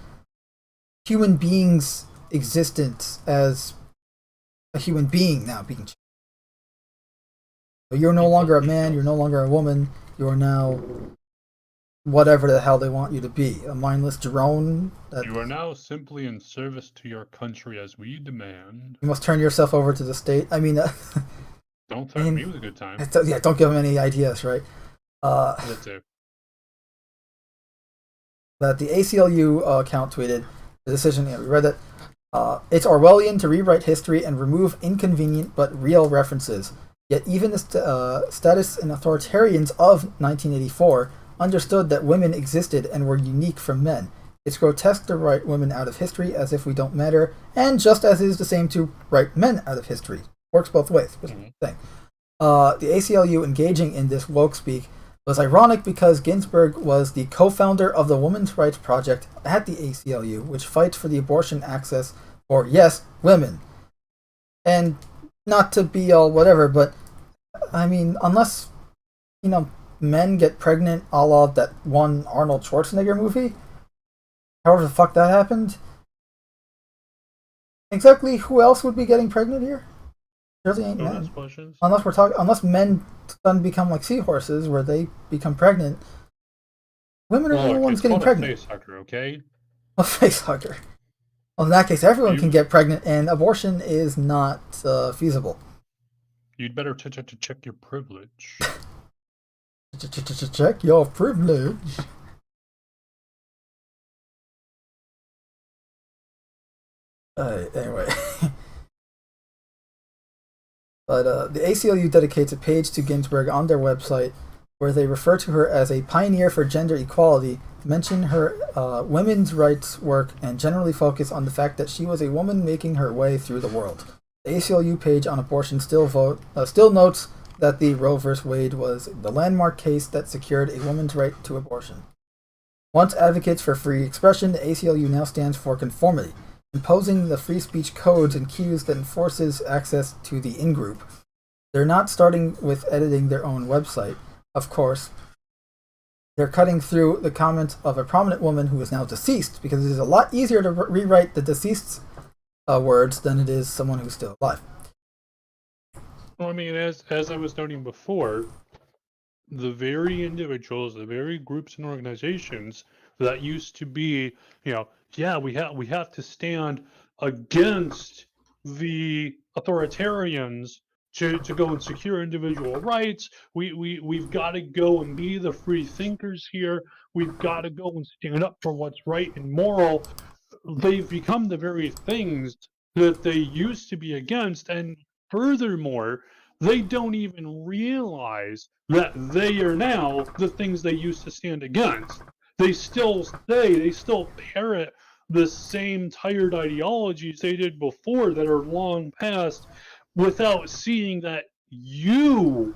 human beings' existence as a human being now being. You're no longer a man, you're no longer a woman, you are now whatever the hell they want you to be. A mindless drone.
You are now simply in service to your country as we demand.
You must turn yourself over to the state. I mean...
don't threaten me with a good time.
Yeah, don't give them any ideas, right?
That's it.
That the ACLU account tweeted the decision, we read that, it's Orwellian to rewrite history and remove inconvenient but real references. Yet even the statists and authoritarians of 1984 understood that women existed and were unique from men. It's grotesque to write women out of history as if we don't matter, and just as it is the same to write men out of history. Works both ways. Thing. The ACLU engaging in this woke speak was ironic because Ginsburg was the co-founder of the Women's Rights Project at the ACLU, which fights for the abortion access for, yes, women. And not to be all whatever, but I mean, unless, men get pregnant a la that one Arnold Schwarzenegger movie, however the fuck that happened, exactly who else would be getting pregnant here? Surely ain't men. Unless men suddenly become like seahorses where they become pregnant. Women are the only ones getting pregnant.
A face hugger, okay?
A face hugger. Well, in that case, everyone can get pregnant, and abortion is not feasible.
You'd better check your privilege.
Check your privilege. Anyway. But the ACLU dedicates a page to Ginsburg on their website where they refer to her as a pioneer for gender equality, mention her women's rights work, and generally focus on the fact that she was a woman making her way through the world. The ACLU page on abortion still notes that the Roe v. Wade was the landmark case that secured a woman's right to abortion. Once advocates for free expression, the ACLU now stands for conformity, imposing the free speech codes and cues that enforces access to the in-group. They're not starting with editing their own website. of course, they're cutting through the comments of a prominent woman who is now deceased, because it is a lot easier to rewrite the deceased's words than it is someone who's still alive.
Well, I mean, as I was noting before, the very individuals, the very groups and organizations that used to be, yeah, we have to stand against the authoritarians to go and secure individual rights. We've got to go and be the free thinkers here. We've got to go and stand up for what's right and moral. They've become the very things that they used to be against, and furthermore, they don't even realize that they are now the things they used to stand against. They still parrot the same tired ideologies they did before that are long past, without seeing that you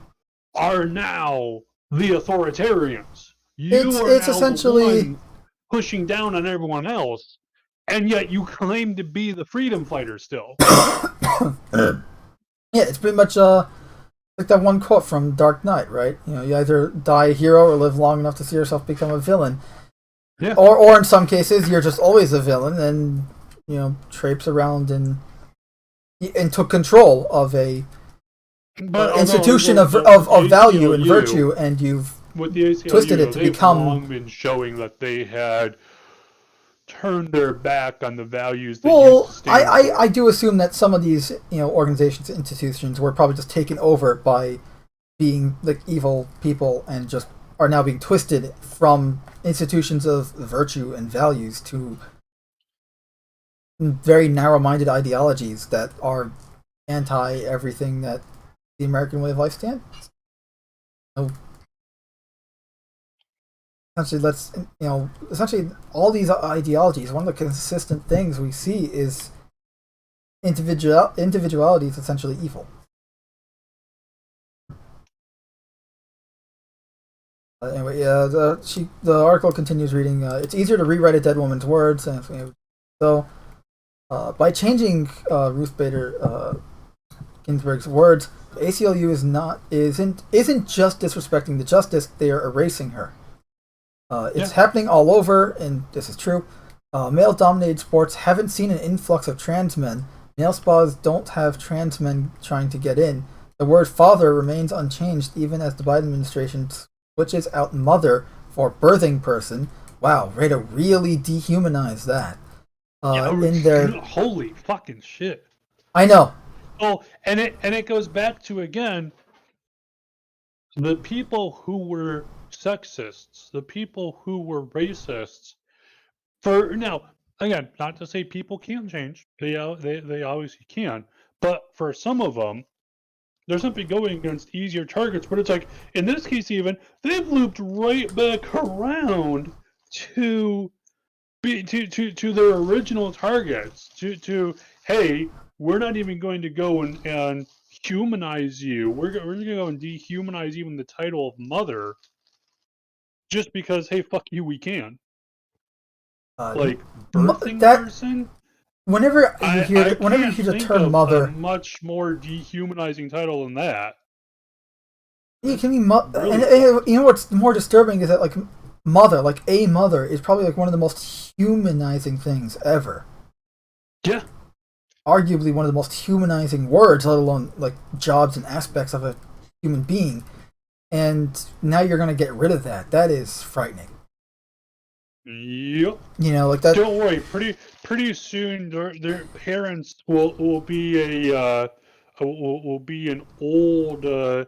are now the authoritarians. You are
It's
now
essentially
the one pushing down on everyone else, and yet you claim to be the freedom fighter still.
Yeah, it's pretty much like that one quote from Dark Knight, right? You either die a hero or live long enough to see yourself become a villain.
Yeah.
Or in some cases, you're just always a villain and traipse around and took control of a institution of value and virtue, and you've
with the ACLU,
twisted it to become.
They've long been showing that they had turned their back on the values. They used to stand for.
I do assume that some of these organizations, institutions were probably just taken over by being like evil people and just are now being twisted from institutions of virtue and values to very narrow-minded ideologies that are anti everything that the American way of life stands. So, essentially all these ideologies, one of the consistent things we see is individuality is essentially evil. Anyway, the article continues reading. It's easier to rewrite a dead woman's words, and so by changing Ruth Bader Ginsburg's words, the ACLU isn't just disrespecting the justice; they are erasing her. It's happening all over, and this is true. Male-dominated sports haven't seen an influx of trans men. Male spas don't have trans men trying to get in. The word father remains unchanged even as the Biden administration switches out mother for birthing person. Wow, way to really dehumanize that. In their
holy fucking shit.
I know.
Oh, and it goes back to, again, the people who were sexists, the people who were racists. For now, again, not to say people can change. They obviously can. But for some of them, they're simply going against easier targets. But it's like, in this case even, they've looped right back around to their original targets. To hey, we're not even going to go and humanize you. We're going to go and dehumanize even the title of mother, just because, hey, fuck you, we can. Like birthing person.
Whenever you hear the term mother,
a much more dehumanizing title than that.
It can be and you know what's more disturbing is that like mother, like a mother, is probably like one of the most humanizing things ever.
Yeah.
Arguably one of the most humanizing words, let alone like jobs and aspects of a human being. And now you're going to get rid of that. That is frightening.
Yep.
Like that.
Don't worry. Pretty soon, their parents will be an old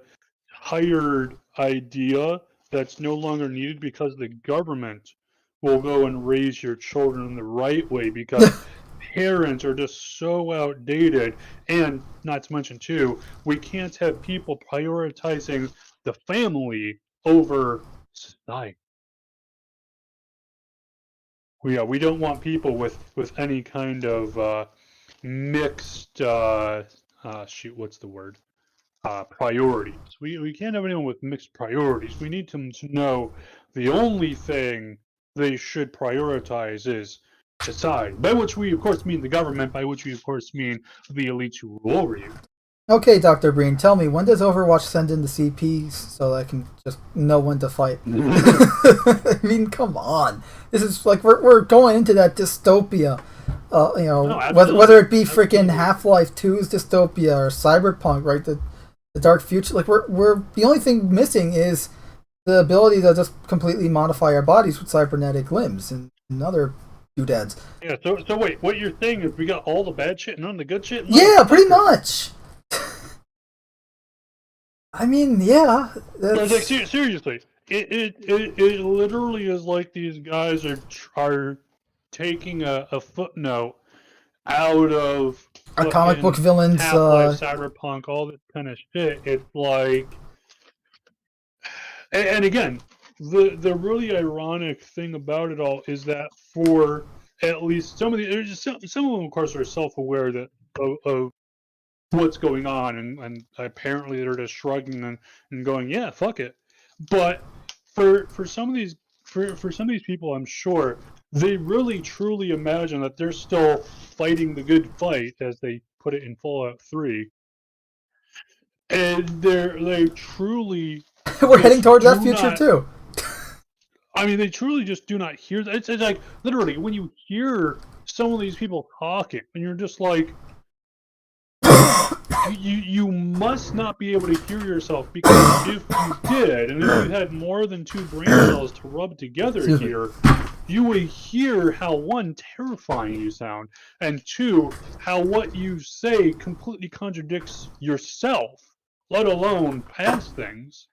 hired idea that's no longer needed, because the government will go and raise your children in the right way, because parents are just so outdated. And not to mention too, we can't have people prioritizing the family over society. We don't want people with any kind of mixed what's the word? Priorities. We can't have anyone with mixed priorities. We need them to know the only thing they should prioritize is society, by which we of course mean the government, by which we of course mean the elites who rule over you.
Okay, Dr. Breen, tell me, when does Overwatch send in the CPs so I can just know when to fight? I mean, come on. This is like, we're going into that dystopia. Whether it be freaking Half-Life 2's dystopia or Cyberpunk, right? The dark future. Like, we're the only thing missing is the ability to just completely modify our bodies with cybernetic limbs and other doodads.
Yeah, so wait, what you're saying is we got all the bad shit and none of the good shit?
Yeah, pretty much. I mean, yeah.
Like, seriously, it literally is like these guys are taking a footnote out of
Our comic book villains,
Half-Life, Cyberpunk, all this kind of shit. It's like, and again, the really ironic thing about it all is that for at least some of them, of course, are self-aware that of what's going on, and apparently they're just shrugging and going, yeah, fuck it. But for some of these people, I'm sure they really truly imagine that they're still fighting the good fight, as they put it in Fallout 3, and they truly
we're heading towards that future too.
I mean, they truly just do not hear that. It's like, literally, when you hear some of these people talking, and you're just like, you must not be able to hear yourself, because if you did, and if you had more than 2 brain cells to rub together here, you would hear how, 1, terrifying you sound, and 2, how what you say completely contradicts yourself, let alone past things.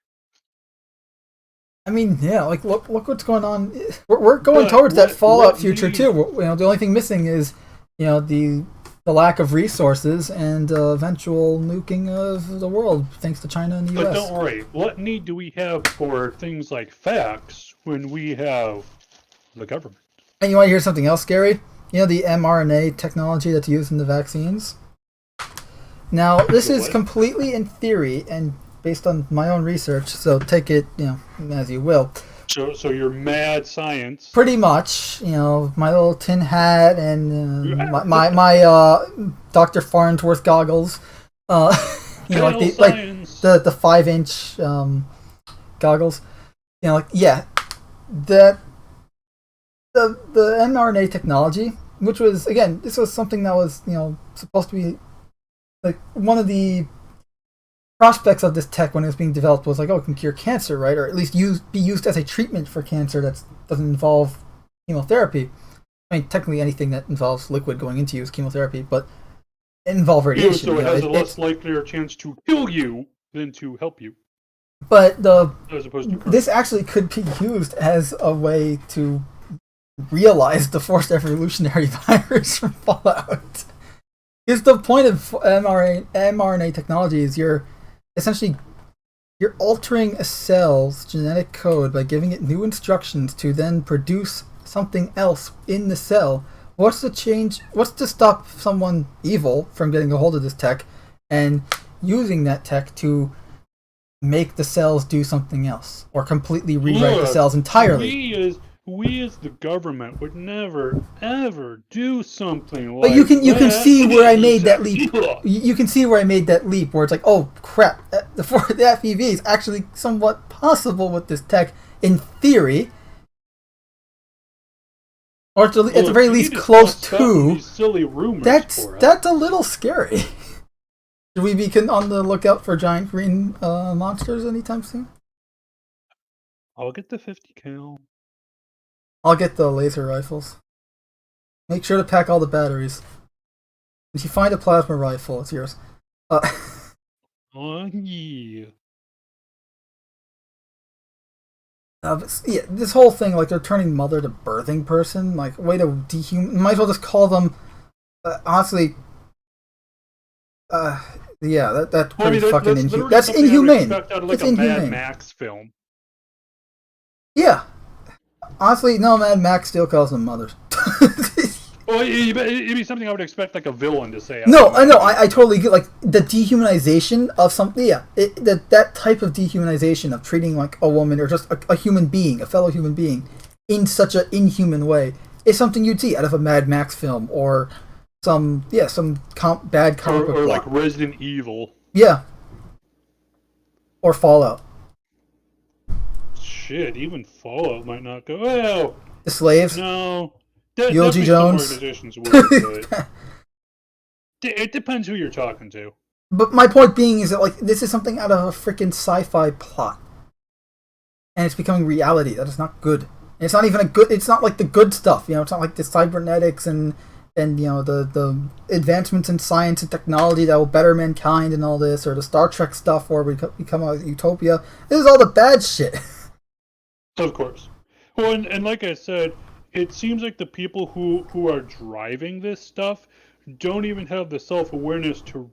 I mean, yeah, like look what's going on. We're going towards that Fallout future too. The only thing missing is, the lack of resources and eventual nuking of the world thanks to China and the US.
But don't worry, what need do we have for things like facts when we have the government?
And you want to hear something else scary? The mRNA technology that's used in the vaccines? Now, this is completely in theory and based on my own research, so take it, as you will.
So you're mad science.
Pretty much, my little tin hat and my Dr. Farnsworth goggles. Like the 5-inch goggles. The mRNA technology, which was, again, this was something that was supposed to be like one of the prospects of this tech when it was being developed was like, oh, it can cure cancer, right? Or at least be used as a treatment for cancer that doesn't involve chemotherapy. I mean, technically anything that involves liquid going into you is chemotherapy, but it involves radiation.
So it has a less likelier chance to kill you than to help you.
But
as opposed to
this actually could be used as a way to realize the forced evolutionary virus from Fallout. Because the point of mRNA technology is you're altering a cell's genetic code by giving it new instructions to then produce something else in the cell. What's to stop someone evil from getting a hold of this tech and using that tech to make the cells do something else or completely rewrite the cells entirely?
We as the government would never ever do something like
that. But you can see where I made that leap. You can see where I made that leap where it's like, oh crap, the FEV is actually somewhat possible with this tech in theory, or at the very least close to.
Silly rumors.
That's a little scary. Should we be on the lookout for giant green monsters anytime soon?
I'll get the 50 cal.
I'll get the laser rifles. Make sure to pack all the batteries. If you find a plasma rifle, it's yours.
Oh, yeah.
This whole thing, like they're turning mother to birthing person, like way to might as well just call them. Honestly, that's pretty fucking inhumane. That's inhumane.
It's inhumane. Mad Max film.
Yeah. Honestly, no, Mad Max still calls them mothers.
Well, it'd be something I would expect like a villain to say.
No, I know. I totally get like the dehumanization of something. Yeah, that type of dehumanization of treating like a woman or just a human being, a fellow human being, in such an inhuman way is something you'd see out of a Mad Max film or some bad comic book
or
plot.
like Resident Evil.
Yeah. Or Fallout.
Shit, even Fallout might not go. Well,
The Slaves.
no.
Eulogy
Definitely some
Jones.
organizations would, but it depends who you're talking to.
But my point being is that like this is something out of a freaking sci-fi plot, and it's becoming reality. That is not good. And it's not even a good. It's not like the good stuff. You know, it's not like the cybernetics and you know the advancements in science and technology that will better mankind and all this, or the Star Trek stuff where we become a utopia. This is all the bad shit.
Of course. Well, and like I said, it seems like the people who are driving this stuff don't even have the self-awareness to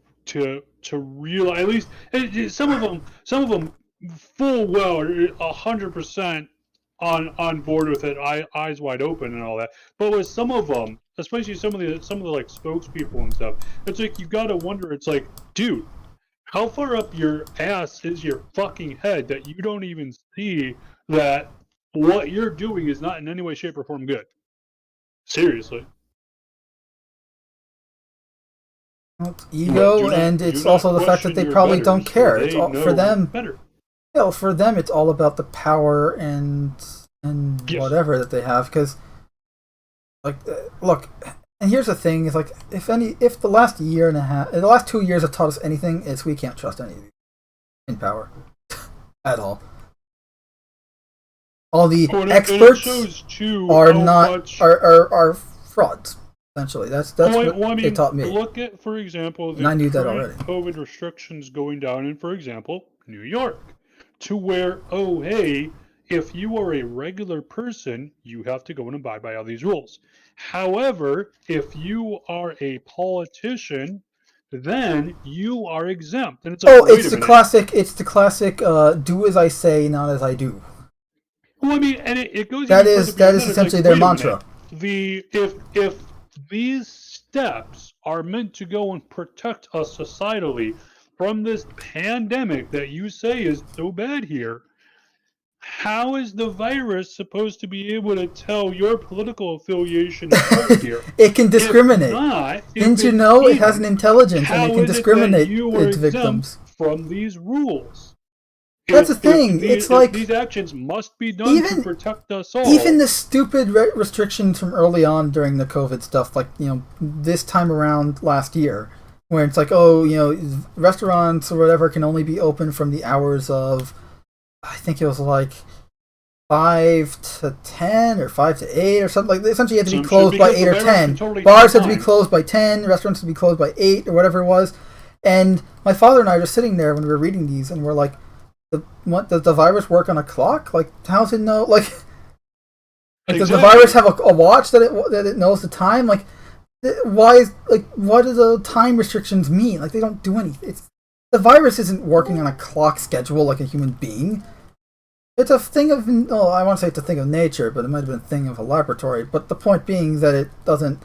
realize. At least some of them full well are 100% on board with it, eyes wide open and all that. But with some of them, especially some of the like spokespeople and stuff, it's like you gotta wonder. It's like, dude, how far up your ass is your fucking head that you don't even see that what you're doing is not in any way, shape, or form good? Seriously.
It's ego, and it's also the fact that they probably don't care. It's all, for them.
Better.
You know, for them, it's all about the power and
Yes.
whatever that they have. Because, like, look, and here's the thing: is like, if the last year and a half, the last 2 years have taught us anything, it's we can't trust any of these in power at all. All the experts are frauds. Essentially, that's what they taught me.
Look at, for example,
and I knew that
current
already.
COVID restrictions going down in, for example, New York, to where, oh hey, if you are a regular person, you have to go and abide by all these rules. However, if you are a politician, then you are exempt. And it's like,
it's the classic. It's the classic. Do as I say, not as I do.
Well, I mean, and it goes.
That is essentially their mantra.
If these steps are meant to go and protect us societally from this pandemic that you say is so bad here, how is the virus supposed to be able to tell your political affiliation apart here?
It can discriminate.
Didn't
you know it has an intelligence and it can discriminate its victims
from these rules?
That's the thing. It's like
these actions must be done to protect us all.
Even the stupid restrictions from early on during the COVID stuff, like, you know, this time around last year, where it's like, oh, you know, restaurants or whatever can only be open from the hours of, I think it was like 5 to 10 or 5 to 8 or something. Like, essentially, you had to be closed by 8 or 10. Bars had to be closed by 10. Restaurants had to be closed by 8 or whatever it was. And my father and I were just sitting there when we were reading these, and we're like, does the virus work on a clock? Like, how's it know? Like, does the virus have a watch that it knows the time? Like, what do the time restrictions mean? Like, they don't do anything. The virus isn't working on a clock schedule like a human being. It's a thing of, I want to say it's a thing of nature, but it might have been a thing of a laboratory. But the point being that it doesn't.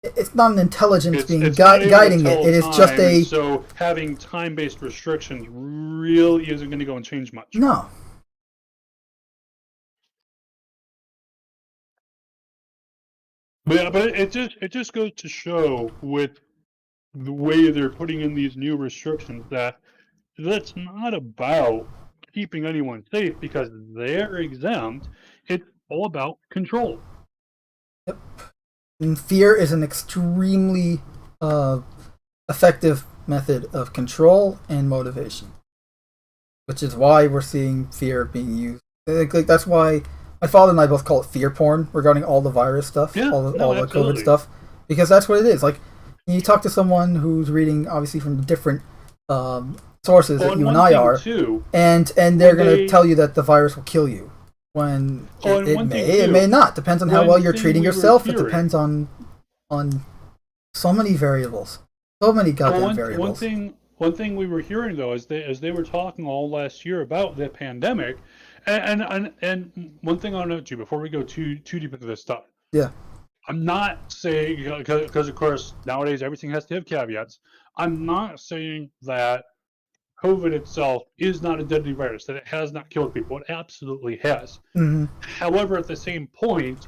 It's not an intelligence guiding it. It is just a.
So having time-based restrictions really isn't going to go and change much.
No.
But it just goes to show with the way they're putting in these new restrictions that's not about keeping anyone safe because they're exempt. It's all about control.
Yep. And fear is an extremely effective method of control and motivation, which is why we're seeing fear being used. Like, that's why my father and I both call it fear porn regarding all the virus stuff, all the COVID stuff, because that's what it is. Like, you talk to someone who's reading, obviously, from different sources that you and I are, and they're going to tell you that the virus will kill you. When it may not. Depends on how well you're treating yourself. It depends on so many variables. So many goddamn variables.
One thing we were hearing though, as they were talking all last year about the pandemic, and one thing I'll note to you before we go too deep into this stuff.
Yeah.
I'm not saying, because of course nowadays everything has to have caveats. I'm not saying that COVID itself is not a deadly virus, that it has not killed people. It absolutely has.
Mm-hmm.
However, at the same point,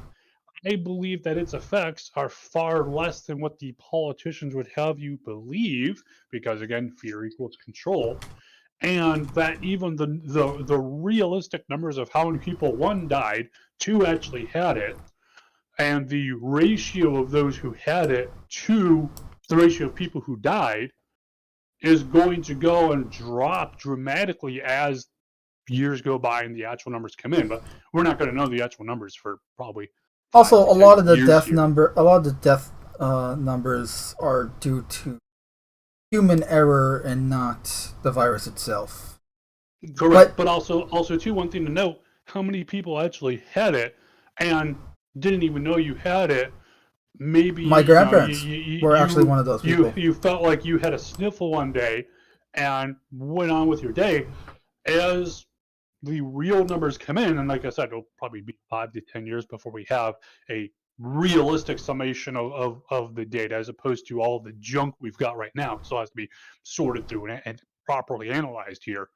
I believe that its effects are far less than what the politicians would have you believe, because again, fear equals control, and that even the realistic numbers of how many people, one, died, two, actually had it, and the ratio of those who had it to the ratio of people who died is going to go and drop dramatically as years go by and the actual numbers come in. But we're not going to know the actual numbers for probably
Also, a
5 to
lot
10
of the
years
death
here.
numbers are due to human error and not the virus itself.
Correct, but also too, one thing to note: how many people actually had it and didn't even know you had it. Maybe
My grandparents were actually one of those people.
You felt like you had a sniffle one day and went on with your day. As the real numbers come in, and like I said, it'll probably be 5 to 10 years before we have a realistic summation of the data, as opposed to all the junk we've got right now. So it has to be sorted through and properly analyzed here.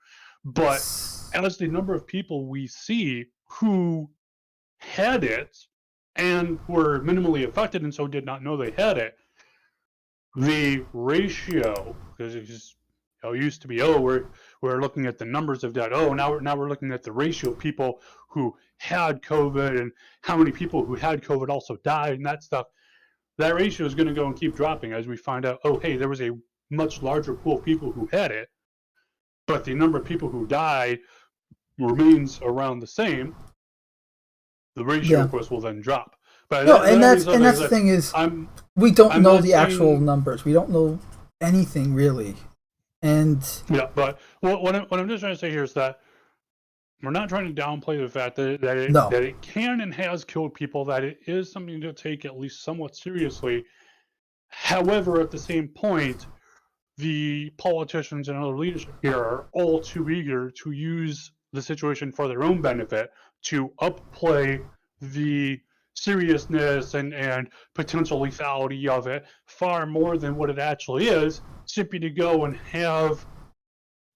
But as the number of people we see who had it and were minimally affected and so did not know they had it, the ratio, because it just, used to be, we're looking at the numbers of that. Now we're looking at the ratio of people who had COVID and how many people who had COVID also died and that stuff. That ratio is going to go and keep dropping as we find out, hey, there was a much larger pool of people who had it, but the number of people who died remains around the same. The ratio, of course, will then drop. But
no, that's the thing is, we don't know the actual numbers. We don't know anything really, and
yeah. But what I'm just trying to say here is that we're not trying to downplay the fact that it can and has killed people. That it is something to take at least somewhat seriously. However, at the same point, the politicians and other leadership here are all too eager to use the situation for their own benefit, to upplay the seriousness and potential lethality of it far more than what it actually is, simply to go and have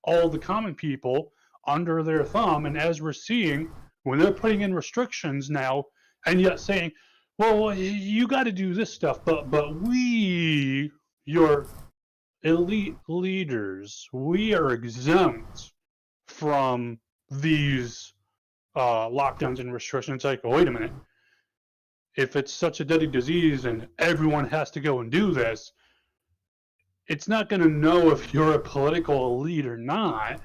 all the common people under their thumb. And as we're seeing, when they're putting in restrictions now and yet saying, well, you got to do this stuff, but we, your elite leaders, we are exempt from these lockdowns and restrictions. It's like, oh, wait a minute. If it's such a deadly disease and everyone has to go and do this, it's not going to know if you're a political elite or not.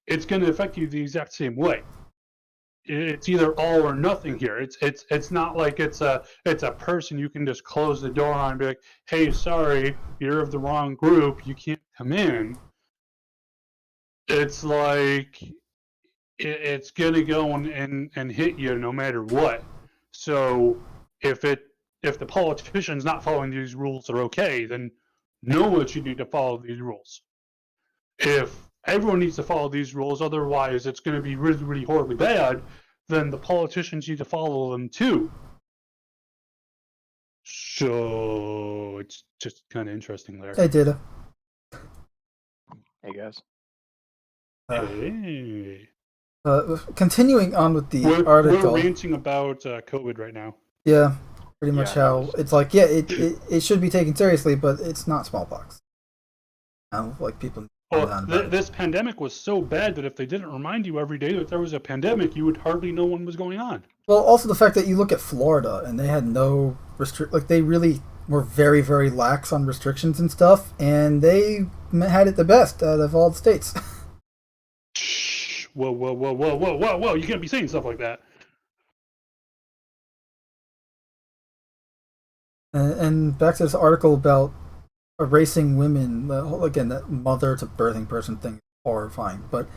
It's going to affect you the exact same way. It's either all or nothing here. It's not like it's a person you can just close the door on and be like, hey, sorry, you're of the wrong group, you can't come in. It's like it's gonna go and hit you no matter what. So if the politicians not following these rules are okay, then no one should need to follow these rules. If everyone needs to follow these rules, otherwise it's going to be really, really horribly bad, then the politicians need to follow them too. So it's just kind of interesting there.
Hey, Data.
Hey, guys.
Hey.
Continuing on with the article.
We're ranting about COVID right now.
Yeah, pretty much how it's like, it should be taken seriously, but it's not smallpox. Like people.
Well, this pandemic was so bad that if they didn't remind you every day that there was a pandemic, you would hardly know what was going on.
Well, also the fact that you look at Florida and they had no they really were very, very lax on restrictions and stuff, and they had it the best out of all the states.
Whoa! You can't be saying stuff like that.
And back to this article about erasing women. Again, that mother to birthing person thing is horrifying. But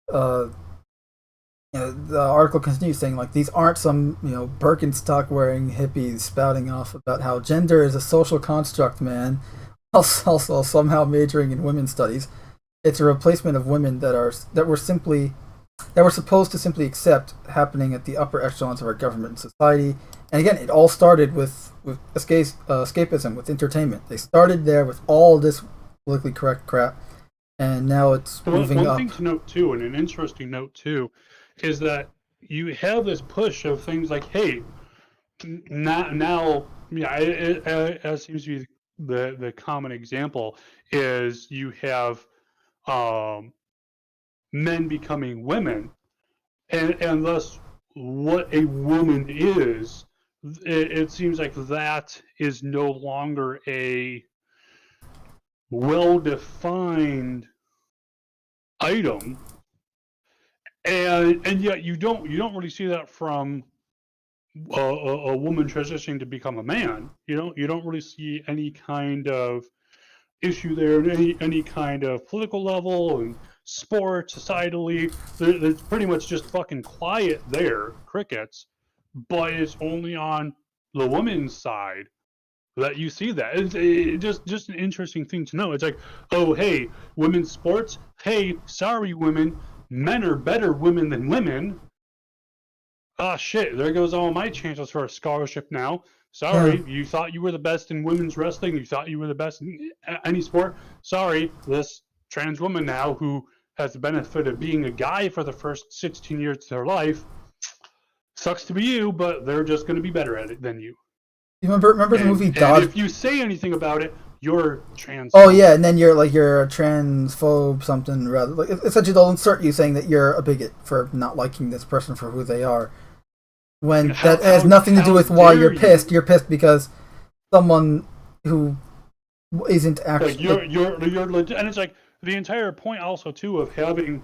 the article continues saying, like, these aren't some Birkenstock wearing hippies spouting off about how gender is a social construct, man. Also somehow majoring in women's studies. It's a replacement of women that we're supposed to simply accept happening at the upper echelons of our government and society. And again, it all started with escapism, with entertainment. They started there with all this politically correct crap, and now it's moving up.
One thing to note too, and an interesting note too, is that you have this push of things like, hey, now, yeah, it seems to be the common example is you have um, men becoming women, and thus what a woman is. It seems like that is no longer a well-defined item, and yet you don't really see that from a woman transitioning to become a man. You don't really see any kind of issue there, any kind of political level and sport, societally. There's pretty much just fucking quiet there, crickets. But it's only on the women's side that you see that. It's just an interesting thing to know. It's like, oh hey, women's sports. Hey, sorry, women. Men are better women than women. Ah, shit, there goes all my chances for a scholarship now. Sorry, you thought you were the best in women's wrestling. You thought you were the best in any sport. Sorry, this trans woman now who has the benefit of being a guy for the first 16 years of their life. Sucks to be you, but they're just going to be better at it than you.
You remember the movie
And
Dodge?
if you say anything about it, you're trans.
Oh yeah, and then you're a transphobe, something rather. Like essentially, they'll insert you saying that you're a bigot for not liking this person for who they are. When that has nothing to do with why you're pissed. You're pissed because someone who isn't actually
like you're legit, and it's like the entire point also too of having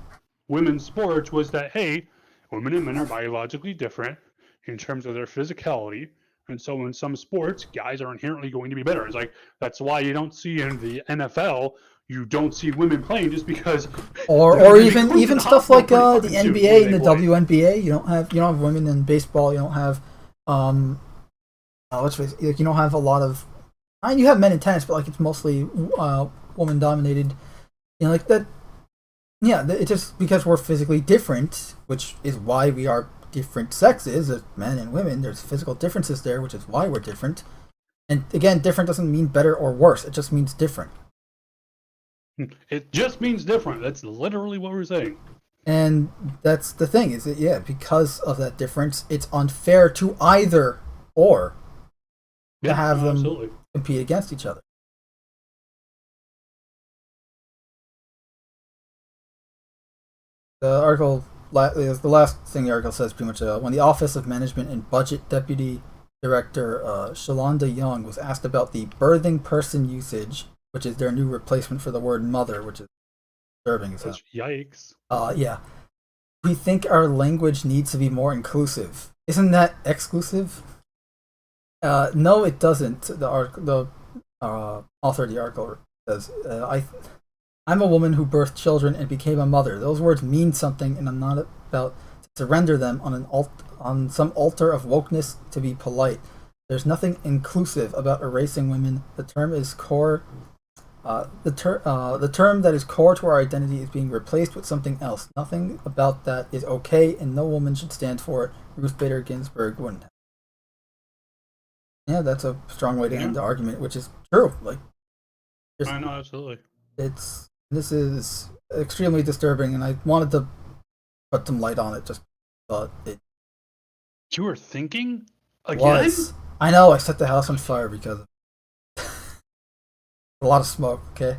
women's sports was that hey, women and men are biologically different in terms of their physicality, and so in some sports, guys are inherently going to be better. It's like that's why you don't see in the NFL. You don't see women playing just because,
or even stuff like the NBA and the WNBA. You don't have women in baseball. You don't have let's face it, like, you don't have a lot of. I mean, you have men in tennis, but like it's mostly woman dominated. Like that. Yeah, it's just because we're physically different, which is why we are different sexes, as men and women. There's physical differences there, which is why we're different. And again, different doesn't mean better or worse. It just means different.
It just means different. That's literally what we're saying.
And that's the thing, is that, yeah, because of that difference, it's unfair to either or to have them
absolutely
compete against each other. The article, the last thing the article says pretty much, when the Office of Management and Budget Deputy Director Shalonda Young was asked about the birthing person usage, which is their new replacement for the word mother, which is disturbing as hell.
Yikes.
Yeah. We think our language needs to be more inclusive. Isn't that exclusive? No, it doesn't. The author of the article says, I'm a woman who birthed children and became a mother. Those words mean something, and I'm not about to surrender them on some altar of wokeness to be polite. There's nothing inclusive about erasing women. The term is core. The term that is core to our identity is being replaced with something else. Nothing about that is okay, and no woman should stand for it. Ruth Bader Ginsburg wouldn't have. Yeah, that's a strong way to end the argument, which is true. Like,
I know, absolutely.
This is extremely disturbing, and I wanted to put some light on it. Just thought it.
You were thinking again?
Was. I know. I set the house on fire because of a lot of smoke. Okay.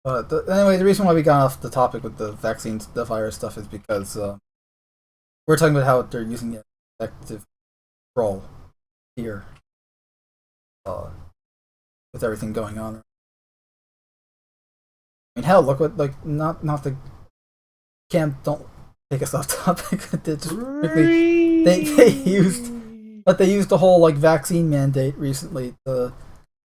But anyway, the reason why we got off the topic with the vaccines, the virus stuff, is because we're talking about how they're using the effective control here with everything going on. I mean, hell, look what not the Cam. Don't take us off topic. they used the whole vaccine mandate recently to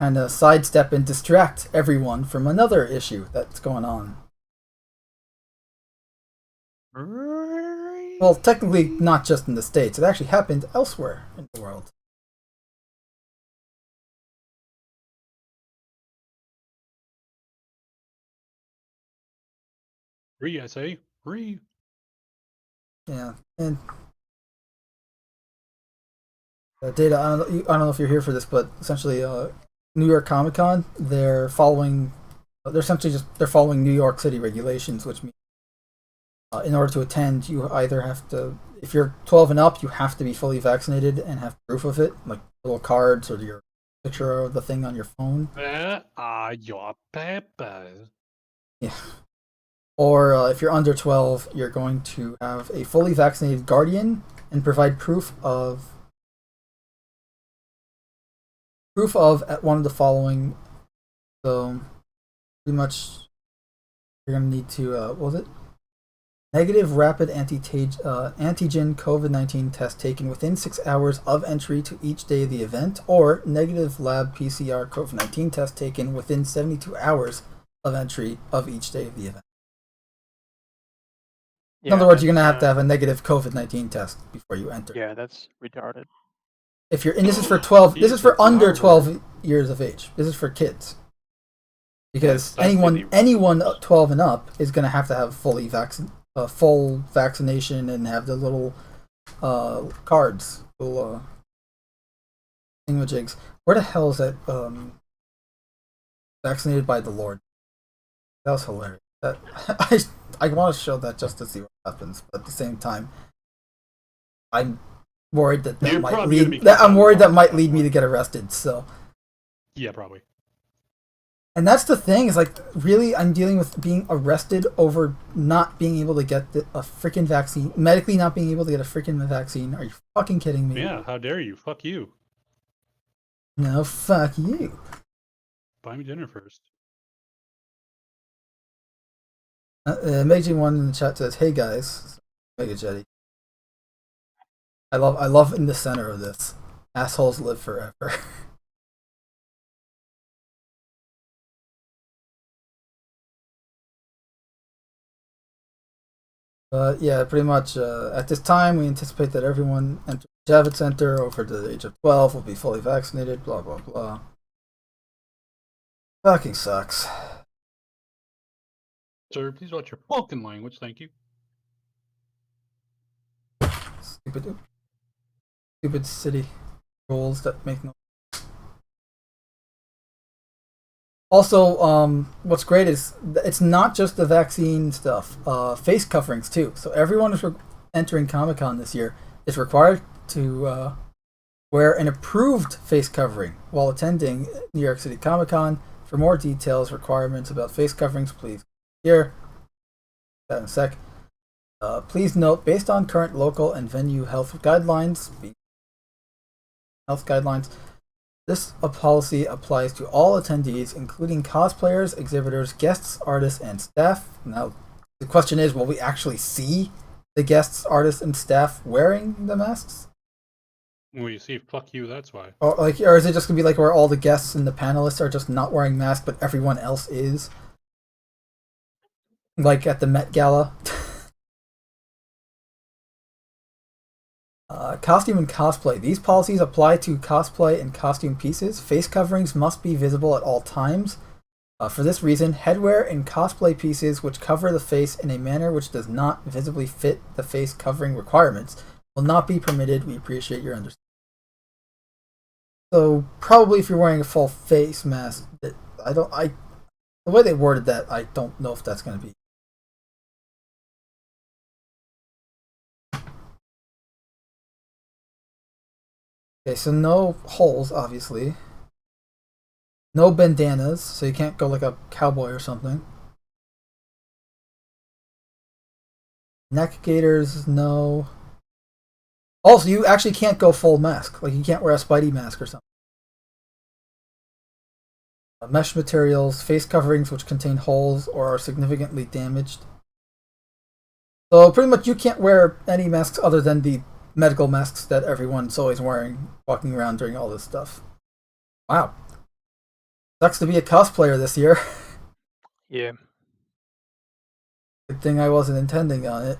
kind of sidestep and distract everyone from another issue that's going on. Well, technically not just in the States. It actually happened elsewhere in the world.
I say.
Yeah, and data. I don't know if you're here for this, but essentially, New York Comic Con, they're essentially they're following New York City regulations, which means in order to attend, you either have to, if you're 12 and up, you have to be fully vaccinated and have proof of it, like little cards or your picture of the thing on your phone.
Where are your papers?
Yeah. Or if you're under 12, you're going to have a fully vaccinated guardian and provide proof of at one of the following. So pretty much you're going to need to what was it? Negative rapid antigen COVID-19 test taken within 6 hours of entry to each day of the event, or negative lab PCR COVID-19 test taken within 72 hours of entry of each day of the event. In other words, you're going to have a negative COVID-19 test before you enter.
Yeah, that's retarded.
If you're, and this is for 12. This is for under 12 years of age. This is for kids. Because anyone 12 and up is going to have full vaccination and have the little cards, little thingamajigs. Where the hell is that? Vaccinated by the Lord. That was hilarious. I want to show that just to see what happens, but at the same time, I'm worried that might lead. I'm worried that might lead me to get arrested. So.
Yeah, probably.
And that's the thing, is like, really, I'm dealing with being arrested over not being able to get a freaking vaccine, medically not being able to get a freaking vaccine. Are you fucking kidding me?
Yeah, how dare you? Fuck you.
No, fuck you.
Buy me dinner first.
Meiji1 in the chat says, "Hey guys, Mega Jetty. I love in the center of this. Assholes live forever." Yeah, pretty much. At this time, we anticipate that everyone entering the Javits Center over the age of 12 will be fully vaccinated. Blah blah blah. Fucking sucks.
Sir, please watch your fucking language, thank you.
Stupid city rules that make no. Also, what's great is it's not just the vaccine stuff. Face coverings too. So everyone who's entering Comic-Con this year is required to wear an approved face covering while attending New York City Comic-Con. For more details, requirements about face coverings, please here. That in a sec. Please note, based on current local and venue health guidelines, this policy applies to all attendees, including cosplayers, exhibitors, guests, artists, and staff. Now, the question is, will we actually see the guests, artists, and staff wearing the masks?
Well, you see, fuck you, that's why.
Or is it just gonna be like where all the guests and the panelists are just not wearing masks, but everyone else is? Like at the Met Gala. Costume and cosplay. These policies apply to cosplay and costume pieces. Face coverings must be visible at all times. For this reason, headwear and cosplay pieces which cover the face in a manner which does not visibly fit the face covering requirements will not be permitted. We appreciate your understanding. So probably if you're wearing a full face mask, the way they worded that, I don't know if that's going to be. Okay, so no holes, obviously. No bandanas, so you can't go like a cowboy or something. Neck gaiters, no. Also, you actually can't go full mask. Like, you can't wear a Spidey mask or something. Mesh materials, face coverings which contain holes or are significantly damaged. So, pretty much you can't wear any masks other than the medical masks that everyone's always wearing, walking around during all this stuff. Wow. Sucks to be a cosplayer this year.
Yeah.
Good thing I wasn't intending on it.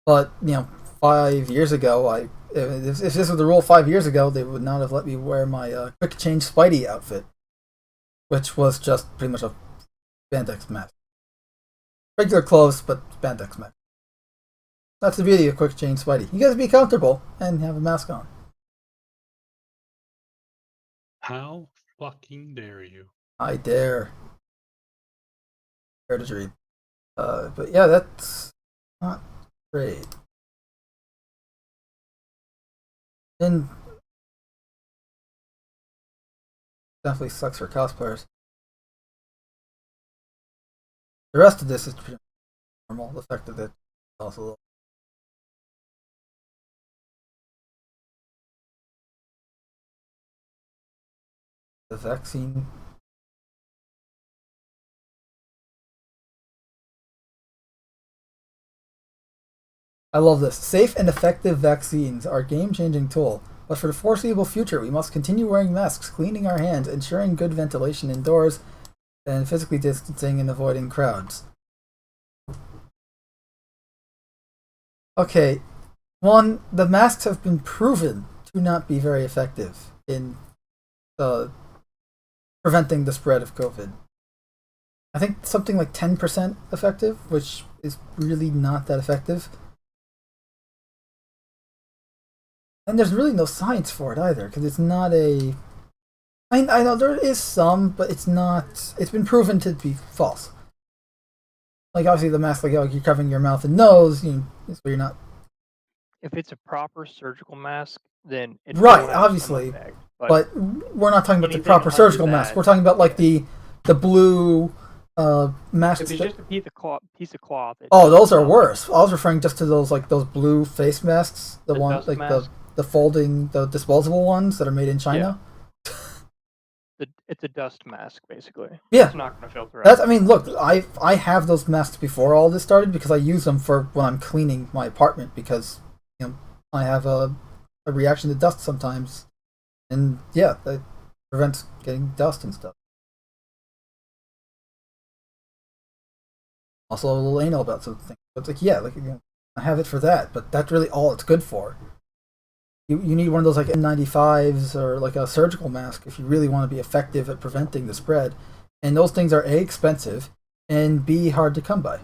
But, 5 years ago, if this was the rule 5 years ago, they would not have let me wear my quick change Spidey outfit, which was just pretty much a spandex mask. Regular clothes, but spandex mask. That's the beauty of quick change Spidey. You guys be comfortable and have a mask on.
How fucking dare you?
I dare. Dare to dream. But yeah, that's not great. And definitely sucks for cosplayers. The rest of this is pretty normal. The fact that it's also a little. The vaccine. I love this. Safe and effective vaccines are a game-changing tool, but for the foreseeable future, we must continue wearing masks, cleaning our hands, ensuring good ventilation indoors, and physically distancing and avoiding crowds. Okay, one, the masks have been proven to not be very effective in preventing the spread of COVID. I think something like 10% effective, which is really not that effective. And there's really no science for it either, because it's not a. I know there is some, but it's not. It's been proven to be false. Like obviously the mask, like you're covering your mouth and nose, so you're not.
If it's a proper surgical mask, then it
Right,
will have some
obviously,
effect,
but we're not talking about the
anything
proper
under
surgical mask.
that-
We're talking about like the blue masks.
if it's just a piece of cloth. it
Oh,
does
those are
nothing.
worse. I was referring just to those those blue face masks, the one
dust
like
mask?
the folding, the disposable ones that are made in China.
It's a dust mask, basically.
Yeah.
It's not going to filter out.
That's. I mean, look, I have those masks before all this started because I use them for when I'm cleaning my apartment because I have a reaction to dust sometimes, and yeah, that prevents getting dust and stuff. Also, a little anal about something. It's like yeah, I have it for that, but that's really all it's good for. You need one of those like N95s or like a surgical mask if you really want to be effective at preventing the spread. And those things are A, expensive, and B, hard to come by.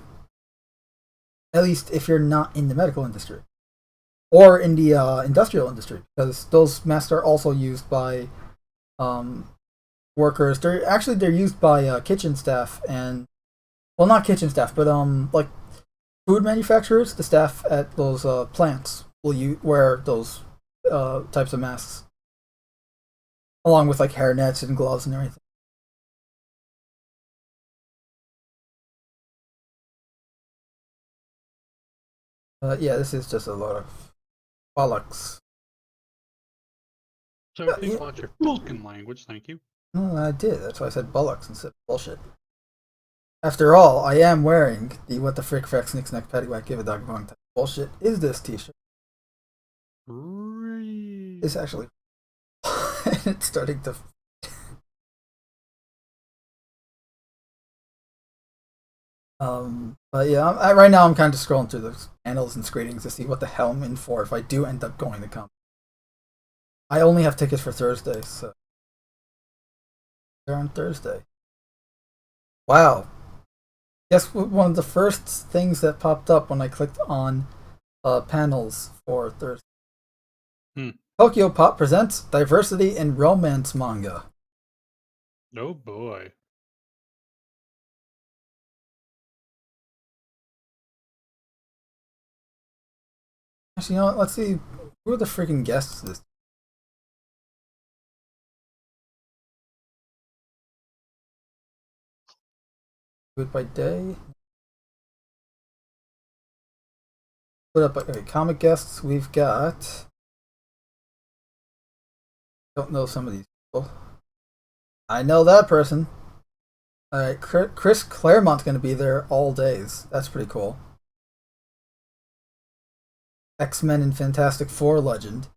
At least if you're not in the medical industry. Or in the industrial industry, because those masks are also used by workers. They're used by kitchen staff and, well, not kitchen staff, but like food manufacturers. The staff at those plants will wear those types of masks, along with like hairnets and gloves and everything. Yeah, this is just a lot of bollocks.
So please watch your Vulcan language, thank you.
No, I did. That's why I said bollocks instead of bullshit. After all, I am wearing the what the frick frack snick snack patty whack give a dog bong type bullshit is this t-shirt. It's actually it's starting to but yeah, right now I'm kind of scrolling through the annals and screenings to see what the hell I'm in for if I do end up going to come. I only have tickets for Thursday, so they're on Thursday. Wow. Guess one of the first things that popped up when I clicked on panels for Thursday. Tokyo Pop presents diversity in romance manga.
Oh boy.
Actually, you know what? Let's see. Who are the freaking guests this? Do it by day. Put up okay, comic guests. We've got. Don't know some of these people. I know that person. Alright, Chris Claremont's going to be there all days. That's pretty cool. X-Men and Fantastic Four legend.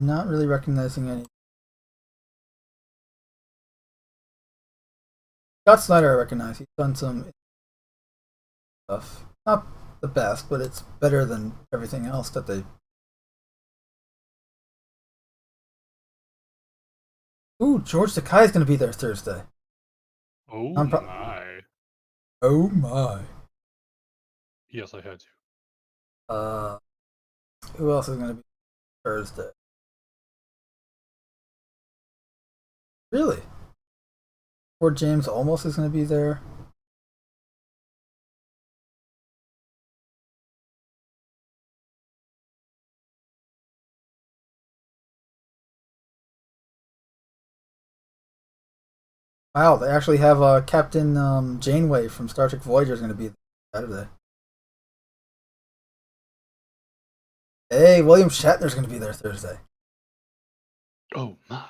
Not really recognizing any. Scott Snyder I recognize. He's done some stuff. Not the best, but it's better than everything else that they. Ooh, George Takei is going to be there Thursday.
Oh
I'm pro-
my.
Oh my.
Yes, I had to.
Who else is going to be Thursday? Really? Or James almost is going to be there. Wow, they actually have Captain Janeway from Star Trek Voyager is going to be there Saturday. Hey, William Shatner's going to be there Thursday.
Oh my.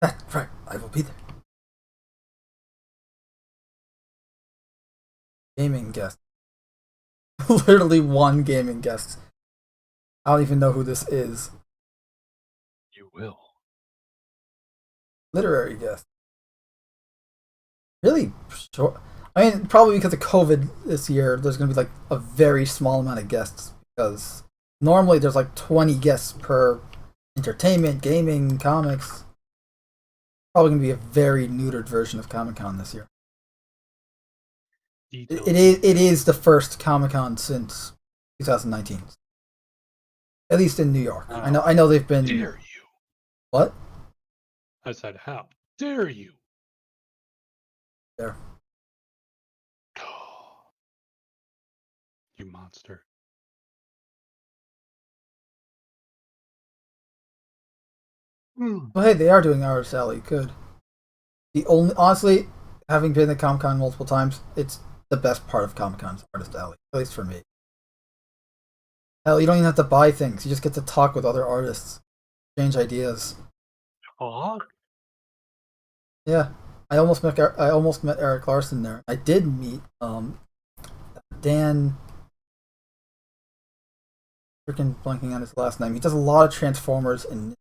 That's right, I will be there. Gaming guest. Literally one gaming guest. I don't even know who this is.
You will.
Literary guest. Really short. I mean, probably because of COVID this year, there's going to be like a very small amount of guests because normally there's like 20 guests per entertainment, gaming, comics. Probably going to be a very neutered version of Comic Con this year. It is the first Comic Con since 2019, at least in New York.
Wow.
I know they've been.
Dare you?
What?
I said, how dare you?
There.
You monster.
Well, hey, they are doing Artist Alley. Good. The only, honestly, having been at Comic Con multiple times, it's the best part of Comic Con's Artist Alley, at least for me. Hell, you don't even have to buy things. You just get to talk with other artists, exchange ideas.
Talk?
Yeah, I almost met Eric Larson there. I did meet Dan. Freaking blanking on his last name. He does a lot of Transformers and.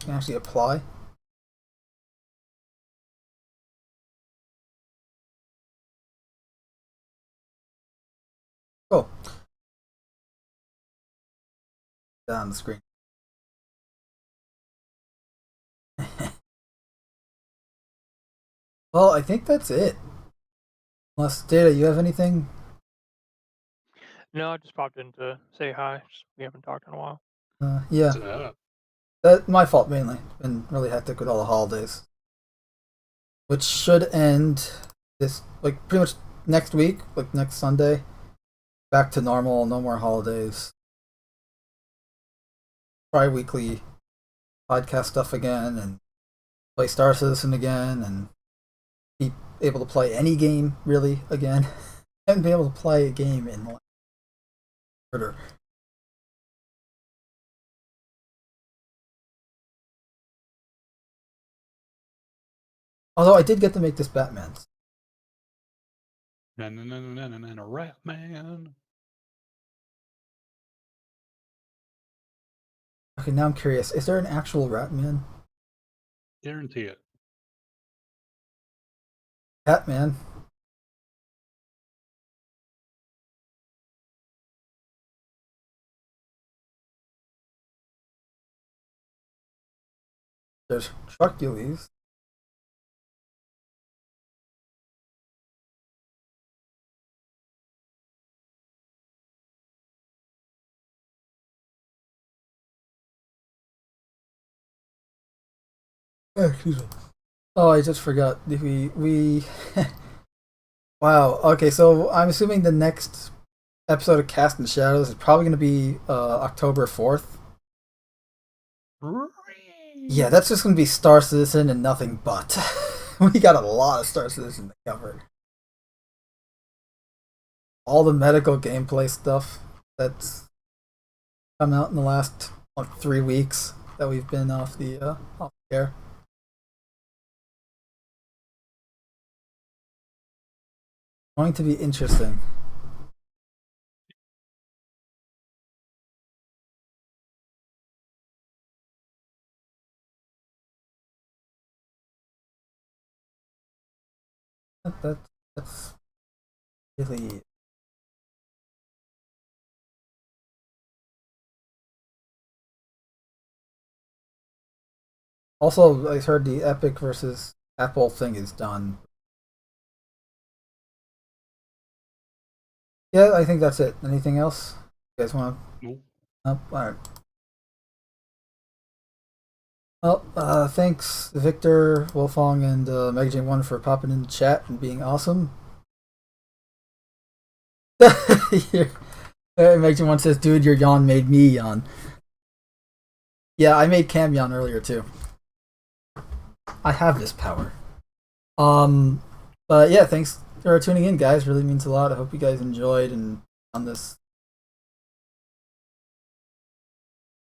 Can actually apply. Oh. Down the screen. Well, I think that's it. Unless, Data, you have anything?
No, I just popped in to say hi. We haven't talked in a while.
Yeah.
What's up?
That's my fault mainly. Been really hectic with all the holidays. Which should end this, like, pretty much next week, like next Sunday. Back to normal, no more holidays. Try weekly podcast stuff again and play Star Citizen again and be able to play any game, really, again. And be able to play a game in like, order. Although I did get to make this Batman.
Na rat man.
Okay, now I'm curious. Is there an actual Ratman?
Guarantee it.
Batman. There's Trucules. Excuse me. Oh, I just forgot. We wow. Okay, so I'm assuming the next episode of Cast in Shadows is probably going to be October 4th. Yeah, that's just going to be Star Citizen and nothing but. We got a lot of Star Citizen to cover. All the medical gameplay stuff that's come out in the last like 3 weeks that we've been off the air. Going to be interesting. That's really. Also, I heard the Epic versus Apple thing is done. Yeah, I think that's it. Anything else? You guys want to?
Nope.
Nope. All right. Well, thanks, Victor, Wolfong, and Megajane1 for popping in the chat and being awesome. Megajane1 says, dude, your yawn made me yawn. Yeah, I made Cam yawn earlier, too. I have this power. But yeah, thanks for tuning in, guys. Really means a lot. I hope you guys enjoyed and on this,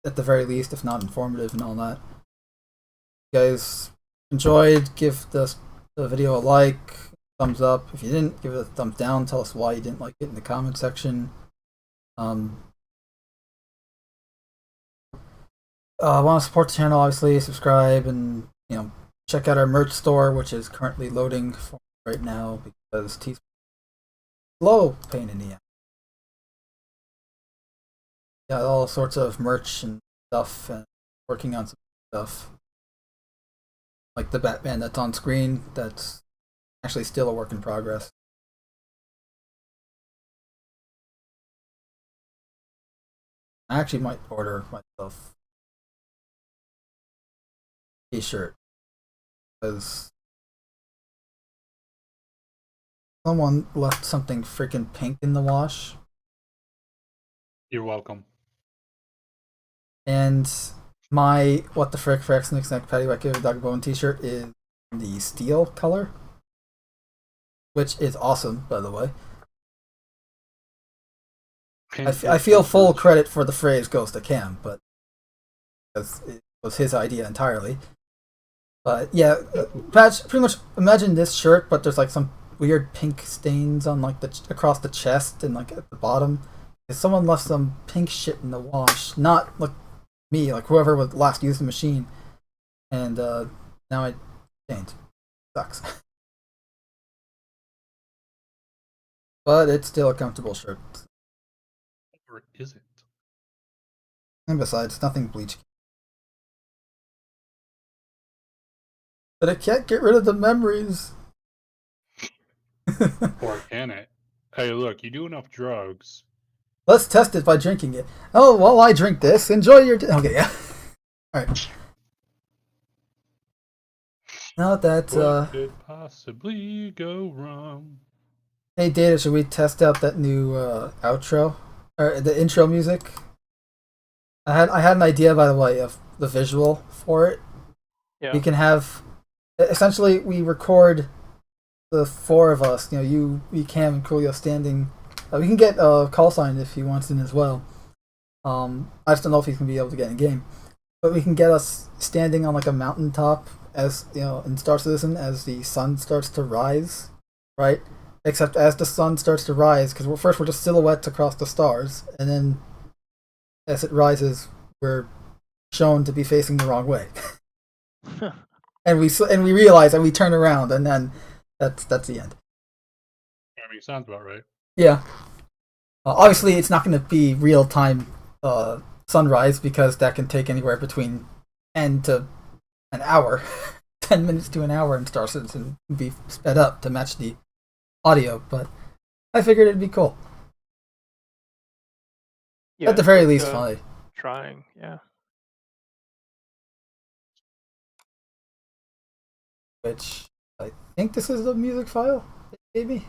at the very least, if not informative and all that. If you guys enjoyed, give the video a like, thumbs up. If you didn't, give it a thumbs down. Tell us why you didn't like it in the comment section. Want to support the channel, obviously, subscribe, and check out our merch store, which is currently loading for right now because T's slow pain in the ass. Got all sorts of merch and stuff, and working on some stuff like the Batman that's on screen. That's actually still a work in progress. I actually might order myself a t-shirt because someone left something freaking pink in the wash.
You're welcome.
And my What the Frick for X Nick's Neck Patty Whack Dog Bone t-shirt is the steel color, which is awesome, by the way. I feel full credit for the phrase goes to Cam, but because it was his idea entirely. But yeah, Patch, pretty much imagine this shirt, but there's like some weird pink stains on like across the chest and like at the bottom. Because someone left some pink shit in the wash, not like me, like whoever would last use the machine, and now it stained. Sucks. But it's still a comfortable shirt.
Or is it?
And besides, nothing bleach. But it can't get rid of the memories.
Or can it? Hey, look, you do enough drugs.
Let's test it by drinking it. Oh, while I drink this, enjoy your... Okay, yeah. Alright. Now that,
What could possibly go wrong?
Hey, Data, should we test out that new outro? Or the intro music? I had an idea, by the way, of the visual for it.
Yeah.
We can have... Essentially, we record the four of us. You, Cam, and Coolio standing... we can get call sign if he wants in as well. I just don't know if he's going to be able to get in game. But we can get us standing on like a mountaintop as, in Star Citizen as the sun starts to rise, right? Except as the sun starts to rise, because first we're just silhouettes across the stars, and then as it rises, we're shown to be facing the wrong way. and we realize, and we turn around, and then that's the end.
I mean, sounds about right.
Yeah. Obviously, it's not going to be real time sunrise because that can take anywhere between 10 to an hour, 10 minutes to an hour in Star Citizen, and be sped up to match the audio. But I figured it'd be cool.
Yeah,
At the very
it's,
least, funny.
Trying, yeah.
Which I think this is the music file, maybe.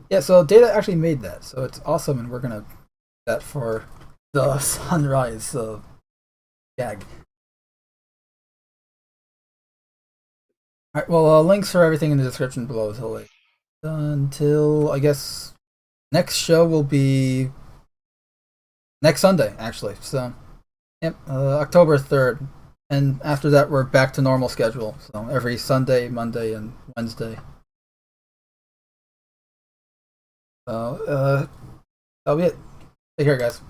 Yeah, so Data actually made that, so it's awesome, and we're gonna do that for the sunrise gag. Alright, well, links for everything in the description below until I guess next show will be next Sunday, actually. So Yep, October 3rd. And after that, we're back to normal schedule. So every Sunday, Monday, and Wednesday. So, that'll be it. Take care, guys.